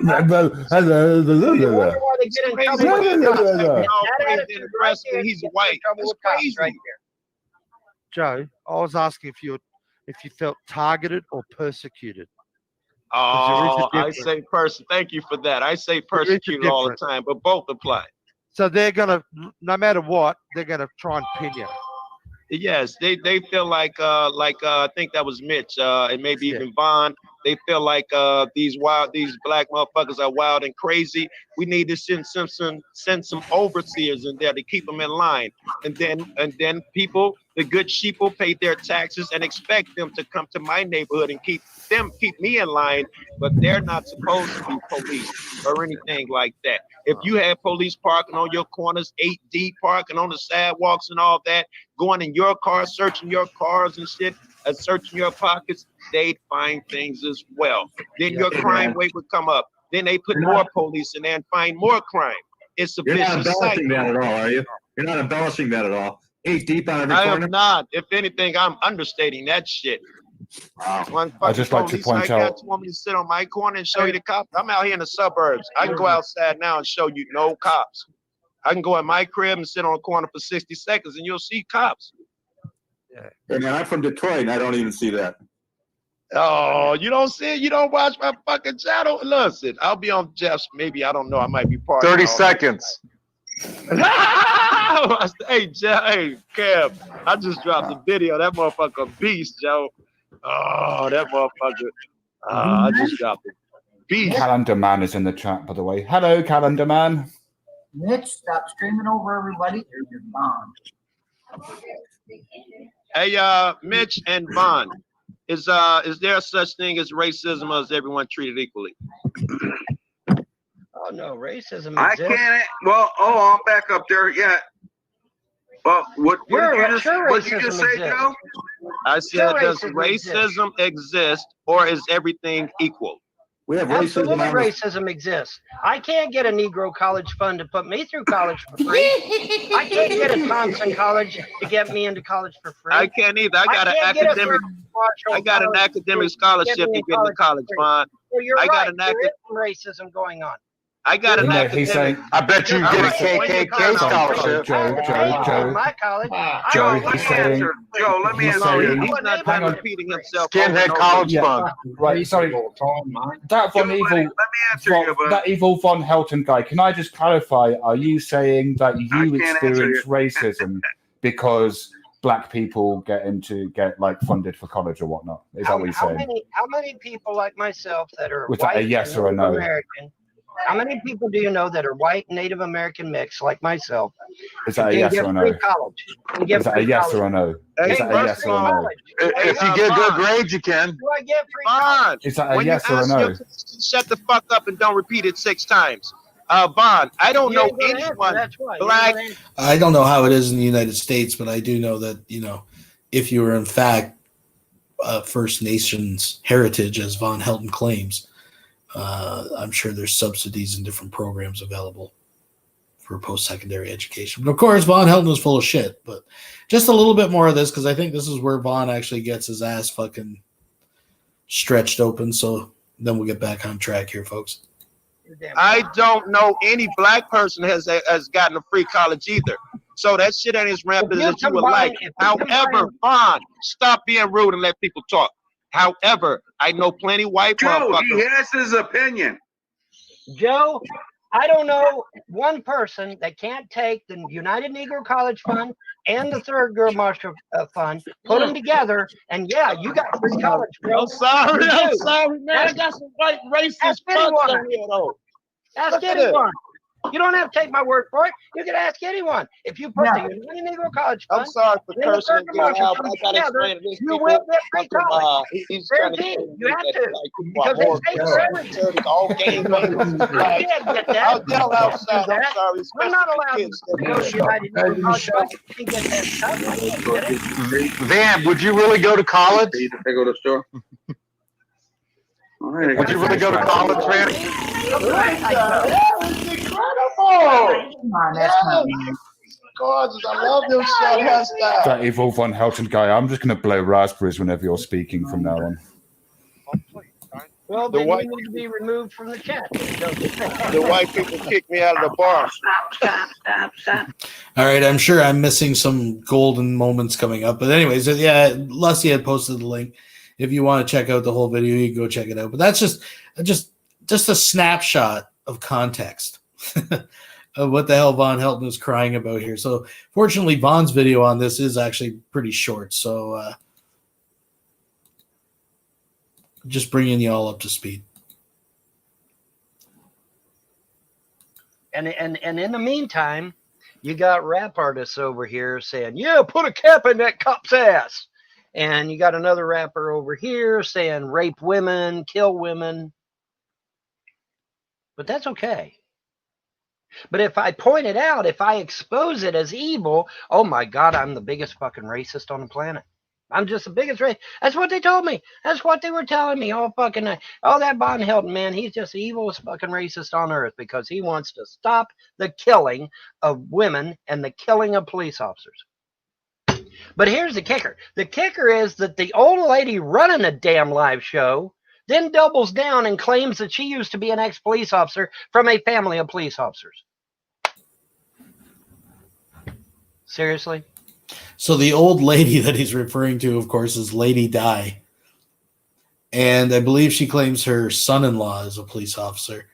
why they get in trouble with cops. That attitude right there, He's gets white. in trouble That's with cops crazy. right there. Joe, I was asking if you felt targeted or persecuted. Oh, I difference. say thank you for that. I say persecuted all the difference. time, but both apply. So they're gonna, no matter what, they're gonna try and pin you. Yes, they feel like I think that was Mitch, and maybe even Vaughn. They feel like these black motherfuckers are wild and crazy. We need to send some overseers in there to keep them in line, and then people, the good sheeple, pay their taxes and expect them to come to my neighborhood and keep me in line. But they're not supposed to be police or anything like that. If you had police parking on your corners, 8 deep, parking on the sidewalks and all that, going in your car, searching your cars and shit, searching your pockets, they'd find things as well. Then your crime rate would come up. Then they put more police in there and find more crime. It's a You're not vicious embellishing cycle. that at all, are you? You're not embellishing that at all. 8 deep on every I corner. am not. If anything, I'm understating that shit. I just like to point out. You want me to sit on my corner and show you the cops? I'm out here in the suburbs. I can go outside now and show you no cops. I can go in my crib and sit on a corner for 60 seconds and you'll see cops. Hey, man, I'm from Detroit and I don't even see that. Oh, you don't see it? You don't watch my fucking channel? Listen, I'll be on Jeff's. Maybe, I don't know. I might be part 30 seconds. Hey, Jeff. Hey, Kev. I just dropped the video. That motherfucker beast, Joe. Oh, that motherfucker. I just dropped it. Beast. Calendar Man is in the chat, by the way. Hello, Calendar Man. Mitch, stop screaming over everybody or you're gone. Hey, Mitch and Vaughn. Is there such thing as racism, or is everyone treated equally? Oh no, racism I exists. can't. Well, I'm back up there. Yeah. Well, what did you just say, Joe? I said, does racism exist, or is everything equal? We have Absolutely, racism on this. racism exists. I can't get a Negro college fund to put me through college for free. I can't get a Thompson College to get me into college for free. I can't either. I got an can't get a academic. Marshall I got an College academic to scholarship get to me get into college, for free. Vaughn. So you're I got right. an There is some racism going on. I got an academic. He's saying, I bet you All get a right. KKK scholarship. Joe, My college. Joe, he's saying, Joe, let me he's answer saying, you. He's not hang done on. repeating himself. Skinhead college fund. Right, sorry. That Von Evil, that evil Von Helton guy. Can I just clarify? Are you saying that you experience racism because black people get like funded for college or whatnot? Is that what you're saying? How many people like myself that are Was that white a yes and or a no? Native American? How many people do you know that are white Native American mix like myself? Is that a can yes get or a free no? college? Can get Is that a free yes college? or a no? Is that a yes or a no? If you get good grades, you can. Do I get free Vaughn, Is that a when yes you or a ask no? him to shut the fuck up and don't repeat it 6 times. Vaughn, I don't You know ain't gonna answer, anyone that's why. You black. ain't gonna answer. I don't know how it is in the United States, but I do know that, if you were in fact First Nations heritage, as Von Helton claims, I'm sure there's subsidies and different programs available for post-secondary education. But of course, Von Helton is full of shit. But just a little bit more of this, because I think this is where Von actually gets his ass fucking stretched open. So then we'll get back on track here, folks. I don't know any black person has gotten a free college either. So that shit ain't as rampant as you would like. However, Vaughn, stop being rude and let people talk. However, I know plenty white Joe, motherfuckers. he has his opinion. Joe, I don't know one person that can't take the United Negro College Fund and the Third Girl Marshall Fund, put them together, and yeah, you got free college, bro. I'm sorry, You I'm do. sorry, man. I got some white racist Ask fucks anyone. on here, though. Ask Look at anyone. You don't have to take my word for it. You can ask anyone. If you put the United Negro College Fund, I'm sorry for and the cursing Third and Girl getting Marshall out, Fund but I gotta together, explain to these you people. will get free college. He's trying to Guaranteed. explain You have that, to. like, people Because are they more pay for everything. all game I can't get that. I'll yell outside. I'm sorry. I'm not allowed to go to United Negro College Fund and get that stuff. I can't get it. Van, would you really go to college? I go to the store. All right, Would you really go to college, Van? Gorgeous. I love your short hairstyle. That evil Von Helton guy. I'm just going to blow raspberries whenever you're speaking from now on. Well, then you need to be removed from the chat. The white people kicked me out of the bar. Stop. All right, I'm sure I'm missing some golden moments coming up. But anyways, yeah, Lusty had posted the link. If you want to check out the whole video, you can go check it out. But that's just a snapshot of context of what the hell Von Helton is crying about here. So fortunately, Von's video on this is actually pretty short. So just bringing you all up to speed. And in the meantime, you got rap artists over here saying, yeah, put a cap in that cop's ass. And you got another rapper over here saying rape women, kill women. But that's okay. But if I point it out, if I expose it as evil, oh my God, I'm the biggest fucking racist on the planet. I'm just the biggest racist. That's what they told me. That's what they were telling me all fucking night. Oh, that Von Helton, man, he's just the evilest fucking racist on earth because he wants to stop the killing of women and the killing of police officers. But here's the kicker. The kicker is that the old lady running the damn live show then doubles down and claims that she used to be an ex-police officer from a family of police officers. Seriously? So the old lady that he's referring to, of course, is Lady Di. And I believe she claims her son-in-law is a police officer.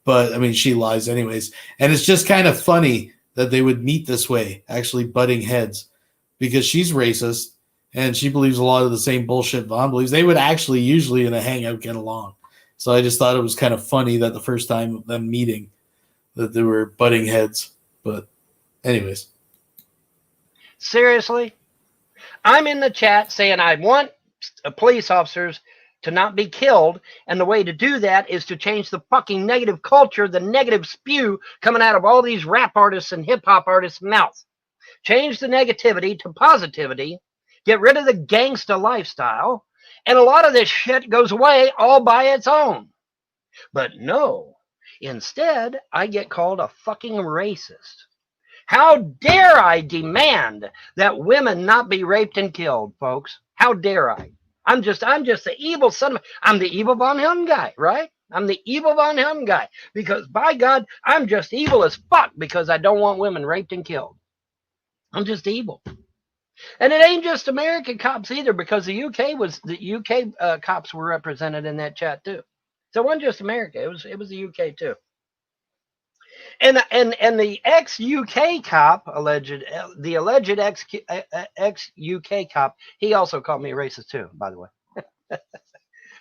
But, I mean, she lies anyways. And it's just kind of funny that they would meet this way, actually butting heads. Because she's racist, and she believes a lot of the same bullshit Von believes. They would actually usually in a hangout get along. So I just thought it was kind of funny that the first time of them meeting that they were butting heads. But anyways. Seriously? I'm in the chat saying I want police officers to not be killed, and the way to do that is to change the fucking negative culture, the negative spew coming out of all these rap artists and hip-hop artists' mouths. Change the negativity to positivity, get rid of the gangsta lifestyle, and a lot of this shit goes away all by its own. But no, instead, I get called a fucking racist. How dare I demand that women not be raped and killed, folks? How dare I? I'm just the evil son of, I'm the evil VONHELTON guy, right? I'm the evil VONHELTON guy because by God, I'm just evil as fuck because I don't want women raped and killed. I'm just evil. And it ain't just American cops either, because the UK cops were represented in that chat too. So it wasn't just America; it was the UK too. And the ex UK cop, the alleged ex UK cop, he also called me a racist too, by the way.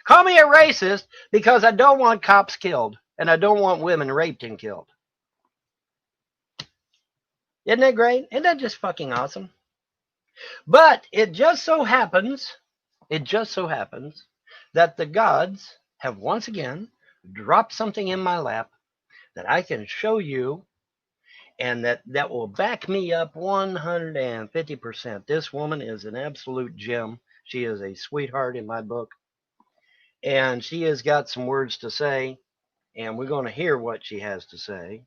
Call me a racist because I don't want cops killed and I don't want women raped and killed. Isn't that great? Isn't that just fucking awesome? But it just so happens that the gods have once again dropped something in my lap that I can show you, and that will back me up 150%. This woman is an absolute gem. She is a sweetheart in my book. And she has got some words to say, and we're going to hear what she has to say.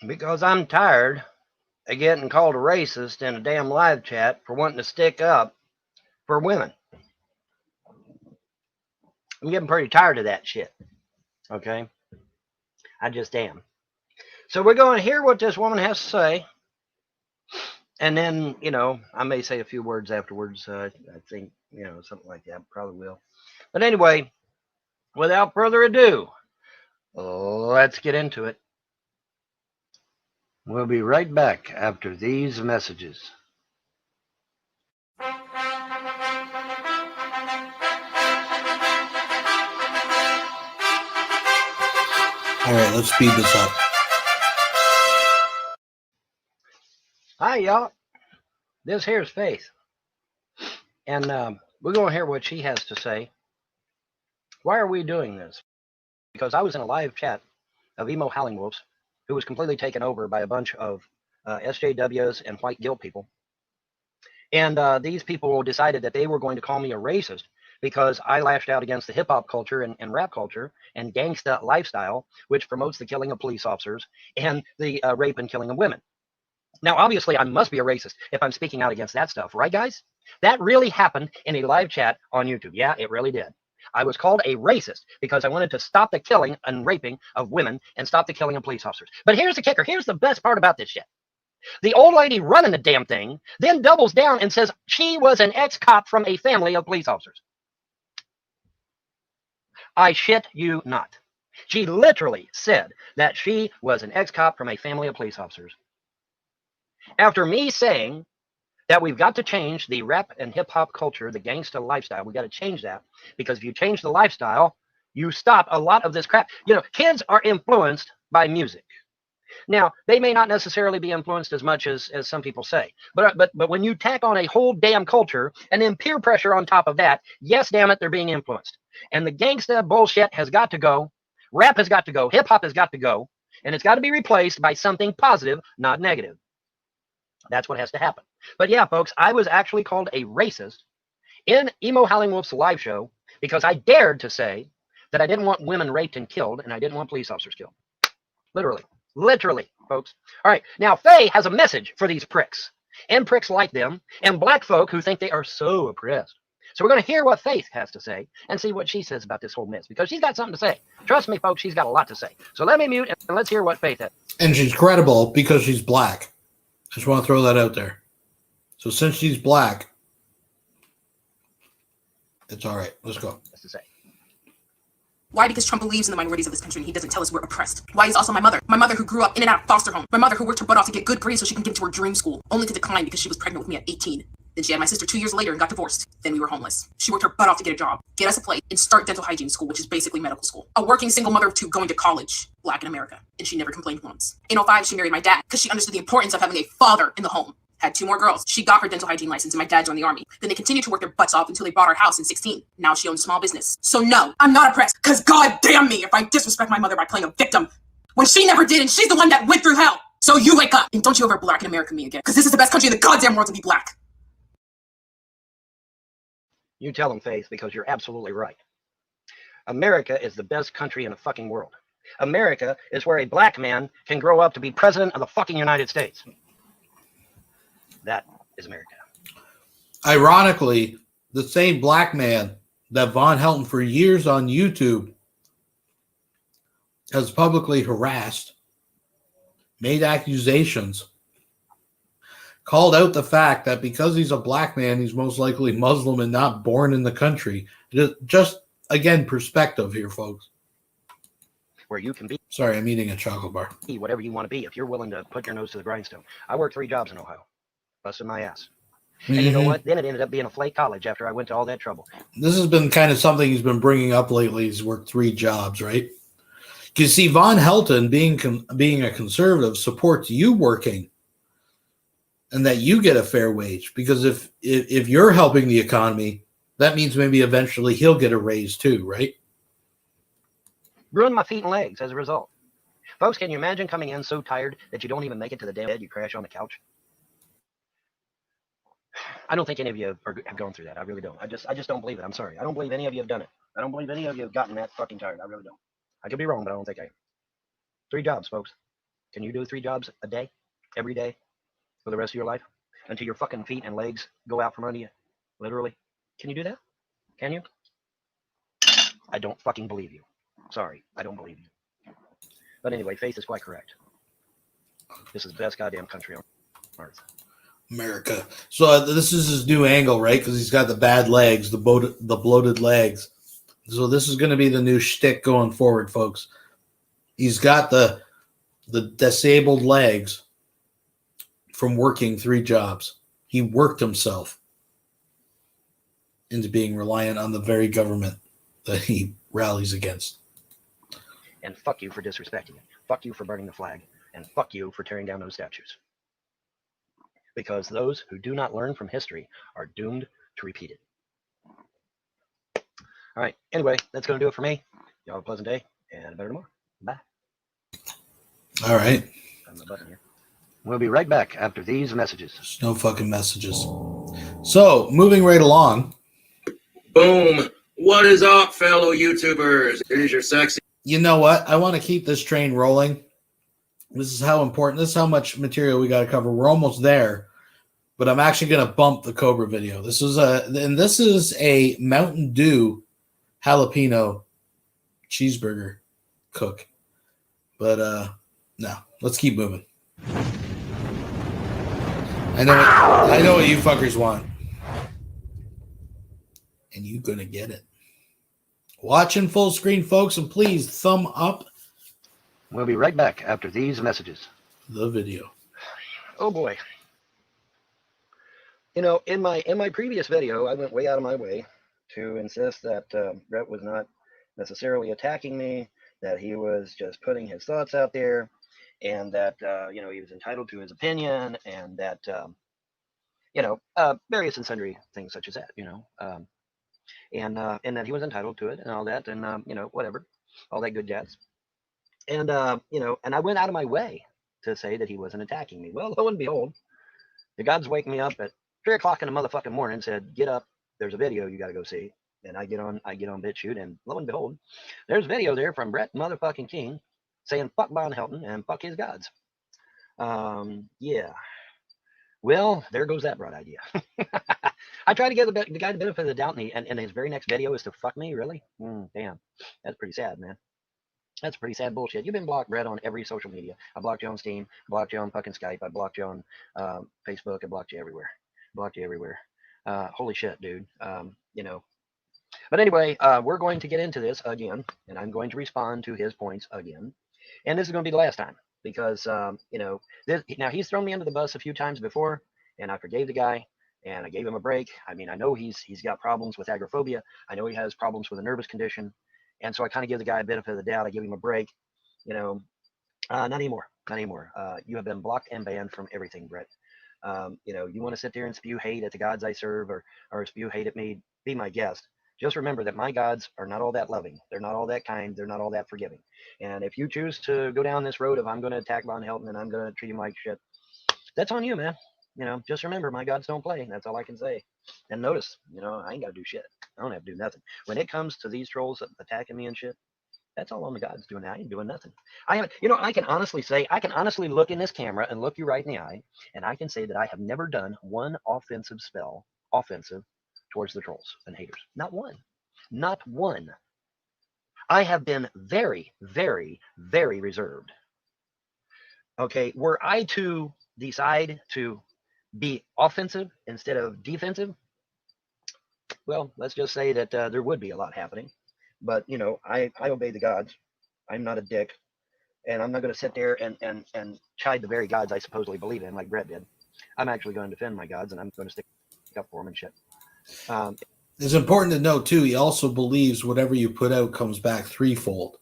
Because I'm tired of getting called a racist in a damn live chat for wanting to stick up for women. I'm getting pretty tired of that shit. Okay? I just am. So we're going to hear what this woman has to say. And then, I may say a few words afterwards. I think, something like that. Probably will. But anyway, without further ado, let's get into it. We'll be right back after these messages. All right, let's speed this up. Hi, y'all. This here's Faith. And we're going to hear what she has to say. Why are we doing this? Because I was in a live chat of emo howling wolves who was completely taken over by a bunch of SJWs and white guilt people. And these people decided that they were going to call me a racist because I lashed out against the hip-hop culture and rap culture and gangsta lifestyle, which promotes the killing of police officers and the rape and killing of women. Now, obviously, I must be a racist if I'm speaking out against that stuff, right, guys? That really happened in a live chat on YouTube. Yeah, it really did. I was called a racist because I wanted to stop the killing and raping of women and stop the killing of police officers. But here's the kicker. Here's the best part about this shit. The old lady running the damn thing then doubles down and says she was an ex-cop from a family of police officers. I shit you not. She literally said that she was an ex-cop from a family of police officers. After me saying that we've got to change the rap and hip-hop culture, the gangsta lifestyle, we got to change that, because if you change the lifestyle, you stop a lot of this crap. Kids are influenced by music. Now, they may not necessarily be influenced as much as some people say, but when you tack on a whole damn culture and then peer pressure on top of that, yes, damn it, they're being influenced. And the gangsta bullshit has got to go. Rap has got to go. Hip-hop has got to go. And it's got to be replaced by something positive, not negative. That's what has to happen. But yeah, folks, I was actually called a racist in Emo Howling Wolf's live show because I dared to say that I didn't want women raped and killed and I didn't want police officers killed. Literally, folks. All right, now Faye has a message for these pricks and pricks like them and black folk who think they are so oppressed. So we're going to hear what Faith has to say and see what she says about this whole mess, because she's got something to say. Trust me, folks, she's got a lot to say. So let me mute and let's hear what Faith has. And she's credible because she's black. I just want to throw that out there. So since she's black, it's all right. Let's go. To say. Why? Because Trump believes in the minorities of this country and he doesn't tell us we're oppressed. Why is also my mother who grew up in and out of foster home. My mother who worked her butt off to get good grades so she can get to her dream school, only to decline because she was pregnant with me at 18. Then she had my sister 2 years later and got divorced. Then we were homeless. She worked her butt off to get a job, get us a plate, and start dental hygiene school, which is basically medical school. A working single mother of two going to college, black in America, and she never complained once. In 2005, she married my dad because she understood the importance of having a father in the home. Had 2 more girls. She got her dental hygiene license and my dad joined the army. Then they continued to work their butts off until they bought our house in 16. Now she owns a small business. So no, I'm not oppressed, because god damn me if I disrespect my mother by playing a victim when she never did and she's the one that went through hell. So you wake up and don't you ever black in America me again, because this is the best country in the goddamn world to be black. You tell them, Faith, because you're absolutely right. America is the best country in the fucking world. America is where a black man can grow up to be president of the fucking United States. That is America. Ironically, the same black man that Von Helton for years on YouTube has publicly harassed, made accusations, called out the fact that because he's a black man, he's most likely Muslim and not born in the country. Just, again, perspective here, folks. Where you can be. Sorry, I'm eating a chocolate bar. Whatever you want to be if you're willing to put your nose to the grindstone. I worked 3 jobs in Ohio. Busted my ass. And you know what? Then it ended up being a flake college after I went to all that trouble. This has been kind of something he's been bringing up lately. He's worked 3 jobs, right? You see, Von Helton, being a conservative, supports you working and that you get a fair wage. Because if you're helping the economy, that means maybe eventually he'll get a raise too, right? Ruined my feet and legs as a result. Folks, can you imagine coming in so tired that you don't even make it to the damn bed, you crash on the couch? I don't think any of you have gone through that. I really don't. I just don't believe it. I'm sorry. I don't believe any of you have done it. I don't believe any of you have gotten that fucking tired. I really don't. I could be wrong, but I don't think I am. 3 jobs, folks. Can you do 3 jobs a day, every day, for the rest of your life? Until your fucking feet and legs go out from under you? Literally. Can you do that? Can you? I don't fucking believe you. Sorry. I don't believe you. But anyway, Faith is quite correct. This is the best goddamn country on earth. America. So this is his new angle, right? Because he's got the bad legs, the bloated legs. So this is going to be the new shtick going forward, folks. He's got the disabled legs from working 3 jobs. He worked himself into being reliant on the very government that he rallies against. And fuck you for disrespecting it. Fuck you for burning the flag. And fuck you for tearing down those statues. Because those who do not learn from history are doomed to repeat it. All right. Anyway, that's going to do it for me. Y'all have a pleasant day and a better tomorrow. Bye. All right. On the button here. We'll be right back after these messages. There's no fucking messages. So, moving right along. Boom. What is up, fellow YouTubers? Here's your sexy. You know what? I want to keep this train rolling. This is how important. This is how much material we got to cover. We're almost there. But I'm actually going to bump the Cobra video. This is a Mountain Dew jalapeno cheeseburger cook. But no, let's keep moving. I know what you fuckers want. And you're gonna get it. Watching full screen, folks, and please thumb up. We'll be right back after these messages. The video. Oh boy. You know, in my previous video, I went way out of my way to insist that Brett was not necessarily attacking me, that he was just putting his thoughts out there, and that you know, he was entitled to his opinion, and that you know, various and sundry things such as that, you know, and that he was entitled to it and all that, and you know, whatever, all that good jazz. And you know, and I went out of my way to say that he wasn't attacking me. Well, lo and behold, the gods wake me up at 3 o'clock in the motherfucking morning and said, "Get up, there's a video you got to go see." And I get on BitChute, and lo and behold, there's video there from Brett motherfucking King saying fuck Von Helton and fuck his gods. Yeah. Well, there goes that bright idea. I try to give the guy the benefit of the doubt, and his very next video is to fuck me, really? Damn, that's pretty sad, man. That's pretty sad bullshit. You've been blocked, Brett, on every social media. I blocked you on Steam, blocked you on fucking Skype, I blocked you on Facebook, I blocked you everywhere. Blocked you everywhere. Holy shit, dude. You know. But anyway, we're going to get into this again, and I'm going to respond to his points again. And this is going to be the last time, because, you know, now he's thrown me under the bus a few times before, and I forgave the guy, and I gave him a break. I mean, I know he's got problems with agoraphobia. I know he has problems with a nervous condition. And so I kind of give the guy a benefit of the doubt. I give him a break, you know. Not anymore. Not anymore. You have been blocked and banned from everything, Brett. You know, you want to sit there and spew hate at the gods I serve, or spew hate at me, be my guest. Just remember that my gods are not all that loving. They're not all that kind. They're not all that forgiving. And if you choose to go down this road of I'm going to attack Von Helton and I'm going to treat him like shit, that's on you, man. You know, just remember, my gods don't play. That's all I can say. And notice, you know, I ain't got to do shit. I don't have to do nothing. When it comes to these trolls attacking me and shit, that's all on the gods doing. I ain't doing nothing. I have, you know, I can honestly say, I can honestly look in this camera and look you right in the eye, and I can say that I have never done one offensive spell, towards the trolls and haters. Not one. Not one. I have been very, very, very reserved. Okay, were I to decide to be offensive instead of defensive, well, let's just say that there would be a lot happening. But, you know, I obey the gods. I'm not a dick. And I'm not going to sit there and chide the very gods I supposedly believe in, like Brett did. I'm actually going to defend my gods, and I'm going to stick up for them and shit. It's important to note, too, he also believes whatever you put out comes back threefold,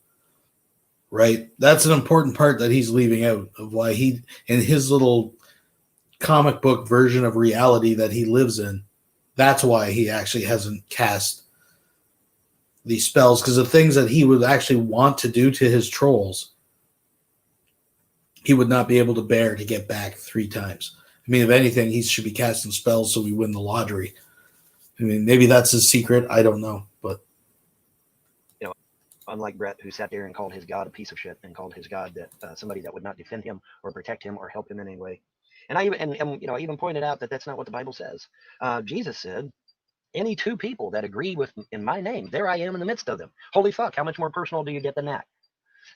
right? That's an important part that he's leaving out of why he, in his little comic book version of reality that he lives in, that's why he actually hasn't cast these spells, because the things that he would actually want to do to his trolls, he would not be able to bear to get back 3 times. I mean, if anything, he should be casting spells so we win the lottery. I mean, maybe that's his secret. I don't know, but you know, unlike Brett, who sat there and called his God a piece of shit and called his God that somebody that would not defend him or protect him or help him in any way. And I even, you know, I even pointed out that that's not what the Bible says. Jesus said, any 2 people that agree with in my name, there I am in the midst of them. Holy fuck, how much more personal do you get than that?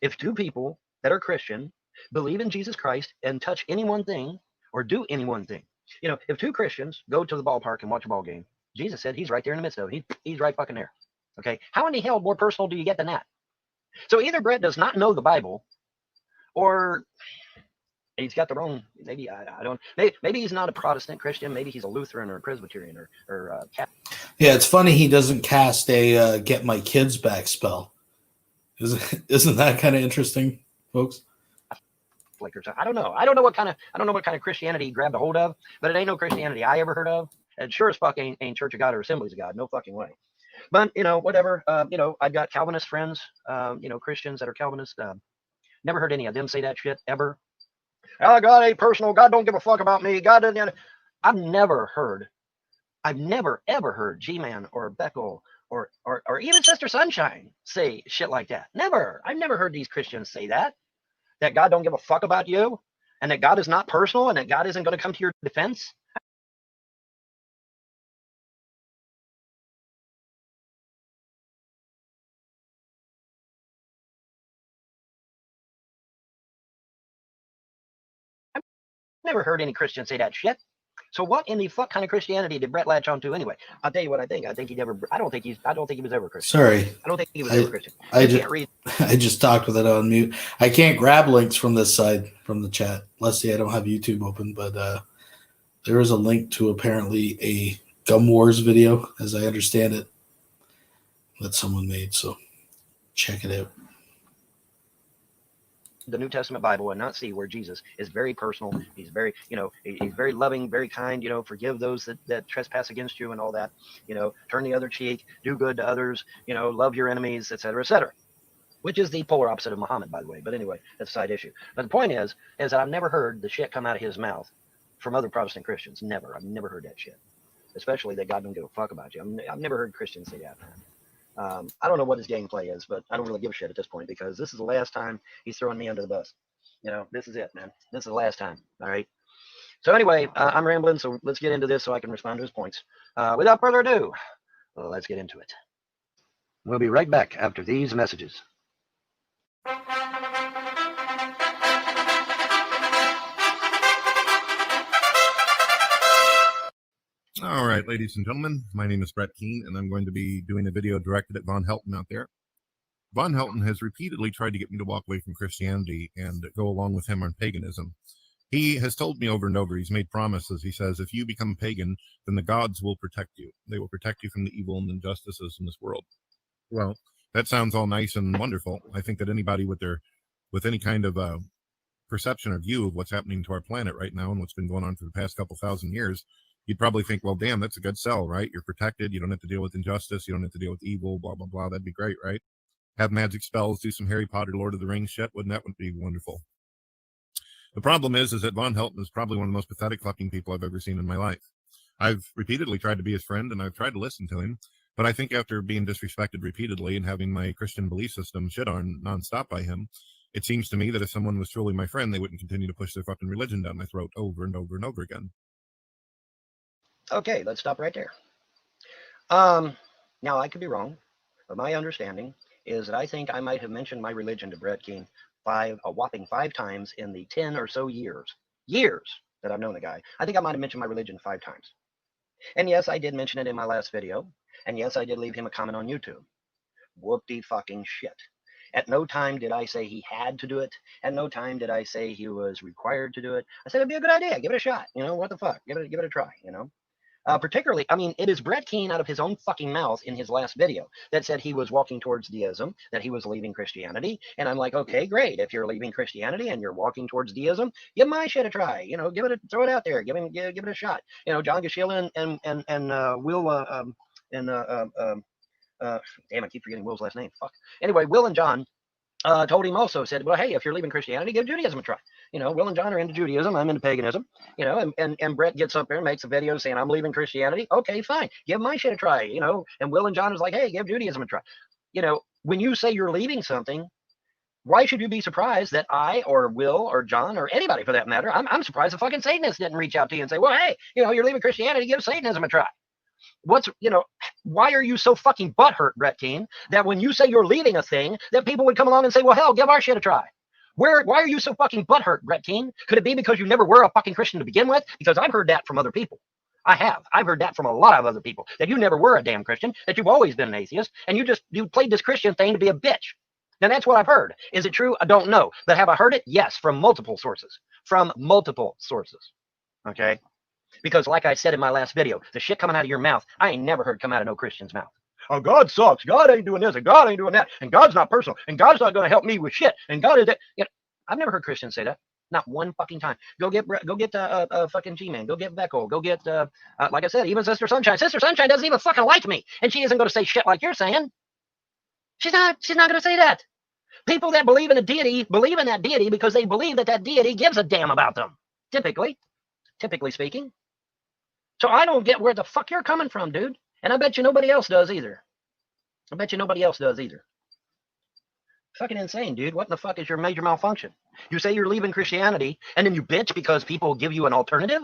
If 2 people that are Christian believe in Jesus Christ and touch any one thing or do any one thing, you know, if 2 Christians go to the ballpark and watch a ball game, Jesus said he's right there in the midst of it. He's right fucking there. Okay, how in the hell more personal do you get than that? So either Brett does not know the Bible, or he's got the wrong. Maybe I don't. Maybe he's not a Protestant Christian. Maybe he's a Lutheran or a Presbyterian or Catholic. yeah, it's funny he doesn't cast a "Get My Kids Back" spell. Isn't that kind of interesting, folks? I don't know. I don't know what kind of Christianity he grabbed a hold of, but it ain't no Christianity I ever heard of. And sure as fuck ain't Church of God or Assemblies of God. No fucking way. But, you know, whatever. You know, I've got Calvinist friends, you know, Christians that are Calvinist. Never heard any of them say that shit ever. Oh, God ain't personal. God don't give a fuck about me. God doesn't. I've never ever heard G-Man or Beckel or even Sister Sunshine say shit like that. Never. I've never heard these Christians say that God don't give a fuck about you, and that God is not personal, and that God isn't going to come to your defense. I've never heard any Christian say that shit. So what in the fuck kind of Christianity did Brett latch onto anyway? I'll tell you what I think. I don't think he was ever Christian. Sorry. I don't think he was ever Christian. I just talked with it on mute. I can't grab links from this side from the chat. Let's see, I don't have YouTube open, but there is a link to apparently a Gum Wars video, as I understand it, that someone made. So check it out. The New Testament Bible and not see where Jesus is very personal. He's very, you know, he's very loving, very kind, you know, forgive those that trespass against you and all that, you know, turn the other cheek, do good to others, you know, love your enemies, etc., etc., which is the polar opposite of Muhammad, by the way. But anyway, that's a side issue. But the point is that I've never heard the shit come out of his mouth from other Protestant Christians. Never. I've never heard that shit, especially that God don't give a fuck about you. I've never heard Christians say that, man. I don't know what his gameplay is, but I don't really give a shit at this point, because this is the last time he's throwing me under the bus. You know, this is it, man. This is the last time. All right. So anyway, I'm rambling, so let's get into this so I can respond to his points. Without further ado, let's get into it. We'll be right back after these messages. All right, ladies and gentlemen, my name is Brett Keene, and I'm going to be doing a video directed at VONHELTON out there. VONHELTON has repeatedly tried to get me to walk away from Christianity and go along with him on paganism. He has told me over and over, he's made promises. He says, if you become pagan, then the gods will protect you. They will protect you from the evil and injustices in this world. Well, that sounds all nice and wonderful. I think that anybody with any kind of perception or view of what's happening to our planet right now and what's been going on for the past couple thousand years, you'd probably think, well, damn, that's a good sell, right? You're protected. You don't have to deal with injustice. You don't have to deal with evil, blah, blah, blah. That'd be great, right? Have magic spells, do some Harry Potter, Lord of the Rings shit. Wouldn't that be wonderful? The problem is that Von Helton is probably one of the most pathetic fucking people I've ever seen in my life. I've repeatedly tried to be his friend, and I've tried to listen to him, but I think after being disrespected repeatedly and having my Christian belief system shit on nonstop by him, it seems to me that if someone was truly my friend, they wouldn't continue to push their fucking religion down my throat over and over and over again. Okay, let's stop right there. Now, I could be wrong, but my understanding is that I think I might have mentioned my religion to Brett King a whopping 5 times in the 10 or so years that I've known the guy. I think I might have mentioned my religion 5 times. And yes, I did mention it in my last video. And yes, I did leave him a comment on YouTube. Whoop-de fucking shit. At no time did I say he had to do it. At no time did I say he was required to do it. I said it'd be a good idea. Give it a shot. You know, what the fuck? Give it a try, you know? Particularly, I mean, it is Brett Keane out of his own fucking mouth in his last video that said he was walking towards deism, that he was leaving Christianity. And I'm like, okay, great. If you're leaving Christianity and you're walking towards deism, give my shit a try. You know, throw it out there. Give it a shot. You know, John Gashila and Will damn, I keep forgetting Will's last name. Fuck. Anyway, Will and John told him also, said, well, hey, if you're leaving Christianity, give Judaism a try. You know, Will and John are into Judaism. I'm into paganism. You know, and Brett gets up there and makes a video saying, I'm leaving Christianity. Okay, fine. Give my shit a try. You know, and Will and John is like, hey, give Judaism a try. You know, when you say you're leaving something, why should you be surprised that I or Will or John or anybody for that matter, I'm surprised the fucking Satanists didn't reach out to you and say, well, hey, you know, you're leaving Christianity, give Satanism a try. You know, why are you so fucking butthurt, Brett Keane, that when you say you're leaving a thing, that people would come along and say, well, hell, give our shit a try? Why are you so fucking butthurt, Brett Keane? Could it be because you never were a fucking Christian to begin with? Because I've heard that from other people. I've heard that from a lot of other people, that you never were a damn Christian, that you've always been an atheist, and you played this Christian thing to be a bitch. Now, that's what I've heard. Is it true? I don't know. But have I heard it? Yes, from multiple sources. From multiple sources. Okay? Because like I said in my last video, the shit coming out of your mouth, I ain't never heard come out of no Christian's mouth. Oh, God sucks. God ain't doing this, and God ain't doing that, and God's not personal, and God's not going to help me with shit, and God is that. You know, I've never heard Christians say that. Not one fucking time. Go get fucking G-Man. Go get Beckel. Go get, like I said, even Sister Sunshine. Sister Sunshine doesn't even fucking like me, and she isn't going to say shit like you're saying. She's not going to say that. People that believe in a deity believe in that deity because they believe that deity gives a damn about them. Typically speaking. So I don't get where the fuck you're coming from, dude. And I bet you nobody else does either. Fucking insane, dude. What in the fuck is your major malfunction? You say you're leaving Christianity, and then you bitch because people give you an alternative?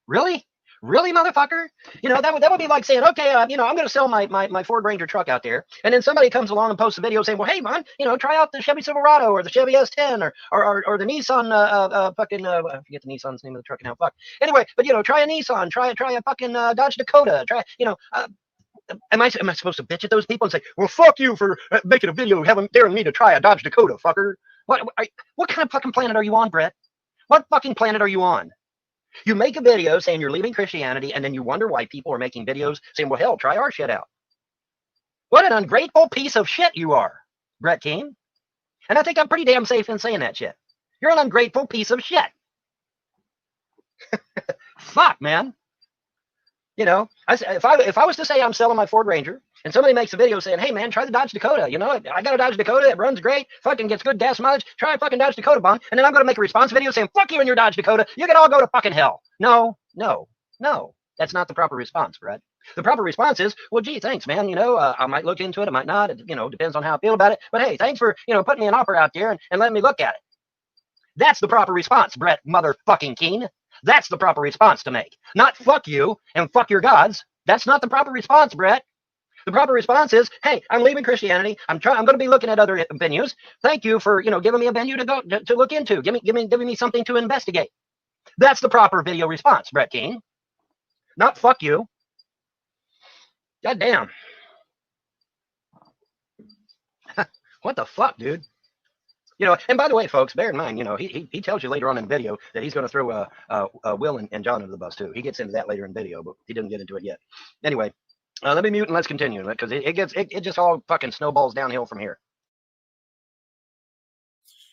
Really? Really, motherfucker? You know, that would be like saying, okay, you know, I'm going to sell my Ford Ranger truck out there, and then somebody comes along and posts a video saying, well, hey, man, you know, try out the Chevy Silverado or the Chevy S10 or the Nissan, I forget the Nissan's name of the truck now, fuck. Anyway, but, you know, try a Nissan, try a fucking Dodge Dakota, you know, am I supposed to bitch at those people and say, well, fuck you for making a video daring me to try a Dodge Dakota, fucker? What kind of fucking planet are you on, Brett? What fucking planet are you on? You make a video saying you're leaving Christianity, and then you wonder why people are making videos saying, well, hell, try our shit out. What an ungrateful piece of shit you are, Brett Keane. And I think I'm pretty damn safe in saying that shit. You're an ungrateful piece of shit. Fuck, man. You know, if I was to say I'm selling my Ford Ranger, and somebody makes a video saying, hey, man, try the Dodge Dakota. You know, I got a Dodge Dakota. It runs great. Fucking gets good gas mileage. Try a fucking Dodge Dakota, Bon. And then I'm going to make a response video saying, fuck you and your Dodge Dakota. You can all go to fucking hell. No. That's not the proper response, Brett. The proper response is, well, gee, thanks, man. You know, I might look into it. I might not. It, you know, depends on how I feel about it. But hey, thanks for, you know, putting me an offer out there and letting me look at it. That's the proper response, Brett motherfucking Keane. That's the proper response to make. Not fuck you and fuck your gods. That's not the proper response, Brett. The proper response is, hey, I'm leaving Christianity. I'm going to be looking at other venues. Thank you for, you know, giving me a venue to look into. Giving me something to investigate. That's the proper video response, Brett Keane. Not fuck you. God damn. What the fuck, dude? You know, and by the way, folks, bear in mind, you know, he tells you later on in the video that he's going to throw Will and John under the bus too. He gets into that later in the video, but he didn't get into it yet. Anyway, let me mute and let's continue, because it just all fucking snowballs downhill from here.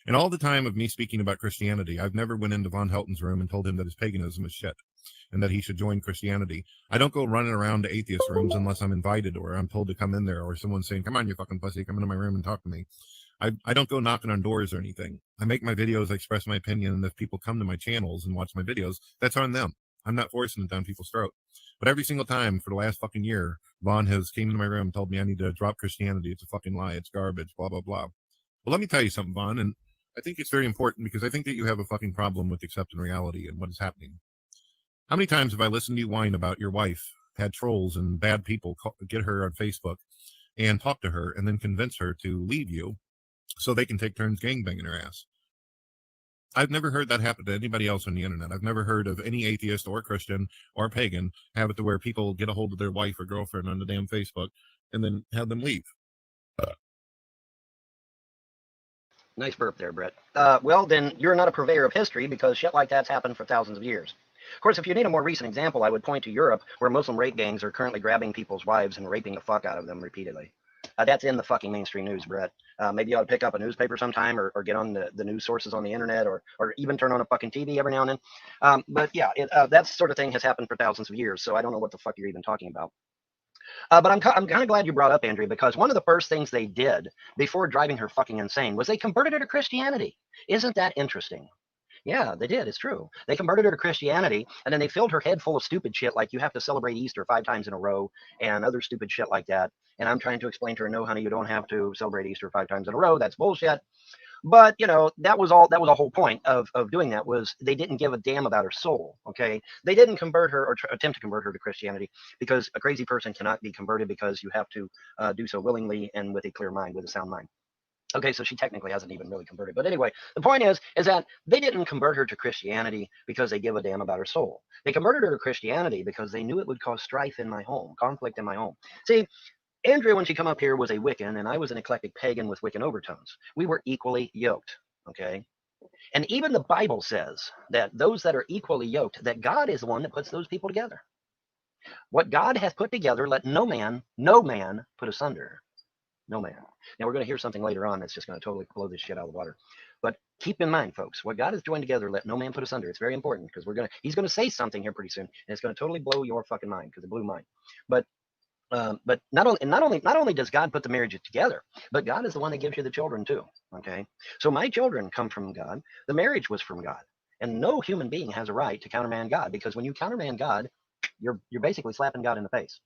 In all the time of me speaking about Christianity, I've never went into Von Helton's room and told him that his paganism is shit and that he should join Christianity. I don't go running around to atheist rooms unless I'm invited or I'm told to come in there, or someone's saying, come on, you fucking pussy, come into my room and talk to me. I don't go knocking on doors or anything. I make my videos, I express my opinion, and if people come to my channels and watch my videos, that's on them. I'm not forcing it down people's throat. But every single time for the last fucking year, Vaughn has came into my room and told me I need to drop Christianity. It's a fucking lie. It's garbage, blah, blah, blah. Well, let me tell you something, Vaughn, and I think it's very important because I think that you have a fucking problem with accepting reality and what is happening. How many times have I listened to you whine about your wife had trolls and bad people get her on Facebook and talk to her and then convince her to leave you so they can take turns gangbanging her ass? I've never heard that happen to anybody else on the internet. I've never heard of any atheist or Christian or pagan have it to where people get a hold of their wife or girlfriend on the damn Facebook and then have them leave. Nice burp there, Brett. Well, then you're not a purveyor of history because shit like that's happened for thousands of years. Of course, if you need a more recent example, I would point to Europe, where Muslim rape gangs are currently grabbing people's wives and raping the fuck out of them repeatedly. That's in the fucking mainstream news, Brett. Maybe you ought to pick up a newspaper sometime or get on the news sources on the internet or even turn on a fucking TV every now and then. But yeah, that sort of thing has happened for thousands of years, so I don't know what the fuck you're even talking about. But I'm kind of glad you brought up Andrea, because one of the first things they did before driving her fucking insane was they converted her to Christianity. Isn't that interesting? Yeah, they did. It's true. They converted her to Christianity, and then they filled her head full of stupid shit like you have to celebrate Easter 5 times in a row and other stupid shit like that. And I'm trying to explain to her, no, honey, you don't have to celebrate Easter 5 times in a row. That's bullshit. But, you know, that was the whole point of doing that, was they didn't give a damn about her soul, okay? They didn't convert her or attempt to convert her to Christianity, because a crazy person cannot be converted, because you have to do so willingly and with a clear mind, with a sound mind. Okay, so she technically hasn't even really converted. But anyway, the point is that they didn't convert her to Christianity because they give a damn about her soul. They converted her to Christianity because they knew it would cause strife in my home, conflict in my home. See, Andrea, when she come up here, was a Wiccan, and I was an eclectic pagan with Wiccan overtones. We were equally yoked, okay? And even the Bible says that those that are equally yoked, that God is the one that puts those people together. What God hath put together, let no man put asunder. No man. Now, we're going to hear something later on that's just going to totally blow this shit out of the water. But keep in mind, folks, what God has joined together, let no man put asunder. It's very important, because he's going to say something here pretty soon, and it's going to totally blow your fucking mind, because it blew mine. But not only does God put the marriages together, but God is the one that gives you the children too. Okay, so my children come from God. The marriage was from God, and no human being has a right to countermand God, because when you countermand God, you're basically slapping God in the face.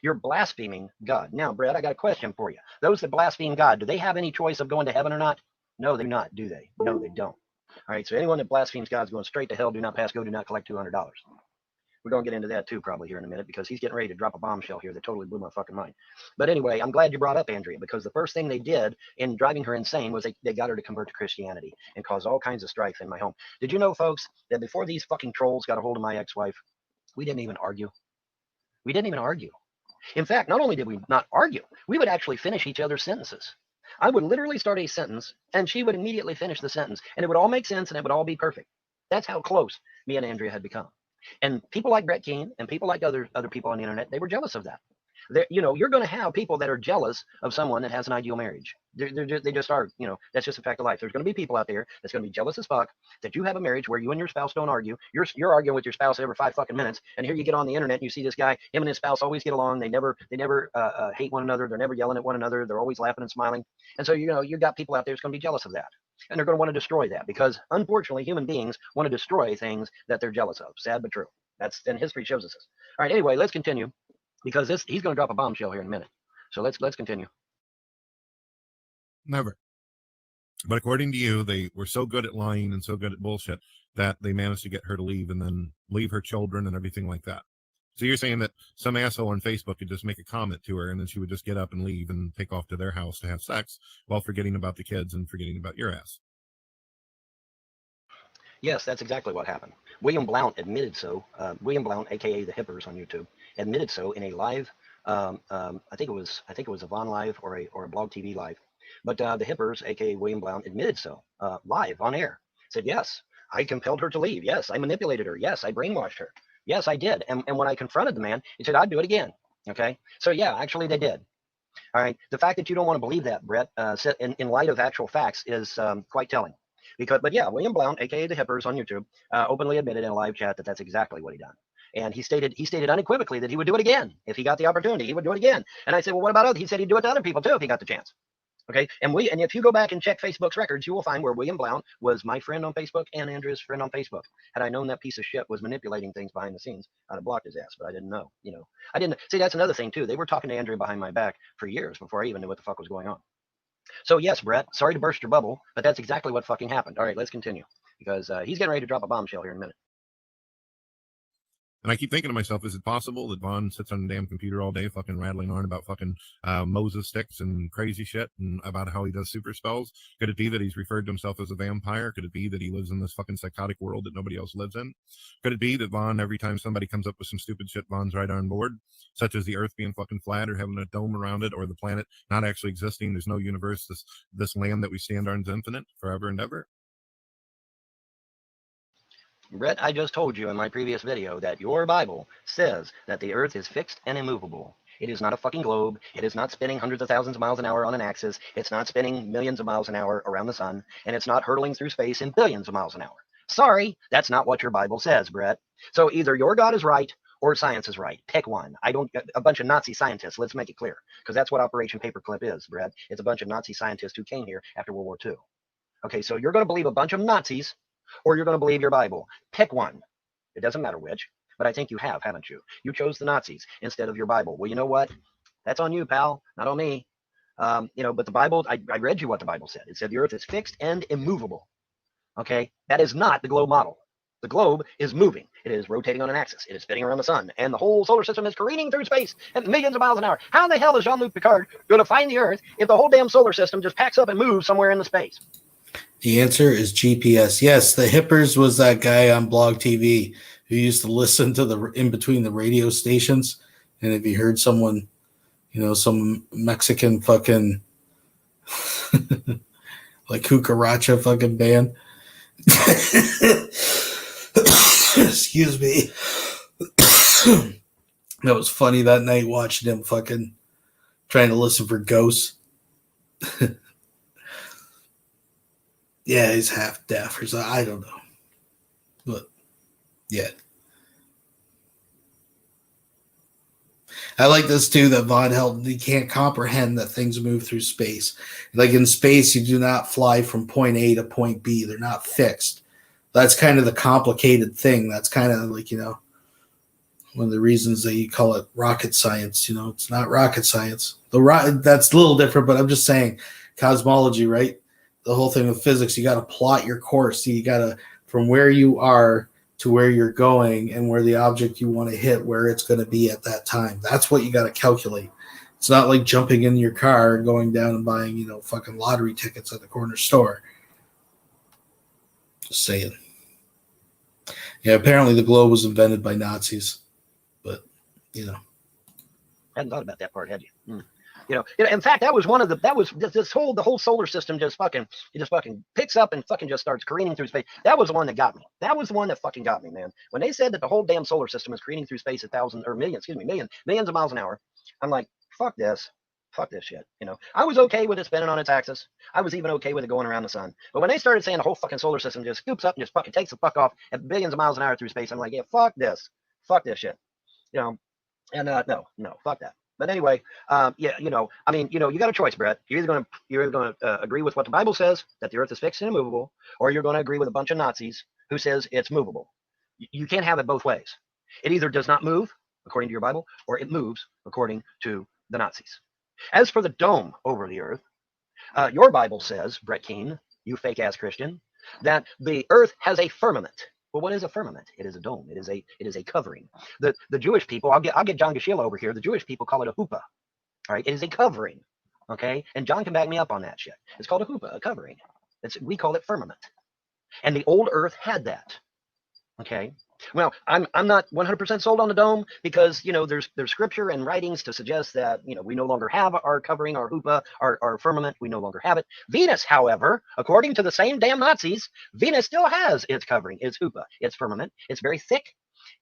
You're blaspheming God. Now, Brett, I got a question for you. Those that blaspheme God, do they have any choice of going to heaven or not? No, they do not, do they? No, they don't. All right, so anyone that blasphemes God is going straight to hell. Do not pass go, do not collect $200. We're going to get into that too probably here in a minute, because he's getting ready to drop a bombshell here that totally blew my fucking mind. But anyway, I'm glad you brought up Andrea, because the first thing they did in driving her insane was they got her to convert to Christianity and cause all kinds of strife in my home. Did you know, folks, that before these fucking trolls got a hold of my ex-wife, we didn't even argue? We didn't even argue. In fact, not only did we not argue, we would actually finish each other's sentences. I would literally start a sentence, and she would immediately finish the sentence, and it would all make sense, and it would all be perfect. That's how close me and Andrea had become. And people like Brett Keane and people like other people on the internet, they were jealous of that. You're going to have people that are jealous of someone that has an ideal marriage. They just are. That's just a fact of life. There's going to be people out there that's going to be jealous as fuck that you have a marriage where you and your spouse don't argue. You're arguing with your spouse every 5 fucking minutes, and here you get on the internet and you see this guy. Him and his spouse always get along. They never hate one another. They're never yelling at one another. They're always laughing and smiling. And so you got people out there that's going to be jealous of that, and they're going to want to destroy that, because unfortunately human beings want to destroy things that they're jealous of. Sad but true. And history shows us this. All right. Anyway, let's continue, because he's going to drop a bombshell here in a minute. So let's continue. Never. But according to you, they were so good at lying and so good at bullshit that they managed to get her to leave, and then leave her children and everything like that. So you're saying that some asshole on Facebook could just make a comment to her, and then she would just get up and leave and take off to their house to have sex, while forgetting about the kids and forgetting about your ass? Yes, that's exactly what happened. William Blount admitted so. William Blount, aka the Hippers on YouTube, admitted so in a live. I think it was a Vaughn live or a Blog TV live. But the Hippers, aka William Blount, admitted so live on air. Said, yes, I compelled her to leave. Yes, I manipulated her. Yes, I brainwashed her. Yes, I did. And when I confronted the man, he said, I'd do it again. Okay. So yeah, actually they did. All right. The fact that you don't want to believe that, Brett, in light of actual facts, is quite telling. But yeah, William Blount, aka the Hippers on YouTube, openly admitted in a live chat that that's exactly what he done. And he stated unequivocally that he would do it again if he got the opportunity. He would do it again. And I said, well, what about others? He said he'd do it to other people too if he got the chance. Okay, and if you go back and check Facebook's records, you will find where William Blount was my friend on Facebook and Andrea's friend on Facebook. Had I known that piece of shit was manipulating things behind the scenes, I'd have blocked his ass, but I didn't know. I didn't see. That's another thing too. They were talking to Andrea behind my back for years before I even knew what the fuck was going on. So yes, Brett, sorry to burst your bubble, but that's exactly what fucking happened. All right, let's continue because he's getting ready to drop a bombshell here in a minute. And I keep thinking to myself, is it possible that Vaughn sits on the damn computer all day fucking rattling on about fucking Moses sticks and crazy shit and about how he does super spells? Could it be that he's referred to himself as a vampire? Could it be that he lives in this fucking psychotic world that nobody else lives in? Could it be that Vaughn, every time somebody comes up with some stupid shit, Vaughn's right on board, such as the earth being fucking flat or having a dome around it or the planet not actually existing? There's no universe. This land that we stand on is infinite forever and ever. Brett, I just told you in my previous video that your Bible says that the earth is fixed and immovable. It is not a fucking globe. It is not spinning hundreds of thousands of miles an hour on an axis. It's not spinning millions of miles an hour around the sun. And it's not hurtling through space in billions of miles an hour. Sorry, that's not what your Bible says, Brett. So either your God is right or science is right. Pick one. I don't a bunch of Nazi scientists. Let's make it clear. Because that's what Operation Paperclip is, Brett. It's a bunch of Nazi scientists who came here after World War II. Okay, so you're going to believe a bunch of Nazis or you're going to believe your Bible. Pick one. It doesn't matter which, but I think you have, haven't you? You chose the Nazis instead of your Bible. Well, you know what? That's on you, pal, not on me. But the Bible, I read you what the Bible said. It said the earth is fixed and immovable. Okay, that is not the globe model. The globe is moving. It is rotating on an axis. It is spinning around the sun, and the whole solar system is careening through space at millions of miles an hour. How in the hell is Jean-Luc Picard going to find the earth if the whole damn solar system just packs up and moves somewhere in the space? The answer is GPS. Yes, the Hippers was that guy on Blog TV who used to listen to the in between the radio stations. And if you heard someone, some Mexican fucking like cucaracha fucking band. Excuse me. That was funny that night watching him fucking trying to listen for ghosts. Yeah, he's half deaf or something. I don't know. But, yeah. I like this, too, that VONHELTON, he can't comprehend that things move through space. Like in space, you do not fly from point A to point B. They're not fixed. That's kind of the complicated thing. That's kind of like, one of the reasons that you call it rocket science. It's not rocket science. That's a little different, but I'm just saying cosmology, right? The whole thing with physics, you got to plot your course. You got to, from where you are to where you're going and where the object you want to hit, where it's going to be at that time. That's what you got to calculate. It's not like jumping in your car and going down and buying, fucking lottery tickets at the corner store. Just saying. Yeah, apparently the globe was invented by Nazis, but, Hadn't thought about that part, had you? In fact, the whole solar system just fucking picks up and fucking just starts careening through space. That was the one that got me. That was the one that fucking got me, man. When they said that the whole damn solar system is careening through space at millions of miles an hour, I'm like, fuck this shit. I was okay with it spinning on its axis. I was even okay with it going around the sun. But when they started saying the whole fucking solar system just scoops up and just fucking takes the fuck off at billions of miles an hour through space, I'm like, yeah, fuck this shit. No, fuck that. But anyway, you got a choice, Brett. You're either going to agree with what the Bible says, that the earth is fixed and immovable, or you're going to agree with a bunch of Nazis who says it's movable. You can't have it both ways. It either does not move, according to your Bible, or it moves, according to the Nazis. As for the dome over the earth, your Bible says, Brett Keane, you fake-ass Christian, that the earth has a firmament. Well, what is a firmament? It is a dome. It is a covering. The Jewish people, I'll get John Gashila over here. The Jewish people call it a huppah. All right, it is a covering. Okay, and John can back me up on that shit. It's called a huppah, a covering. We call it firmament, and the old earth had that. Okay, well, I'm not 100% sold on the dome because there's scripture and writings to suggest that we no longer have our covering, our huppah, our firmament. We no longer have it. Venus, however, according to the same damn Nazis, Venus still has its covering, its huppah, its firmament. It's very thick,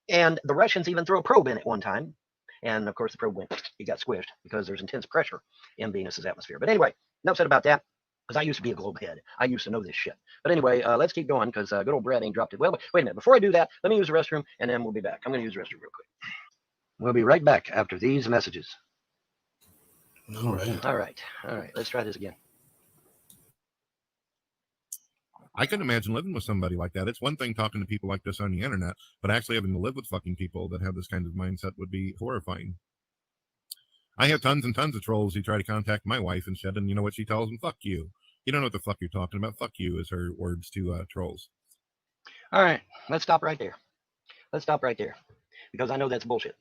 and the Russians even threw a probe in it one time, and of course the probe it got squished because there's intense pressure in Venus's atmosphere. But anyway, enough said about that. Because I used to be a globe head. I used to know this shit. But anyway, let's keep going because good old Brad ain't dropped it. Well, wait a minute. Before I do that, let me use the restroom and then we'll be back. I'm going to use the restroom real quick. We'll be right back after these messages. All right. All right. Let's try this again. I couldn't imagine living with somebody like that. It's one thing talking to people like this on the internet, but actually having to live with fucking people that have this kind of mindset would be horrifying. I have tons and tons of trolls who try to contact my wife and shit, and you know what she tells them? Fuck you. You don't know what the fuck you're talking about. Fuck you is her words to trolls. All right, let's stop right there. Let's stop right there, because I know that's bullshit.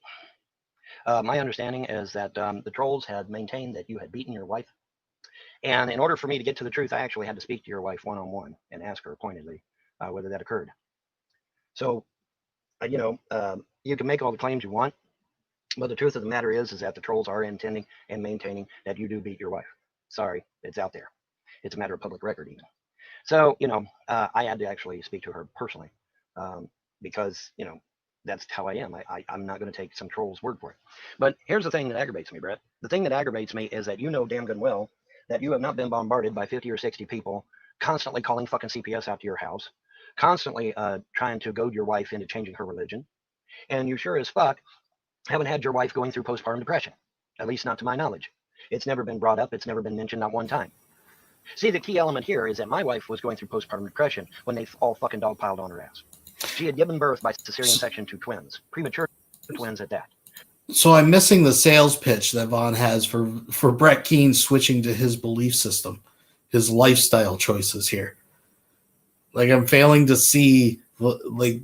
My understanding is that the trolls had maintained that you had beaten your wife. And in order for me to get to the truth, I actually had to speak to your wife one-on-one and ask her pointedly whether that occurred. So, you know, you can make all the claims you want, but the truth of the matter is that the trolls are intending and maintaining that you do beat your wife. Sorry, it's out there. It's a matter of public record even. So, you know, I had to actually speak to her personally because, you know, that's how I am. I'm not going to take some troll's word for it. But here's the thing that aggravates me, Brett. The thing that aggravates me is that you know damn good well that you have not been bombarded by 50 or 60 people constantly calling fucking CPS out to your house, constantly trying to goad your wife into changing her religion. And you sure as fuck haven't had your wife going through postpartum depression, at least not to my knowledge. It's never been brought up. It's never been mentioned, not one time. See, the key element here is that my wife was going through postpartum depression when they all fucking dogpiled on her ass. She had given birth by cesarean section to twins, premature twins at that. So I'm missing the sales pitch that Vaughn has for Brett Keane switching to his belief system, his lifestyle choices here. Like, I'm failing to see, like...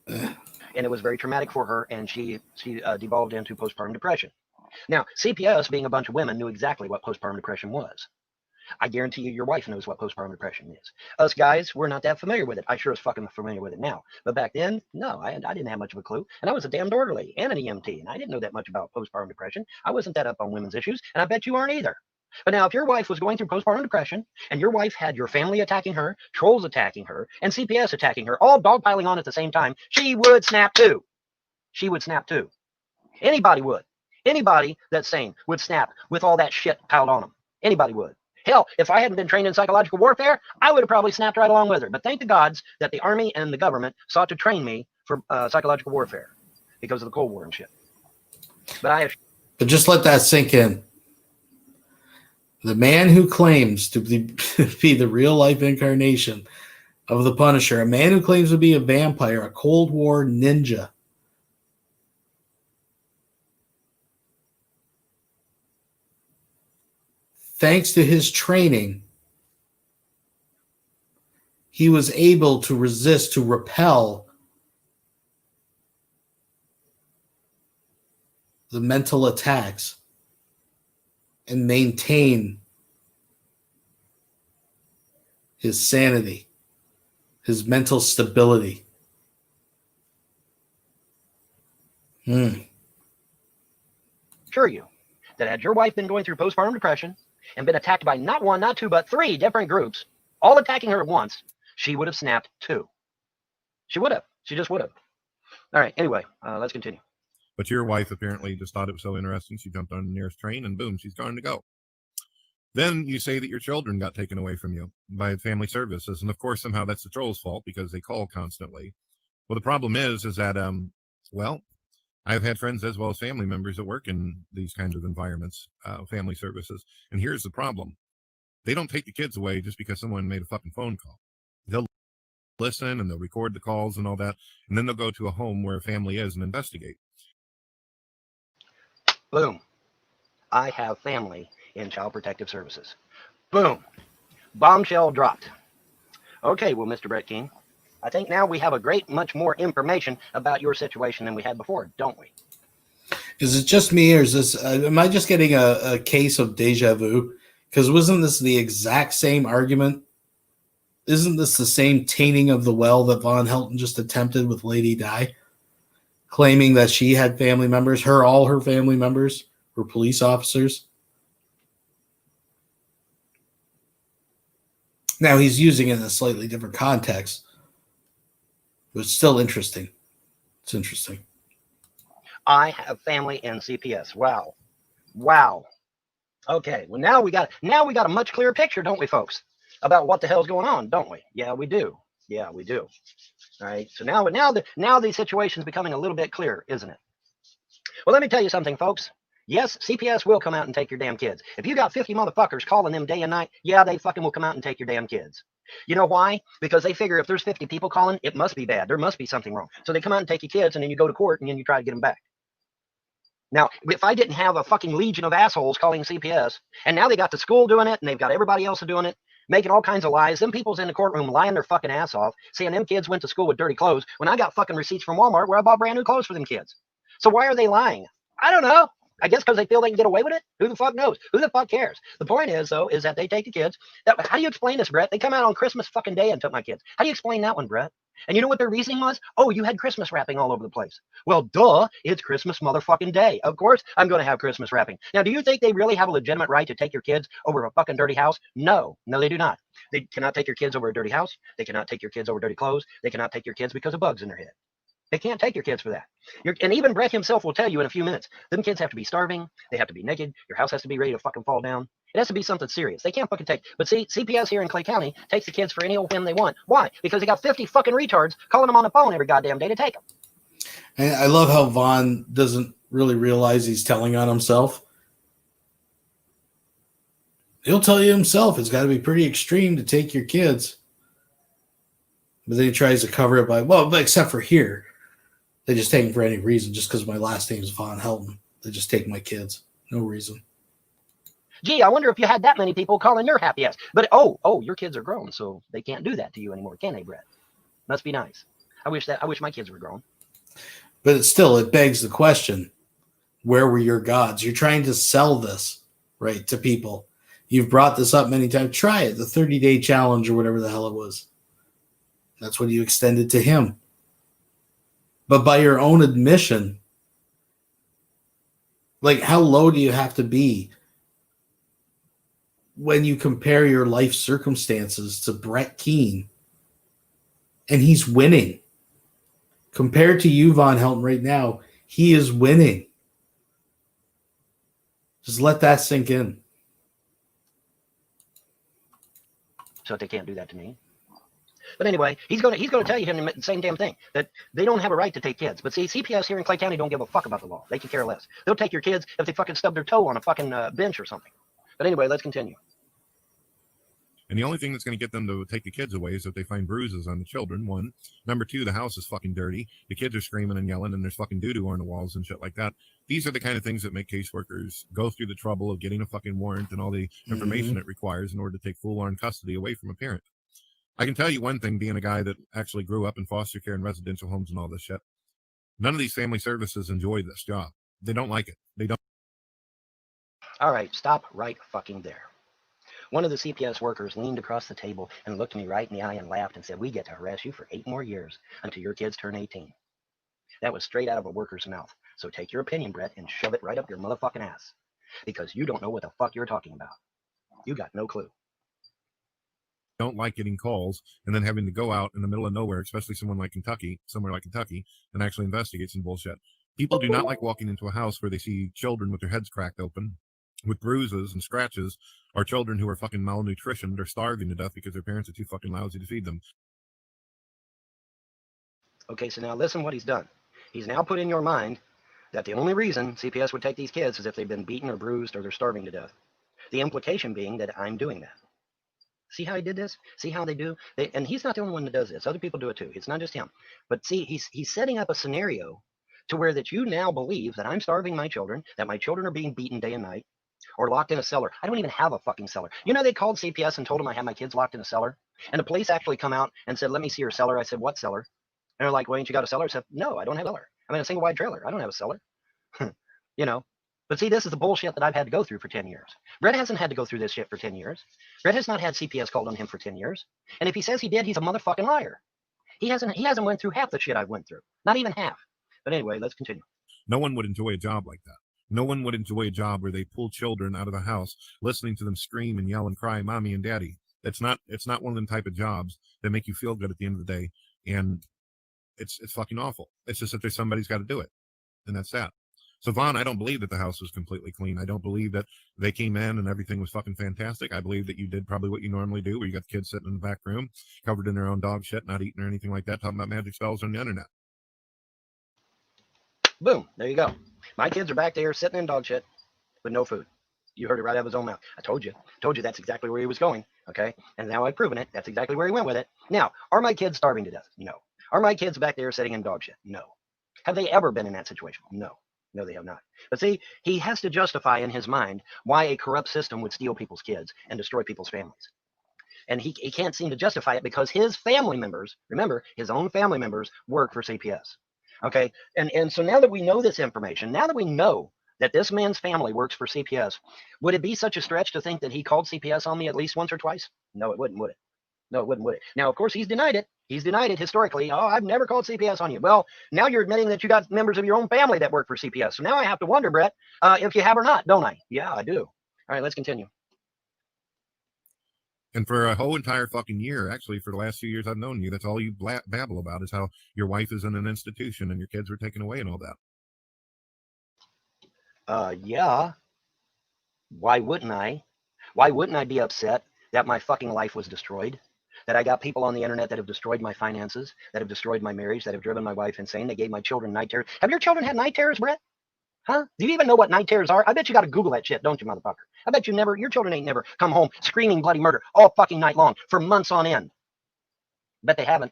And it was very traumatic for her, and she devolved into postpartum depression. Now, CPS, being a bunch of women, knew exactly what postpartum depression was. I guarantee you your wife knows what postpartum depression is. Us guys, we're not that familiar with it. I sure as fucking familiar with it now. But back then, no, I didn't have much of a clue. And I was a damned orderly and an EMT, and I didn't know that much about postpartum depression. I wasn't that up on women's issues, and I bet you aren't either. But now, if your wife was going through postpartum depression, and your wife had your family attacking her, trolls attacking her, and CPS attacking her, all dogpiling on at the same time, she would snap too. She would snap too. Anybody would. Anybody that's sane would snap with all that shit piled on them. Anybody would. Hell, if I hadn't been trained in psychological warfare, I would have probably snapped right along with her. But thank the gods that the Army and the government sought to train me for psychological warfare because of the Cold War and shit. But just let that sink in. The man who claims to be the real-life incarnation of the Punisher, a man who claims to be a vampire, a Cold War ninja, thanks to his training, he was able to resist, to repel the mental attacks and maintain his sanity, his mental stability. Assure you that had your wife been going through postpartum depression and been attacked by not one, not two, but 3 different groups, all attacking her at once, she would have snapped too. She would have. She just would have. All right. Anyway, let's continue. But your wife apparently just thought it was so interesting, she jumped on the nearest train, and boom, she's gone to go. Then you say that your children got taken away from you by family services, and of course, somehow that's the trolls' fault because they call constantly. Well, the problem is that, well, I've had friends as well as family members that work in these kinds of environments, family services, and here's the problem. They don't take the kids away just because someone made a fucking phone call. They'll listen, and they'll record the calls and all that, and then they'll go to a home where a family is and investigate. Boom. I have family in Child Protective Services. Boom. Bombshell dropped. Okay, well, Mr. Brett King, I think now we have much more information about your situation than we had before, don't we? Is it just me, or is this? Am I just getting a case of deja vu? Because wasn't this the exact same argument? Isn't this the same tainting of the well that VONHELTON just attempted with Lady Di? Claiming that she had family members, all her family members were police officers. Now he's using it in a slightly different context, but it's still interesting. It's interesting. I have family in CPS. Wow. Wow. Okay. Well, now we got a much clearer picture, don't we, folks, about what the hell's going on, don't we? Yeah, we do. Yeah, we do. All right. So now the situation's becoming a little bit clearer, isn't it? Well, let me tell you something, folks. Yes, CPS will come out and take your damn kids. If you got 50 motherfuckers calling them day and night, yeah, they fucking will come out and take your damn kids. You know why? Because they figure if there's 50 people calling, it must be bad. There must be something wrong. So they come out and take your kids, and then you go to court, and then you try to get them back. Now, if I didn't have a fucking legion of assholes calling CPS, and now they got the school doing it, and they've got everybody else doing it, making all kinds of lies, them people's in the courtroom lying their fucking ass off, saying them kids went to school with dirty clothes, when I got fucking receipts from Walmart where I bought brand new clothes for them kids. So why are they lying? I don't know. I guess because they feel they can get away with it? Who the fuck knows? Who the fuck cares? The point is, though, is that they take the kids. How do you explain this, Brett? They come out on Christmas fucking Day and took my kids. How do you explain that one, Brett? And you know what their reasoning was? Oh, you had Christmas wrapping all over the place. Well, duh, it's Christmas motherfucking Day. Of course I'm going to have Christmas wrapping. Now, do you think they really have a legitimate right to take your kids over a fucking dirty house? No, they do not. They cannot take your kids over a dirty house. They cannot take your kids over dirty clothes. They cannot take your kids because of bugs in their head. They can't take your kids for that. And even Brett himself will tell you in a few minutes, them kids have to be starving. They have to be naked. Your house has to be ready to fucking fall down. It has to be something serious. They can't fucking take. But see, CPS here in Clay County takes the kids for any old whim they want. Why? Because they got 50 fucking retards calling them on the phone every goddamn day to take them. And I love how Vaughn doesn't really realize he's telling on himself. He'll tell you himself it's got to be pretty extreme to take your kids. But then he tries to cover it by, well, except for here. They just take them for any reason, just because my last name is VONHELTON. They just take my kids. No reason. Gee, I wonder if you had that many people calling your happy ass. But oh, your kids are grown, so they can't do that to you anymore, can they, Brett? Must be nice. I wish my kids were grown. But it begs the question, where were your gods? You're trying to sell this, right, to people. You've brought this up many times. Try it, the 30-day challenge or whatever the hell it was. That's what you extended to him. But by your own admission, like, how low do you have to be when you compare your life circumstances to Brett Keane, and he's winning? Compared to you, VONHELTON, right now, he is winning. Just let that sink in. So they can't do that to me. But anyway, he's going to tell you the same damn thing, that they don't have a right to take kids. But see, CPS here in Clay County don't give a fuck about the law. They can care less. They'll take your kids if they fucking stub their toe on a fucking bench or something. But anyway, let's continue. And the only thing that's going to get them to take the kids away is if they find bruises on the children, one. Number two, the house is fucking dirty. The kids are screaming and yelling, and there's fucking doo-doo on the walls and shit like that. These are the kind of things that make caseworkers go through the trouble of getting a fucking warrant and all the information it requires in order to take full-on custody away from a parent. I can tell you one thing, being a guy that actually grew up in foster care and residential homes and all this shit. None of these family services enjoy this job. They don't like it. They don't. All right, stop right fucking there. One of the CPS workers leaned across the table and looked me right in the eye and laughed and said, "We get to harass you for 8 more years until your kids turn 18. That was straight out of a worker's mouth. So take your opinion, Brett, and shove it right up your motherfucking ass. Because you don't know what the fuck you're talking about. You got no clue. Don't like getting calls and then having to go out in the middle of nowhere, especially somewhere like Kentucky, and actually investigate some bullshit. People do not like walking into a house where they see children with their heads cracked open, with bruises and scratches, or children who are fucking malnutritioned or starving to death because their parents are too fucking lousy to feed them. Okay, so now listen what he's done. He's now put in your mind that the only reason CPS would take these kids is if they've been beaten or bruised or they're starving to death. The implication being that I'm doing that. See how he did this? See how they do? And he's not the only one that does this. Other people do it too. It's not just him. But see, he's setting up a scenario to where that you now believe that I'm starving my children, that my children are being beaten day and night, or locked in a cellar. I don't even have a fucking cellar. You know, they called CPS and told them I had my kids locked in a cellar. And the police actually come out and said, "Let me see your cellar." I said, "What cellar?" And they're like, "Well, ain't you got a cellar?" I said, "No, I don't have a cellar. I'm in a single wide trailer. I don't have a cellar." You know. But see, this is the bullshit that I've had to go through for 10 years. Brett hasn't had to go through this shit for 10 years. Brett has not had CPS called on him for 10 years. And if he says he did, he's a motherfucking liar. He hasn't went through half the shit I've went through. Not even half. But anyway, let's continue. No one would enjoy a job like that. No one would enjoy a job where they pull children out of the house, listening to them scream and yell and cry, "Mommy" and "Daddy." It's not one of them type of jobs that make you feel good at the end of the day. And it's fucking awful. It's just that there's somebody's got to do it. And that's that. So, Vaughn, I don't believe that the house was completely clean. I don't believe that they came in and everything was fucking fantastic. I believe that you did probably what you normally do, where you got the kids sitting in the back room, covered in their own dog shit, not eating or anything like that, talking about magic spells on the internet. Boom. There you go. My kids are back there sitting in dog shit, with no food. You heard it right out of his own mouth. I told you that's exactly where he was going. Okay. And now I've proven it. That's exactly where he went with it. Now, are my kids starving to death? No. Are my kids back there sitting in dog shit? No. Have they ever been in that situation? No. No, they have not. But see, he has to justify in his mind why a corrupt system would steal people's kids and destroy people's families. And he can't seem to justify it because his family members, remember, his own family members work for CPS. Okay. And so now that we know this information, now that we know that this man's family works for CPS, would it be such a stretch to think that he called CPS on me at least once or twice? No, it wouldn't, would it? No, it wouldn't, would it? Now, of course, he's denied it. He's denied it historically. Oh, I've never called CPS on you. Well, now you're admitting that you got members of your own family that work for CPS. So now I have to wonder, Brett, if you have or not, don't I? Yeah, I do. All right, let's continue. And for a whole entire fucking year, actually, for the last few years I've known you, that's all you babble about is how your wife is in an institution and your kids were taken away and all that. Yeah. Why wouldn't I? Why wouldn't I be upset that my fucking life was destroyed? That I got people on the internet that have destroyed my finances, that have destroyed my marriage, that have driven my wife insane, that gave my children night terrors. Have your children had night terrors, Brett? Huh? Do you even know what night terrors are? I bet you got to Google that shit, don't you, motherfucker? I bet you never, your children ain't never come home screaming bloody murder all fucking night long for months on end. Bet they haven't.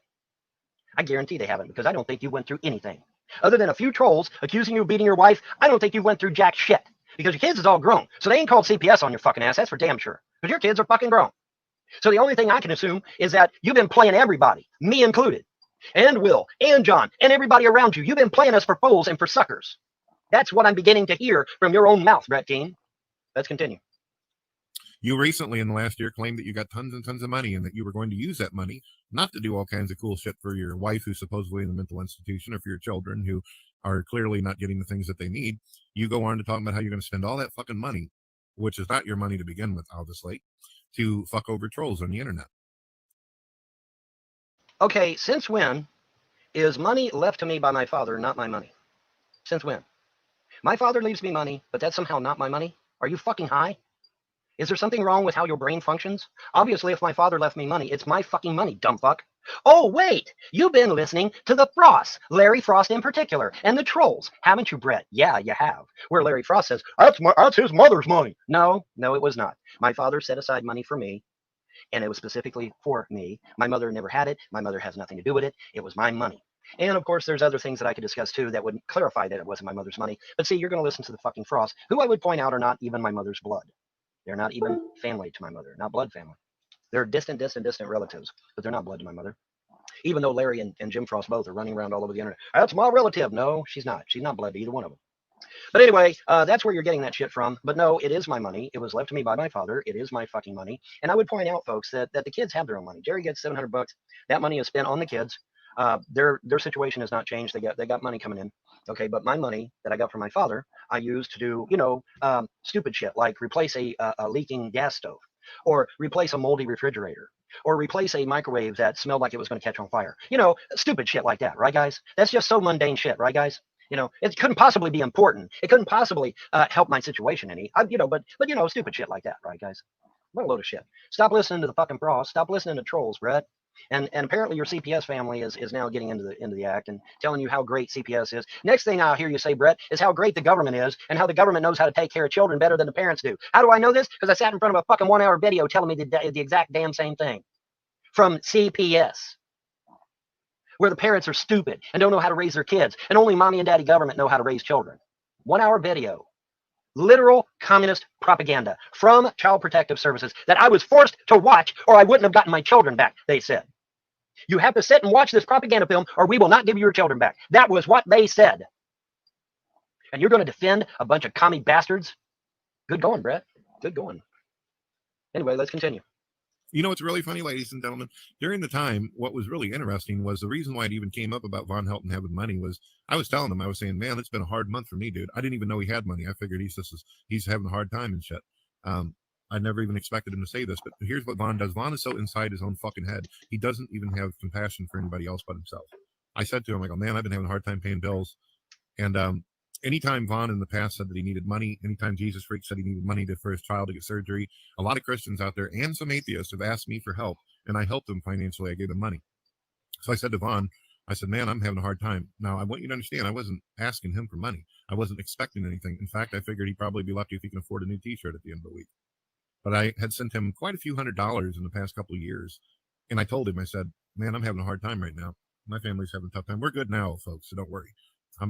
I guarantee they haven't, because I don't think you went through anything. Other than a few trolls accusing you of beating your wife, I don't think you went through jack shit. Because your kids is all grown. So they ain't called CPS on your fucking ass, that's for damn sure. Because your kids are fucking grown. So the only thing I can assume is that you've been playing everybody, me included, and Will, and John, and everybody around you. You've been playing us for fools and for suckers. That's what I'm beginning to hear from your own mouth, Brett Keane. Let's continue. You recently in the last year claimed that you got tons and tons of money and that you were going to use that money not to do all kinds of cool shit for your wife who's supposedly in a mental institution or for your children who are clearly not getting the things that they need. You go on to talk about how you're going to spend all that fucking money, which is not your money to begin with, obviously, to fuck over trolls on the internet. Okay, since when is money left to me by my father, not my money? Since when? My father leaves me money, but that's somehow not my money? Are you fucking high? Is there something wrong with how your brain functions? Obviously, if my father left me money, it's my fucking money, dumb fuck. Oh, wait, you've been listening to the Frost, Larry Frost in particular, and the trolls, haven't you, Brett? Yeah, you have. Where Larry Frost says, that's his mother's money. No, it was not. My father set aside money for me, and it was specifically for me. My mother never had it. My mother has nothing to do with it. It was my money. And of course, there's other things that I could discuss too that would clarify that it wasn't my mother's money. But see, you're going to listen to the fucking Frost, who I would point out are not even my mother's blood. They're not even family to my mother, not blood family. They're distant relatives, but they're not blood to my mother. Even though Larry and Jim Frost both are running around all over the internet. That's my relative. No, she's not. She's not blood to either one of them. But anyway, that's where you're getting that shit from. But no, it is my money. It was left to me by my father. It is my fucking money. And I would point out, folks, that the kids have their own money. Jerry gets $700. That money is spent on the kids. Their situation has not changed. They got money coming in. Okay, but my money that I got from my father, I used to do, stupid shit like replace a leaking gas stove, or replace a moldy refrigerator, or replace a microwave that smelled like it was going to catch on fire. Stupid shit like that, right, guys? That's just so mundane shit, right, guys? It couldn't possibly be important. It couldn't possibly help my situation any. But stupid shit like that, right, guys? What a load of shit. Stop listening to the fucking Frost. Stop listening to trolls, Brett. And apparently your CPS family is now getting into the act and telling you how great CPS is. Next thing I'll hear you say, Brett, is how great the government is and how the government knows how to take care of children better than the parents do. How do I know this? Because I sat in front of a fucking 1 hour video telling me the exact damn same thing from CPS, where the parents are stupid and don't know how to raise their kids, and only mommy and daddy government know how to raise children. 1 hour video. Literal communist propaganda from Child Protective Services that I was forced to watch or I wouldn't have gotten my children back, they said. You have to sit and watch this propaganda film or we will not give you your children back. That was what they said. And you're going to defend a bunch of commie bastards? Good going, Brett. Good going. Anyway, let's continue. It's really funny, ladies and gentlemen. During the time, what was really interesting was the reason why it even came up about VONHELTON having money was I was telling him, I was saying, man, it's been a hard month for me, dude. I didn't even know he had money. I figured he's having a hard time and shit. I never even expected him to say this, but here's what Vaughn does. Vaughn is so inside his own fucking head. He doesn't even have compassion for anybody else but himself. I said to him, I go, man, I've been having a hard time paying bills. And anytime Vaughn in the past said that he needed money, anytime Jesus Freak said he needed money for his child to get surgery, a lot of Christians out there and some atheists have asked me for help, and I helped them financially. I gave them money. So I said to Vaughn, I said, man, I'm having a hard time. Now, I want you to understand, I wasn't asking him for money. I wasn't expecting anything. In fact, I figured he'd probably be lucky if he can afford a new t-shirt at the end of the week. But I had sent him quite a few $100s in the past couple of years. And I told him, I said, man, I'm having a hard time right now. My family's having a tough time. We're good now, folks, so don't worry.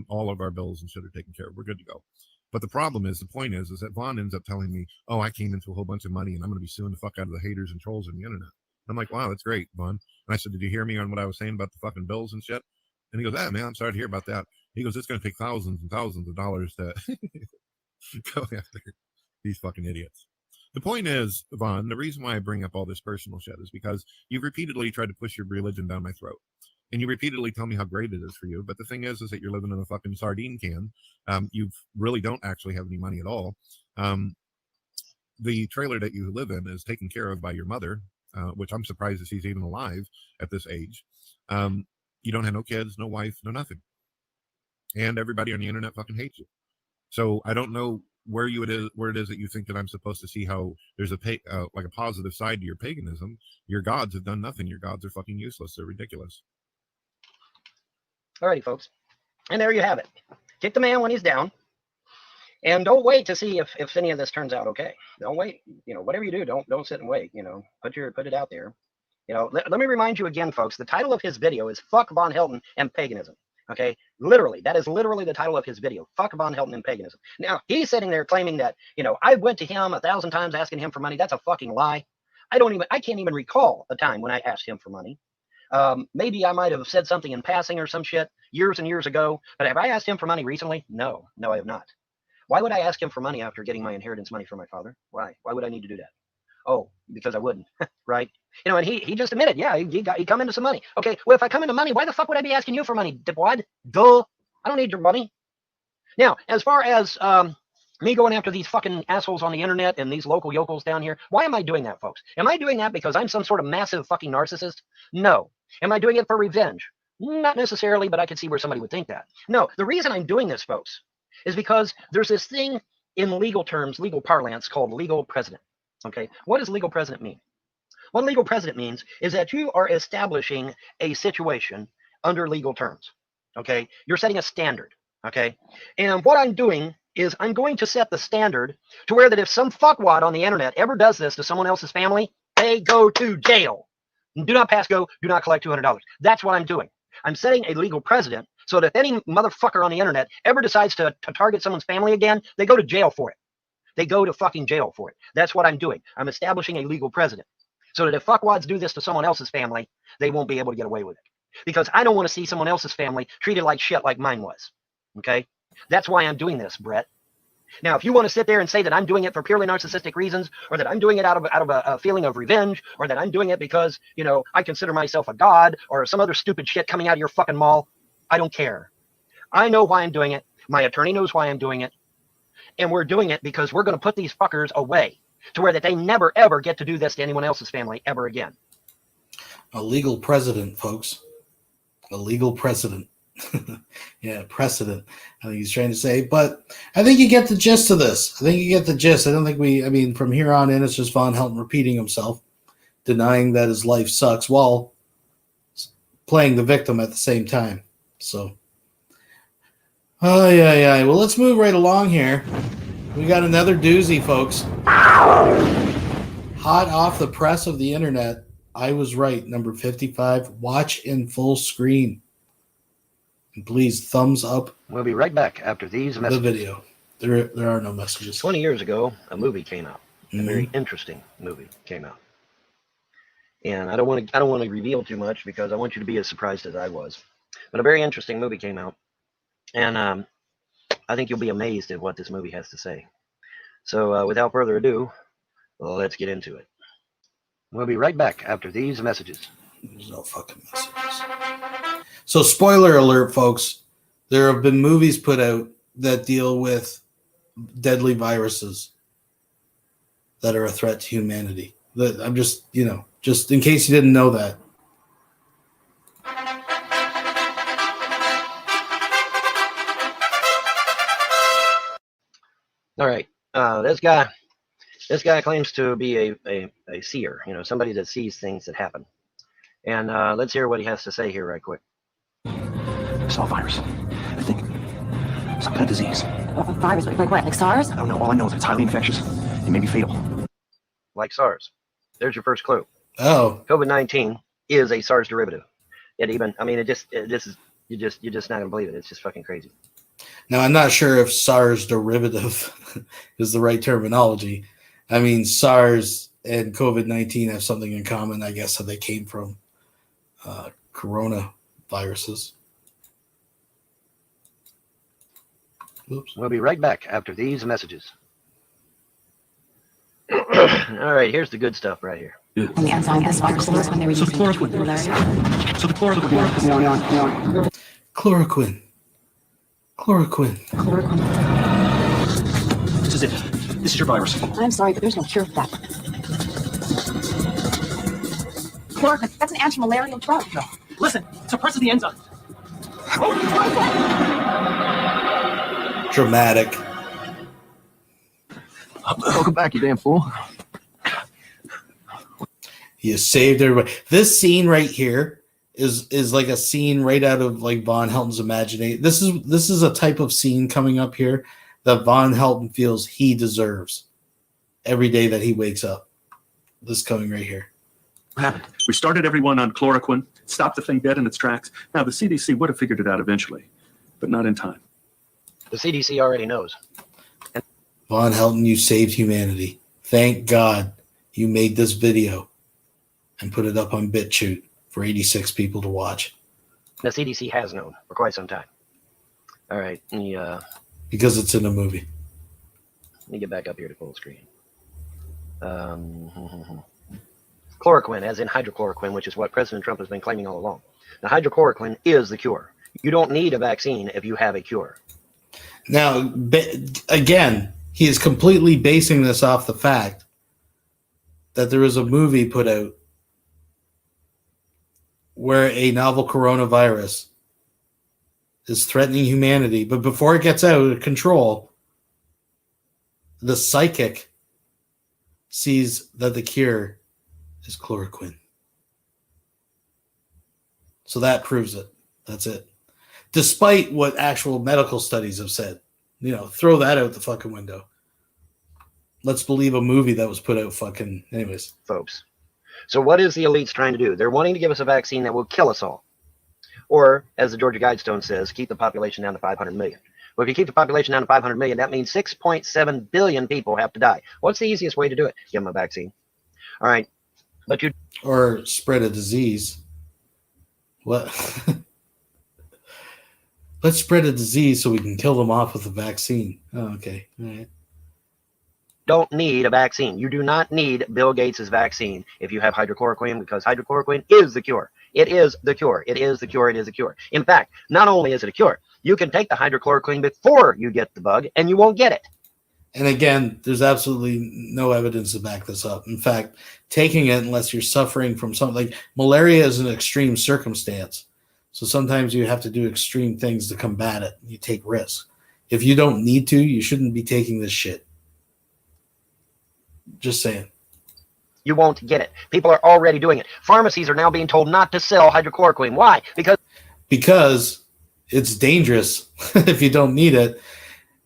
All of our bills and shit are taken care of. We're good to go. But the problem is, the point is that Vaughn ends up telling me, oh, I came into a whole bunch of money and I'm going to be suing the fuck out of the haters and trolls on the internet. And I'm like, wow, that's great, Vaughn. And I said, did you hear me on what I was saying about the fucking bills and shit? And he goes, man, I'm sorry to hear about that. He goes, it's going to take thousands and thousands of dollars to go after these fucking idiots. The point is, Vaughn, the reason why I bring up all this personal shit is because you've repeatedly tried to push your religion down my throat. And you repeatedly tell me how great it is for you. But the thing is that you're living in a fucking sardine can. You really don't actually have any money at all. The trailer that you live in is taken care of by your mother, which I'm surprised that she's even alive at this age. You don't have no kids, no wife, no nothing. And everybody on the internet fucking hates you. So I don't know where it is that you think that I'm supposed to see how there's like a positive side to your paganism. Your gods have done nothing. Your gods are fucking useless. They're ridiculous. All righty, folks. And there you have it. Kick the man when he's down. And don't wait to see if any of this turns out okay. Don't wait. Whatever you do, don't sit and wait. Put it out there. Let me remind you again, folks. The title of his video is "Fuck Von Helton and Paganism." Okay, literally, that is literally the title of his video. Fuck Von Helton and Paganism. Now he's sitting there claiming that I went to him 1,000 times asking him for money. That's a fucking lie. I can't even recall a time when I asked him for money. Maybe I might have said something in passing or some shit years and years ago, but have I asked him for money recently? No, I have not. Why would I ask him for money after getting my inheritance money from my father? Why would I need to do that? Oh, because I wouldn't, right? And he just admitted, yeah, he come into some money. Okay, well, if I come into money, why the fuck would I be asking you for money, dipwad? Duh, I don't need your money. Now, as far as me going after these fucking assholes on the internet and these local yokels down here, why am I doing that, folks? Am I doing that because I'm some sort of massive fucking narcissist? No. Am I doing it for revenge? Not necessarily, but I can see where somebody would think that. No, the reason I'm doing this, folks, is because there's this thing in legal terms, legal parlance, called legal precedent. Okay, what does legal precedent mean? What legal precedent means is that you are establishing a situation under legal terms. Okay, you're setting a standard. Okay, and what I'm doing is I'm going to set the standard to where that if some fuckwad on the internet ever does this to someone else's family, they go to jail. Do not pass go, do not collect $200. That's what I'm doing. I'm setting a legal precedent so that if any motherfucker on the internet ever decides to target someone's family again, they go to jail for it. They go to fucking jail for it. That's what I'm doing. I'm establishing a legal precedent so that if fuckwads do this to someone else's family, they won't be able to get away with it. Because I don't want to see someone else's family treated like shit like mine was. Okay? That's why I'm doing this, Brett. Now, if you want to sit there and say that I'm doing it for purely narcissistic reasons, or that I'm doing it out of a feeling of revenge, or that I'm doing it because, I consider myself a god, or some other stupid shit coming out of your fucking mall, I don't care. I know why I'm doing it. My attorney knows why I'm doing it. And we're doing it because we're going to put these fuckers away to where that they never, ever get to do this to anyone else's family ever again. A legal precedent, folks. A legal precedent. Yeah, precedent, I think he's trying to say. But I think you get the gist of this. I think you get the gist. I don't think from here on in, it's just Von Helton repeating himself, denying that his life sucks while playing the victim at the same time. So, yeah. Well, let's move right along here. We got another doozy, folks. Hot off the press of the internet. I was right. Number 55. Watch in full screen. And please, thumbs up. We'll be right back after these messages. The video. There are no messages. 20 years ago, a movie came out. A very interesting movie came out. And I don't want to reveal too much because I want you to be as surprised as I was. But a very interesting movie came out. And I think you'll be amazed at what this movie has to say. So without further ado, let's get into it. We'll be right back after these messages. There's no fucking messages. So spoiler alert, folks. There have been movies put out that deal with deadly viruses that are a threat to humanity. I'm just in case you didn't know that. All right. This guy claims to be a seer, somebody that sees things that happen. And let's hear what he has to say here right quick. saw a virus. I think some kind of disease. A virus? Like what? Like SARS? I don't know. All I know is it's highly infectious. It may be fatal. Like SARS. There's your first clue. Oh. COVID-19 is a SARS derivative. You're just not gonna believe it. It's just fucking crazy. Now, I'm not sure if SARS derivative is the right terminology. I mean, SARS and COVID-19 have something in common, I guess, that they came from coronaviruses. Oops. We'll be right back after these messages. All right, here's the good stuff right here. On the enzyme, this virus was when they were using chloroquine. So the chloroquine. No. Chloroquine. This is it. This is your virus. I'm sorry, but there's no cure for that. Chloroquine, that's an anti-malarial drug. No. Listen, suppresses the enzyme. Dramatic. Welcome back, you damn fool. You saved everybody. This scene right here is like a scene right out of like Von Helton's imagination. This is a type of scene coming up here that Von Helton feels he deserves every day that he wakes up. This coming right here. What happened? We started everyone on chloroquine, stopped the thing dead in its tracks. Now, the CDC would have figured it out eventually, but not in time. The CDC already knows. Von Helton, you saved humanity. Thank God you made this video and put it up on BitChute for 86 people to watch. The CDC has known for quite some time. All right, because it's in a movie. Let me get back up here to full screen. Chloroquine, as in hydrochloroquine, which is what President Trump has been claiming all along. Now, hydrochloroquine is the cure. You don't need a vaccine if you have a cure. Now, again, he is completely basing this off the fact that there was a movie put out where a novel coronavirus is threatening humanity, but before it gets out of control, the psychic sees that the cure is chloroquine. So that proves it. That's it. Despite what actual medical studies have said. Throw that out the fucking window. Let's believe a movie that was put out fucking anyways. Folks. So what is the elites trying to do? They're wanting to give us a vaccine that will kill us all. Or, as the Georgia Guidestone says, keep the population down to 500 million. Well, if you keep the population down to 500 million, that means 6.7 billion people have to die. What's the easiest way to do it? Give them a vaccine. All right. But you... Or spread a disease. What? Let's spread a disease so we can kill them off with a vaccine. Oh, okay. All right. Don't need a vaccine. You do not need Bill Gates' vaccine if you have hydrochloroquine, because hydrochloroquine is the cure. It is the cure. It is the cure. It is the cure. In fact, not only is it a cure, you can take the hydrochloroquine before you get the bug and you won't get it. And again, there's absolutely no evidence to back this up. In fact, taking it unless you're suffering from something like malaria is an extreme circumstance. So sometimes you have to do extreme things to combat it. You take risks. If you don't need to, you shouldn't be taking this shit. Just saying. You won't get it. People are already doing it. Pharmacies are now being told not to sell hydrochloroquine. Why? Because it's dangerous if you don't need it.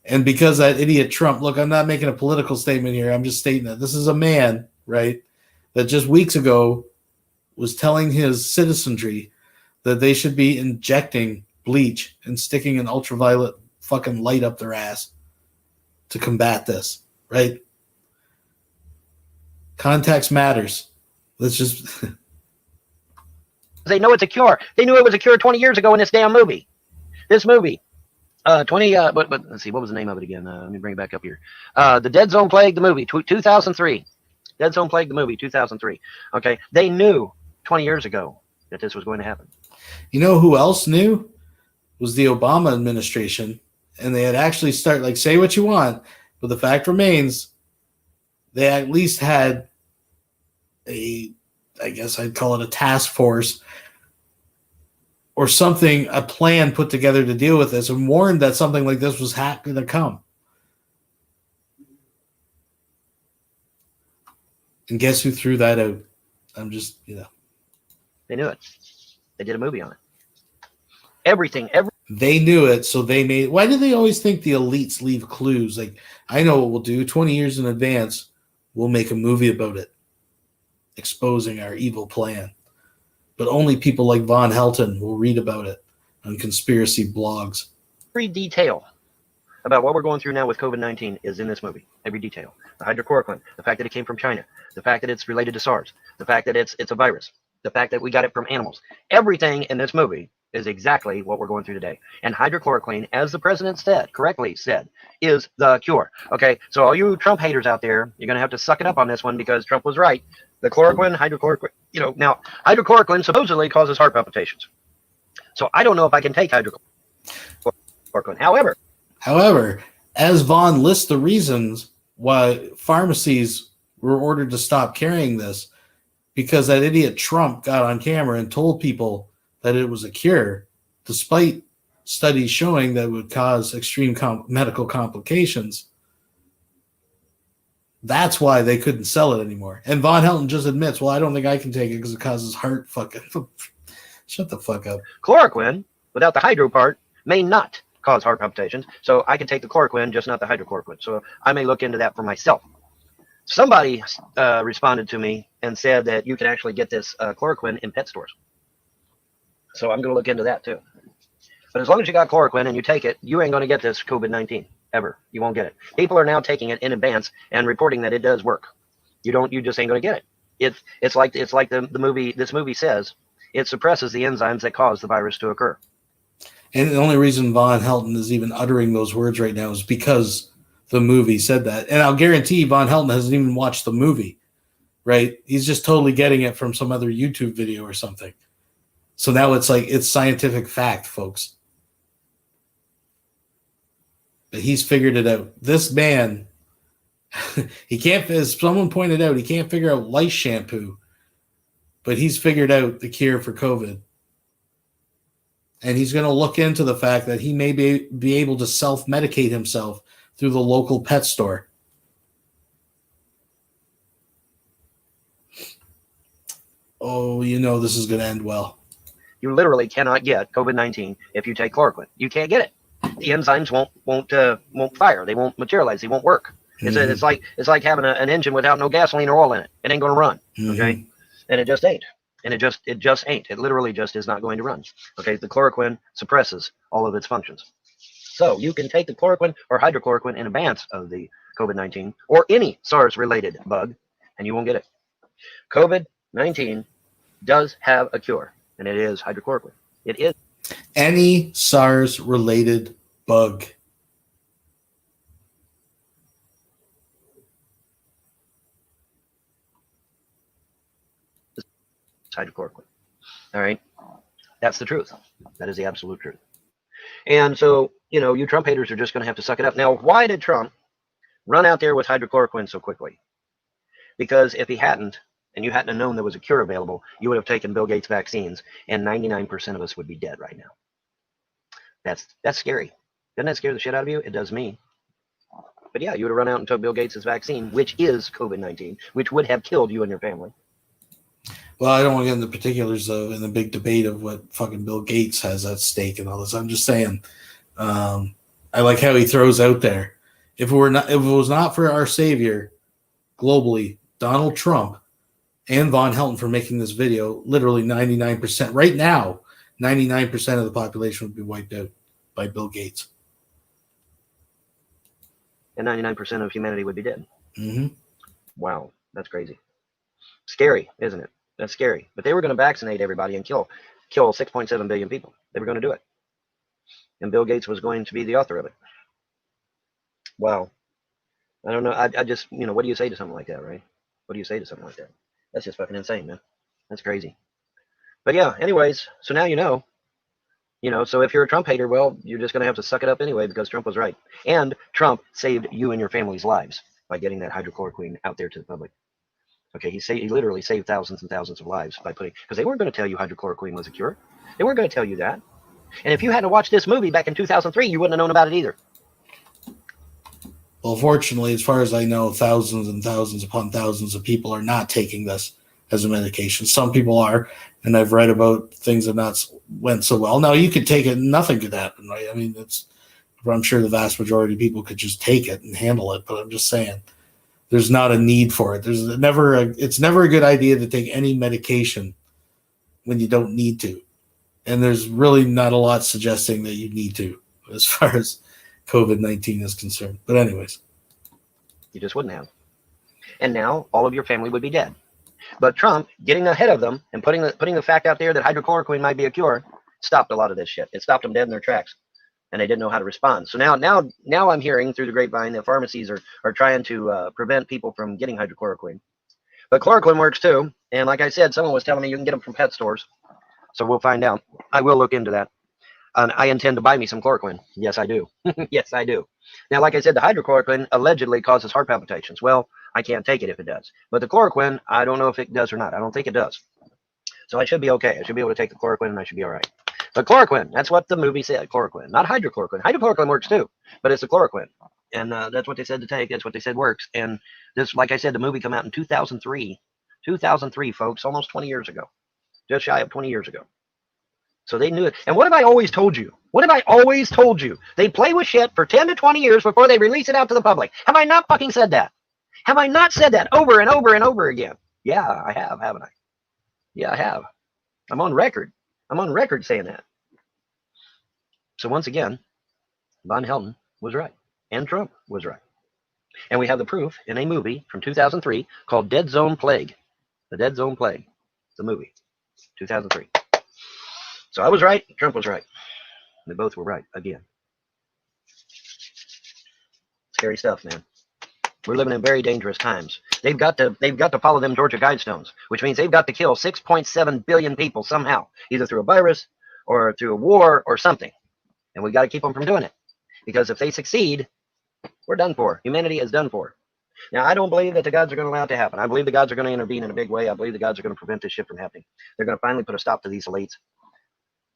And because that idiot Trump, look, I'm not making a political statement here. I'm just stating that this is a man, right, that just weeks ago was telling his citizenry that they should be injecting bleach and sticking an ultraviolet fucking light up their ass to combat this, right? Context matters. Let's just... They know it's a cure. They knew it was a cure 20 years ago in this damn movie. This movie. But let's see, what was the name of it again? Let me bring it back up here. The Dead Zone Plague, the movie, 2003. Dead Zone Plague, the movie, 2003. Okay, they knew 20 years ago that this was going to happen. You know who else knew? Was the Obama administration. And they had actually started, like, say what you want, but the fact remains, they at least had I guess I'd call it a task force or something, a plan put together to deal with this and warned that something like this was going to come. And guess who threw that out? I'm just, They knew it. They did a movie on it. Everything They knew it, so they made. Why do they always think the elites leave clues? Like, I know what we'll do. 20 years in advance, we'll make a movie about it, exposing our evil plan. But only people like Von Helton will read about it on conspiracy blogs. Every detail about what we're going through now with COVID-19 is in this movie. Every detail. The hydrochloroquine, the fact that it came from China, the fact that it's related to SARS, the fact that it's a virus, the fact that we got it from animals. Everything in this movie is exactly what we're going through today. And hydrochloroquine, as the president said, correctly said, is the cure. Okay, so all you Trump haters out there, you're going to have to suck it up on this one because Trump was right. The chloroquine, hydrochloroquine, now hydrochloroquine supposedly causes heart palpitations. So I don't know if I can take hydrochloroquine. However, as Vaughn lists the reasons why pharmacies were ordered to stop carrying this, because that idiot Trump got on camera and told people that it was a cure, despite studies showing that it would cause extreme medical complications. That's why they couldn't sell it anymore. And Von Helton just admits, well, I don't think I can take it because it causes heart fucking... Shut the fuck up. Chloroquine, without the hydro part, may not cause heart palpitations. So I can take the chloroquine, just not the hydrochloroquine. So I may look into that for myself. Somebody responded to me and said that you can actually get this chloroquine in pet stores. So I'm going to look into that too. But as long as you got chloroquine and you take it, you ain't going to get this COVID-19 ever. You won't get it. People are now taking it in advance and reporting that it does work. You just ain't going to get it. It's like the movie. This movie says it suppresses the enzymes that cause the virus to occur. And the only reason Von Helton is even uttering those words right now is because the movie said that. And I'll guarantee Von Helton hasn't even watched the movie, right? He's just totally getting it from some other YouTube video or something. So now it's like, it's scientific fact, folks. But he's figured it out. This man, he can't, as someone pointed out, he can't figure out lice shampoo, but he's figured out the cure for COVID. And he's going to look into the fact that he may be able to self-medicate himself through the local pet store. Oh, you know this is going to end well. You literally cannot get COVID-19 if you take chloroquine. You can't get it. The enzymes won't fire. They won't materialize. They won't work. It's like having an engine without no gasoline or oil in it. It ain't going to run. Okay, and it just ain't. And it just ain't. It literally just is not going to run. Okay, the chloroquine suppresses all of its functions. So you can take the chloroquine or hydrochloroquine in advance of the COVID-19 or any SARS-related bug, and you won't get it. COVID-19 does have a cure, and it is hydrochloroquine. It is any SARS-related bug. Hydrochloroquine. All right, that's the truth. That is the absolute truth. And so, you Trump haters are just going to have to suck it up. Now, why did Trump run out there with hydrochloroquine so quickly? Because if he hadn't, and you hadn't known there was a cure available, you would have taken Bill Gates vaccines, and 99% of us would be dead right now. That's scary. Doesn't that scare the shit out of you? It does me. But yeah, you would have run out and took Bill Gates' vaccine, which is COVID-19, which would have killed you and your family. Well, I don't want to get into particulars in the big debate of what fucking Bill Gates has at stake and all this. I'm just saying, I like how he throws out there. If it was not for our savior globally, Donald Trump and Von Helton for making this video, literally 99%, right now, 99% of the population would be wiped out by Bill Gates. And 99% of humanity would be dead. Mm-hmm. Wow, that's crazy. Scary, isn't it? That's scary. But they were going to vaccinate everybody and kill 6.7 billion people. They were going to do it. And Bill Gates was going to be the author of it. Wow. I don't know. I just, what do you say to something like that, right? What do you say to something like that? That's just fucking insane, man. That's crazy. But yeah, anyways, so now you know, so if you're a Trump hater, well, you're just going to have to suck it up anyway because Trump was right. And Trump saved you and your family's lives by getting that hydrochloroquine out there to the public. Okay, he literally saved thousands and thousands of lives by because they weren't going to tell you hydrochloroquine was a cure. They weren't going to tell you that. And if you hadn't watched this movie back in 2003, you wouldn't have known about it either. Well, fortunately, as far as I know, thousands and thousands upon thousands of people are not taking this as a medication. Some people are, and I've read about things that not went so well. Now, you could take it, nothing could happen, right? I mean, I'm sure the vast majority of people could just take it and handle it, but I'm just saying there's not a need for it. It's never a good idea to take any medication when you don't need to. And there's really not a lot suggesting that you need to as far as COVID-19 is concerned. But anyways. You just wouldn't have. And now all of your family would be dead. But Trump, getting ahead of them and putting the fact out there that hydrochloroquine might be a cure, stopped a lot of this shit. It stopped them dead in their tracks. And they didn't know how to respond. So now I'm hearing through the grapevine that pharmacies are trying to prevent people from getting hydrochloroquine. But chloroquine works too. And like I said, someone was telling me you can get them from pet stores. So we'll find out. I will look into that. And I intend to buy me some chloroquine. Yes, I do. Yes, I do. Now, like I said, the hydrochloroquine allegedly causes heart palpitations. Well, I can't take it if it does. But the chloroquine, I don't know if it does or not. I don't think it does. So I should be okay. I should be able to take the chloroquine and I should be all right. But chloroquine, that's what the movie said, chloroquine, not hydrochloroquine. Hydrochloroquine works too, but it's the chloroquine. And that's what they said to take. That's what they said works. And this, like I said, the movie came out in 2003. 2003, folks, almost 20 years ago. Just shy of 20 years ago. So they knew it. And what have I always told you? What have I always told you? They play with shit for 10 to 20 years before they release it out to the public. Have I not fucking said that? Have I not said that over and over and over again? Yeah, I have, haven't I? Yeah, I have. I'm on record. I'm on record saying that. So once again, VONHELTON was right. And Trump was right. And we have the proof in a movie from 2003 called Dead Zone Plague. The Dead Zone Plague. It's a movie. 2003. So I was right. Trump was right. They both were right again. Scary stuff, man. We're living in very dangerous times. They've got to follow them Georgia Guidestones, which means they've got to kill 6.7 billion people somehow, either through a virus or through a war or something. And we've got to keep them from doing it. Because if they succeed, we're done for. Humanity is done for. Now, I don't believe that the gods are going to allow it to happen. I believe the gods are going to intervene in a big way. I believe the gods are going to prevent this shit from happening. They're going to finally put a stop to these elites.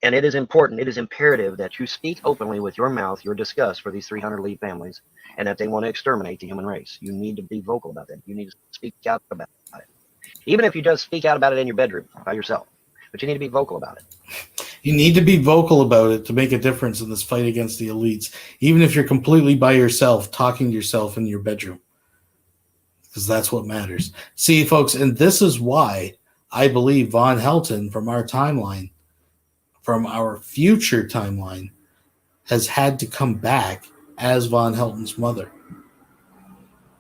And it is important, it is imperative that you speak openly with your mouth your disgust for these 300 elite families and that they want to exterminate the human race. You need to be vocal about that. You need to speak out about it. Even if you just speak out about it in your bedroom by yourself. But you need to be vocal about it. You need to be vocal about it to make a difference in this fight against the elites. Even if you're completely by yourself, talking to yourself in your bedroom. Because that's what matters. See, folks, and this is why I believe VONHELTON from our timeline, from our future timeline, has had to come back as VONHELTON's mother.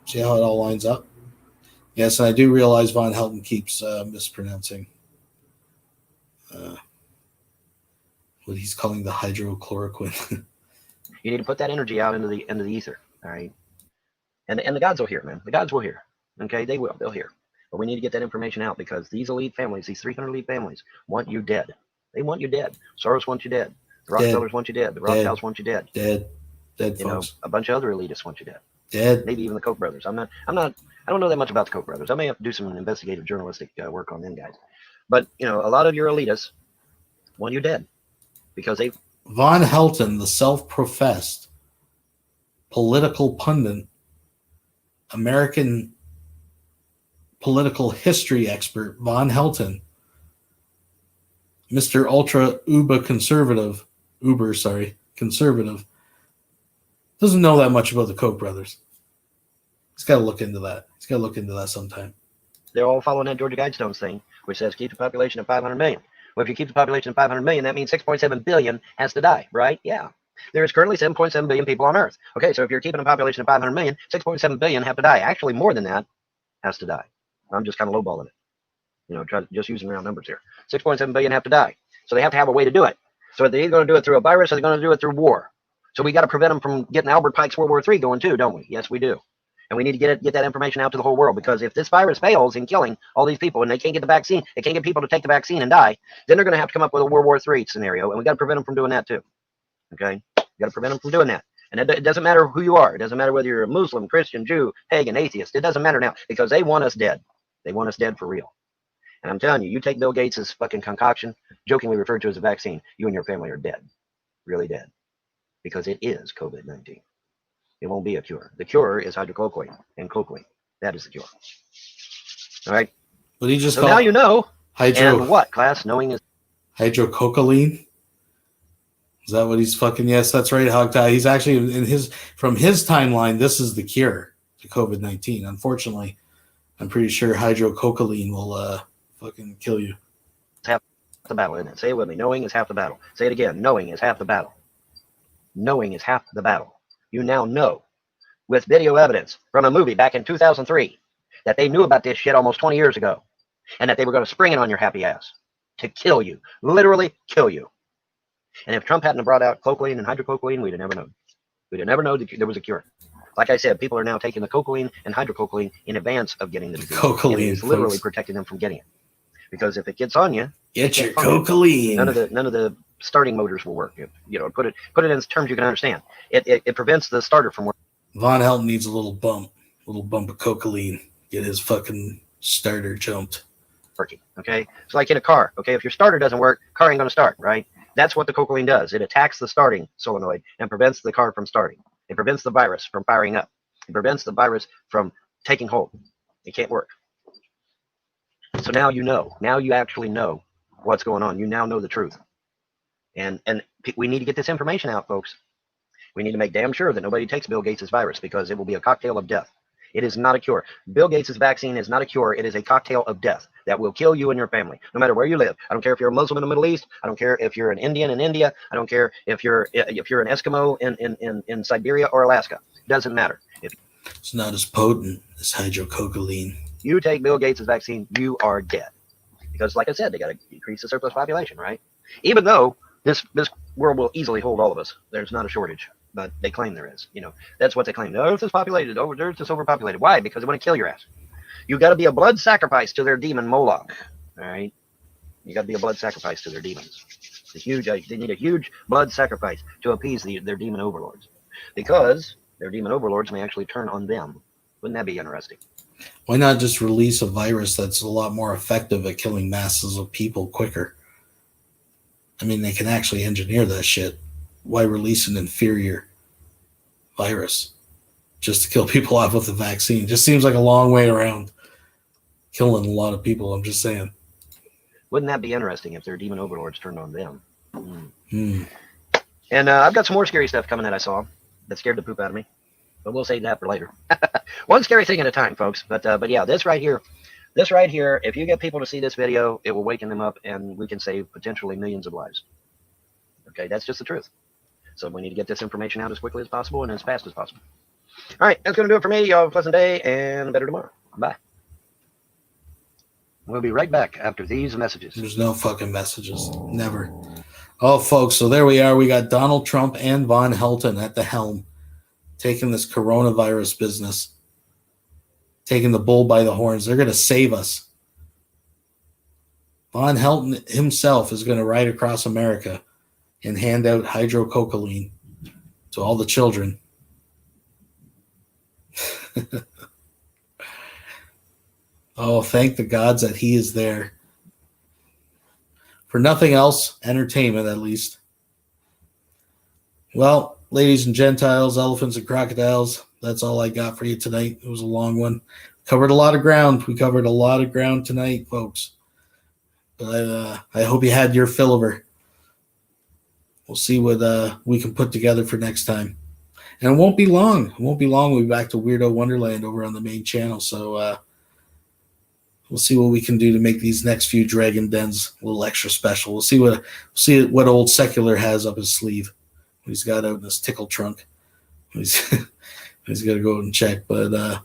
See how it all lines up? Yes, and I do realize VONHELTON keeps mispronouncing what he's calling the hydrochloroquine. You need to put that energy out into the ether, all right? And the gods will hear, man. The gods will hear. Okay, they will. They'll hear. But we need to get that information out because these elite families, these 300 elite families, want you dead. They want you dead. Soros wants you dead. The Rockefellers want you dead. The Rothschilds want you dead. Dead, you know, a bunch of other elitists want you dead. Dead. Maybe even the Koch brothers. I don't know that much about the Koch brothers. I may have to do some investigative journalistic work on them guys. But you know, a lot of your elitists want you dead because they. VONHELTON, the self-professed political pundit, American political history expert, VONHELTON, Mr. Ultra conservative, doesn't know that much about the Koch brothers. He's got to look into that. He's got to look into that sometime. They're all following that Georgia Guidestones thing, which says keep the population of 500 million. Well, if you keep the population of 500 million, that means 6.7 billion has to die, right? Yeah. There is currently 7.7 billion people on Earth. Okay, so if you're keeping a population of 500 million, 6.7 billion have to die. Actually, more than that has to die. I'm just kind of lowballing it. You know, just using round numbers here. 6.7 billion have to die. So they have to have a way to do it. So they're either going to do it through a virus or they're going to do it through war. So we got to prevent them from getting Albert Pike's World War III going too, don't we? Yes, we do. And we need to get that information out to the whole world because if this virus fails in killing all these people and they can't get the vaccine, they can't get people to take the vaccine and die, then they're going to have to come up with a World War III scenario. And we got to prevent them from doing that too. Okay? We got to prevent them from doing that. And it doesn't matter who you are. It doesn't matter whether you're a Muslim, Christian, Jew, pagan, atheist. It doesn't matter now because they want us dead. They want us dead for real. And I'm telling you, you take Bill Gates' fucking concoction, jokingly referred to as a vaccine, you and your family are dead. Really dead. Because it is COVID-19. It won't be a cure. The cure is hydrochloroquine and cocaine. That is the cure. All right? What do you just So call now you know. hydro? And what, class? Knowing is Hydrococaline? Is that what he's fucking? Yes, that's right, Hogtie. He's actually from his timeline. This is the cure to COVID-19. Unfortunately, I'm pretty sure hydrococaline will fucking kill you. half the battle, isn't it? Say it with me. Knowing is half the battle. Say it again. Knowing is half the battle. Knowing is half the battle. You now know, with video evidence from a movie back in 2003, that they knew about this shit almost 20 years ago, and that they were going to spring it on your happy ass to kill you, literally kill you. And if Trump hadn't brought out cocaine and hydrococaine, we'd have never known. We'd have never known that there was a cure. Like I said, people are now taking the cocaine and hydrococaine in advance of getting the disease. Cocaine, it's literally folks. protecting them from getting it. Because if it gets on you, Get your function. cocaine. None of the starting motors will work. Put it in terms you can understand. It prevents the starter from working. Von Helton needs a little bump of cocaine. Get his fucking starter jumped. Okay, it's like in a car. Okay, if your starter doesn't work, car ain't gonna start, right? That's what the cocaine does. It attacks the starting solenoid and prevents the car from starting. It prevents the virus from firing up. It prevents the virus from taking hold. It can't work. So now you know. Now you actually know what's going on. You now know the truth. And we need to get this information out, folks. We need to make damn sure that nobody takes Bill Gates' virus, because it will be a cocktail of death. It is not a cure. Bill Gates' vaccine is not a cure. It is a cocktail of death that will kill you and your family, no matter where you live. I don't care if you're a Muslim in the Middle East. I don't care if you're an Indian in India. I don't care if you're an Eskimo in Siberia or Alaska. It doesn't matter. If It's not as potent as hydrococaine. you take Bill Gates' vaccine, you are dead. Because, like I said, they got to decrease the surplus population, right? Even though this world will easily hold all of us, there's not a shortage. But they claim there is. That's what they claim. The Earth is populated. The Earth is overpopulated. Why? Because they want to kill your ass. You got to be a blood sacrifice to their demon Moloch. All right. You got to be a blood sacrifice to their demons. It's huge. They need a huge blood sacrifice to appease their demon overlords, because their demon overlords may actually turn on them. Wouldn't that be interesting? Why not just release a virus that's a lot more effective at killing masses of people quicker? I mean, they can actually engineer that shit. Why release an inferior virus just to kill people off with the vaccine? Just seems like a long way around killing a lot of people. I'm just saying. Wouldn't that be interesting if their demon overlords turned on them? And I've got some more scary stuff coming that I saw that scared the poop out of me, but we'll save that for later. One scary thing at a time, folks. But yeah, this right here, if you get people to see this video, it will waken them up, and we can save potentially millions of lives. Okay, that's just the truth. So we need to get this information out as quickly as possible and as fast as possible. All right, that's going to do it for me. Y'all have a pleasant day and better tomorrow. Bye. We'll be right back after these messages. There's no fucking messages. Never. Oh, folks, so there we are. We got Donald Trump and Von Helton at the helm, taking this coronavirus business, taking the bull by the horns. They're going to save us. Von Helton himself is going to ride across America and hand out hydrococaine to all the children. Oh, thank the gods that he is there. For nothing else, entertainment at least. Well, ladies and Gentiles, elephants and crocodiles, that's all I got for you tonight. It was a long one. Covered a lot of ground. We covered a lot of ground tonight, folks. But I hope you had your fill of her. We'll see what we can put together for next time. And it won't be long. It won't be long. We'll be back to Weirdo Wonderland over on the main channel. So we'll see what we can do to make these next few Dragon Dens a little extra special. We'll see what old Secular has up his sleeve. What he's got out in his tickle trunk. He's got to go and check. But I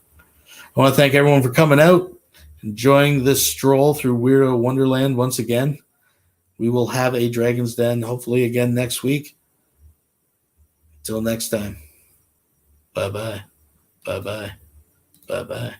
want to thank everyone for coming out, enjoying this stroll through Weirdo Wonderland once again. We will have a Dragon's Den hopefully again next week. Till next time. Bye-bye. Bye-bye. Bye-bye.